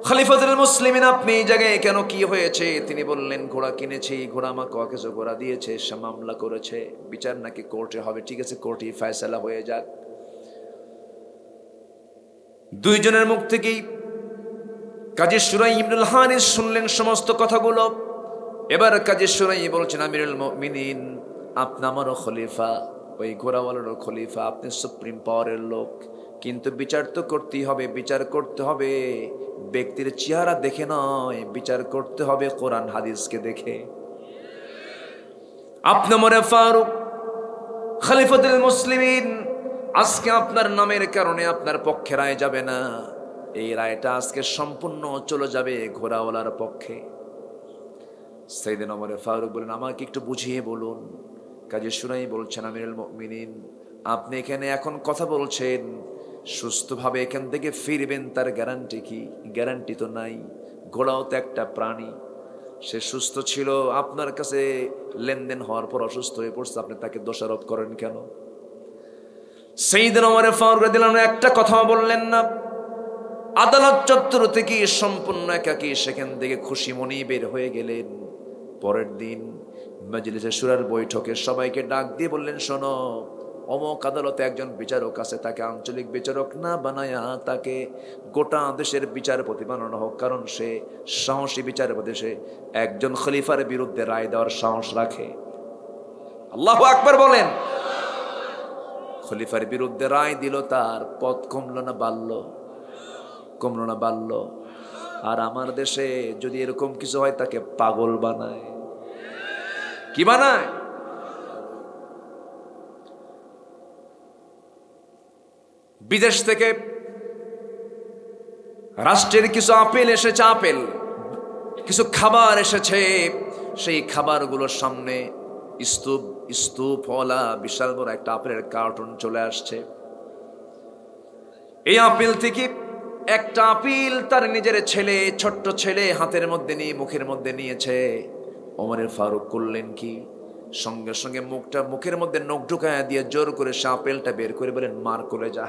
[SPEAKER 1] খলিফাতুল মুসলিমিন আপনি এই জায়গায় কেন, কি হয়েছে? তিনি বললেন, ঘোড়া কিনেছি, ঘোড়া আমাকে অকেজ ঘোড়া দিয়েছে, সে মামলা করেছে, বিচার নাকি কোর্টে হবে। ঠিক আছে, কোর্টে ফয়সালা হয়ে যাক। দুইজনের মুখ থেকেই কাজী শুরাইহ ইবনুল হারিস শুনলেন সমস্ত কথাগুলো। এবার কাজী শুরাইহ বলছেন, আমিরুল মুমিনিন, আপনি আমারও খলিফা, ওই ঘোড়াওয়ালারও খলিফা, আপনি সুপ্রিম পাওয়ারের লোক, কিন্তু বিচার তো করতেই হবে। বিচার করতে হবে ব্যক্তির চেহারা দেখে নয়, বিচার করতে হবে কোরআন হাদিসকে দেখে। আপনি ওমর ফারুক খলিফাতুল মুসলিমিন, আজকে আপনার নামের কারণে আপনার পক্ষে রায় যাবে না, এই রায়টা আজকে সম্পূর্ণ চলে যাবে ঘোড়াওয়ালার পক্ষে। সাইয়েদনা ওমর ফারুক বলেন, আমাকে একটু বুঝিয়ে বলুন। কাজী শুনাই বলছেন, আমিরুল মুমিনিন, আপনি এখানে এখন কথা বলছেন, সুস্থভাবে এখান থেকে ফিরবেন তার গ্যারান্টি কি? গ্যারান্টি তো নাই। ঘোড়াও তো একটা প্রাণী, সে সুস্থ ছিল, আপনার কাছে লেনদেন হওয়ার পর অসুস্থ হয়ে পড়ছে, আপনি তাকে দোষারোপ করেন কেন? সাইয়েদনা ওমর ফারুক রাদিয়াল্লাহু আনহু একটা কথাও বললেন না। আদালত চত্বর থেকে সম্পূর্ণ একাকী সেখান থেকে খুশি মনি বের হয়ে গেলেন। পরের দিন মাজলিসে শুরার বৈঠকে সবাইকে ডাক দিয়ে বললেন, শোনো, অমুক আদালতে একজন বিচারক আছে, তাকে আঞ্চলিক বিচারক না বানায়া তাকে গোটা দেশের বিচারপতি বানানো হোক, কারণ সে সাহসী বিচারপতি, সে একজন খলিফার বিরুদ্ধে রায় দেওয়ার সাহস রাখে। আল্লাহু আকবার বলেন। খলিফার বিরুদ্ধে রায় দিল, তার পদ কমলো না বাড়লো? কমলো না বাড়লো? আর আমার দেশে যদি এরকম কিছু হয়, তাকে পাগল বানায়। কি বানায়? বিদেশ থেকে রাষ্ট্রের কিছু আপেল এসেছে, আপেল কিছু খাবার এসেছে, সেই খাবারগুলোর সামনে স্তূপওয়ালা বিশাল বড় একটা আপেলের কার্টুন চলে আসছে। এই আপেল থেকে একটা আপেল তার নিজের ছেলে, ছোট্ট ছেলে হাতের মধ্যে নিয়ে মুখের মধ্যে নিয়েছে। ওমর ফারুক করলেন কি? সঙ্গে সঙ্গে মুখের মধ্যে নখ ঢুকায়া দিয়ে জোর করে সে আপেলটা বের করে বলেন, মার কোলে যা।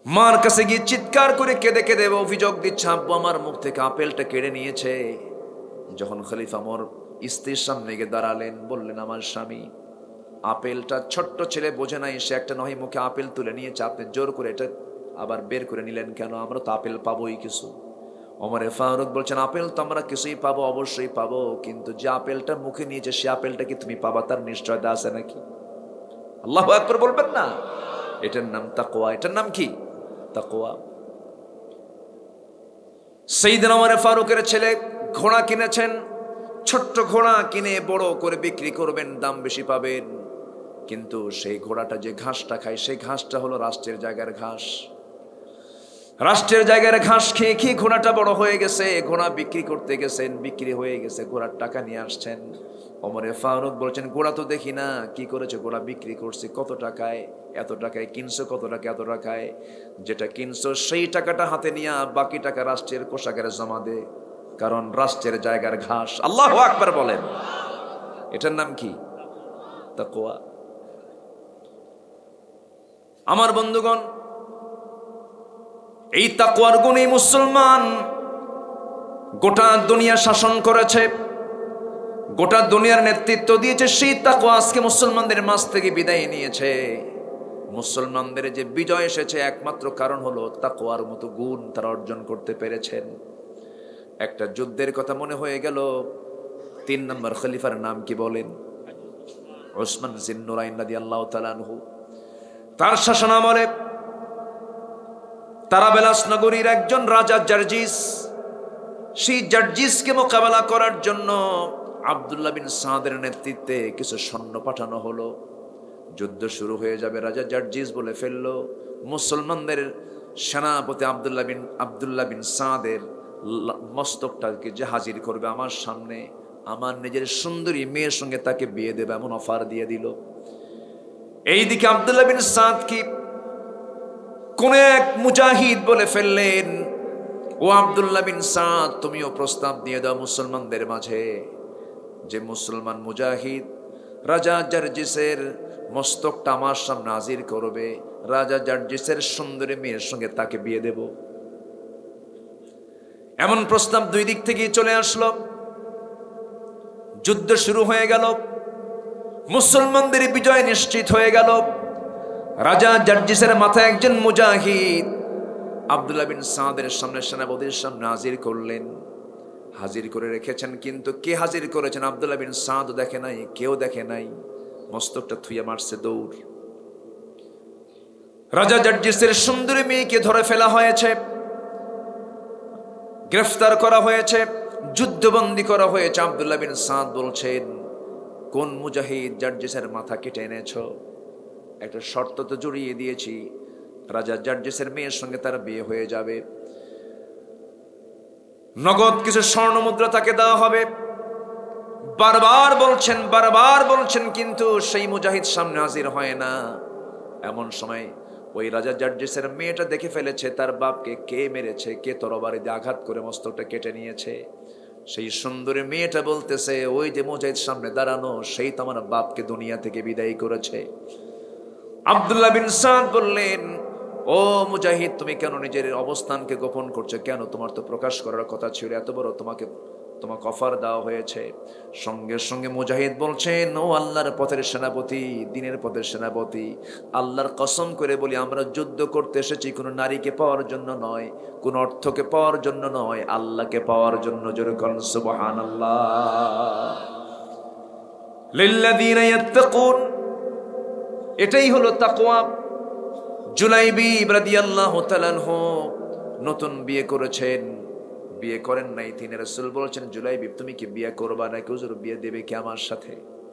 [SPEAKER 1] মার কাছে গিয়ে চিৎকার করে কেঁদে কেঁদে অভিযোগ দিচ্ছে, আব্বু আমার মুখ থেকে আপেলটা কেড়ে নিয়েছে। যখন খলিফা ওমর স্ত্রীর সামনে গিয়ে দাঁড়ালেন, বললেন, আমার স্বামী, আপেলটা ছোট্ট ছেলে বোঝে নাই, সে একটা নয় মুখে আপেল তুলে নিয়েছে, আপনি জোর করে এটা আবার বের করে নিলেন কেন? আমরা তো আপেল পাবোই কিছু। ওমর ফারুক বলছেন, আপেল তো আমরা কিছুই পাবো, অবশ্যই পাবো, কিন্তু যে আপেলটা মুখে নিয়েছে সে আপেলটা কি তুমি পাবা তার নিশ্চয়তা আছে নাকি? আল্লাহু আকবার বলবেন না? এটার নাম তাকওয়া। এটার নাম কি? তাকওয়া। সাইয়েদনা ওমর ফারুকের ছেলে ঘোড়া কিনেছেন, ছোট্ট ঘোড়া কিনে বড় করে বিক্রি করবেন, দাম বেশি পাবেন, কিন্তু সেই ঘোড়াটা যে ঘাসটা খায়, সেই ঘাসটা হলো রাষ্ট্রের জায়গার ঘাস। রাষ্ট্রের জায়গার ঘাস খেয়ে খেয়ে ঘোড়াটা বড় হয়ে গেছে। ঘোড়া বিক্রি করতে গেছেন, বিক্রি হয়ে গেছে, ঘোড়ার টাকা নিয়ে আসছেন। ওমর ফারুক বলছেন, ঘোড়া তো দেখি না, কি করেছে? ঘোড়া বিক্রি করছে। কত টাকায়? এত টাকায় কিনছো। কত টাকা? এত টাকায়। যেটা কিনছো সেই টাকাটা হাতে নিয়ে বাকি টাকা রাষ্ট্রের কোষাগারে জমা দে, কারণ রাষ্ট্রের জায়গার ঘাস। আল্লাহু আকবার বলেন। এটার নাম কি? তাকওয়া। আমার বন্ধুগণ, এই তাকওয়ার গুণে মুসলমান গোটা দুনিয়া শাসন করেছে, গোটা দুনিয়ার নেতৃত্ব দিয়েছে। সেই তাকওয়া আজকে মুসলমানদের মাঝ থেকে বিদায় নিয়েছে। মুসলমানদের যে বিজয় এসেছে একমাত্র কারণ হলো তাকওয়ার মতো গুণ তারা অর্জন করতে পেরেছেন। একটা যুদ্ধের কথা মনে হয়ে গেল। 3 নম্বর খলিফার নাম কি বলেন? ওসমান জিন্নুরাইন রাদিয়াল্লাহু তাআলা আনহু। তার শাসনামলে তারাবেলাস নগরীর একজন রাজা জার্জিস, সেই জার্জিসকে মোকাবেলা করার জন্য আব্দুল্লাহ বিন সাদের নেতৃত্বে কিছু সৈন্য পাঠানো হলো। যুদ্ধ শুরু হয়ে যাবে, রাজা জার্জিস বলে ফেললো, মুসলমানদের সেনাপতি আব্দুল্লাহ বিন সাদের মস্তকটাকে যে হাজির করবে আমার সামনে, আমার নিজের সুন্দরী মেয়ের সঙ্গে তাকে বিয়ে দেবে, এমন অফার দিয়ে দিল। এইদিকে আব্দুল্লাহ বিন সাদ কি কোন এক মুজাহিদ বলে ফেললেন, ও আব্দুল্লাহ বিন সাদ, তুমিও প্রস্তাব দিয়ে দাও মুসলমানদের মাঝে, যে মুসলমান মুজাহিদ রাজা জার্জিসের মস্তকটা আমার সামনে হাজির করবে, রাজা জার্জিসের সুন্দরী মেয়ের সঙ্গে তাকে বিয়ে দেব। এমন প্রস্তাব 2 দিক থেকেই চলে আসলো। যুদ্ধ শুরু হয়ে গেল, মুসলমানদের বিজয় নিশ্চিত হয়ে গেল। রাজা জার্জিসের মাথায় একজন মুজাহিদ আব্দুল্লাহ বিন সাদের সামনে সেনাপতির সামনে হাজির করলেন। হাজির করে রেখেছেন, কিন্তু কে হাজির করেছেন আব্দুল্লাহ বিন সাদ দেখে নাই, কেউ দেখে নাই। মস্তকটা থুইয়া মারছে দৌড়। রাজা জার্জিসের সুন্দরী মেয়েকে ধরে ফেলা হয়েছে, গ্রেফতার করা হয়েছে, যুদ্ধবন্দী করা হয়েছে। আব্দুল্লাহ বিন সাদ বলছেন, কোন মুজাহিদ জার্জিসের মাথা কেটে এনেছো? একটা শর্ত তো জড়িয়ে দিয়েছি, রাজা জার্জিসের মেয়ের সঙ্গে তার বিয়ে হয়ে যাবে। নগদ কিছু স্বর্ণ মুদ্রা তাকে দেওয়া হবে। বারবার বলছেন, কিন্তু সেই মুজাহিদ সামনে হাজির হয় না। এমন সময় ওই রাজা জার্জিসের মেয়েটা দেখে ফেলেছে তার বাপকে কে মেরেছে, কে তরবারি দিয়ে আঘাত করে মস্তকটা কেটে নিয়েছে। সেই সুন্দরী মেয়েটা বলতেছে, ওই যে মুজাহিদ সামনে দাঁড়ানো, সেই তো আমার বাপকে দুনিয়া থেকে বিদায় করেছে। আব্দুল্লাহ বিন সাদ বললেন, ও মুজাহিদ, তুমি কেন নিজের অবস্থানকে গোপন করছো? কেন? তোমার তো প্রকাশ করার কথা ছিল, এত বড় তোমাকে অফার দেওয়া হয়েছে। সঙ্গে সঙ্গে মুজাহিদ বলছেন, ও আল্লাহর পথের সেনাপতি, দিনের পথের সেনাপতি, আল্লাহর কসম করে বলি, আমরা যুদ্ধ করতে এসেছি কোনো নারীকে পাওয়ার জন্য নয়, কোন অর্থকে পাওয়ার জন্য নয়, আল্লাহকে পাওয়ার জন্য। জোরে বলেন সুবহানাল্লাহ। লিল্লাযীনা ইয়াত্তাকুন, এটাই হলো তাকওয়া। জুলাইবিব রাদিয়াল্লাহু তাআলা আনহু নতুন বিয়ে করেছেন, বিয়ে করেন নাই। তিনি রাসূল বলেছেন, জুলাইবিব তুমি কি বিয়ে করবা নাকি? হুজুর বিয়ে দেবে কি আমার সাথে?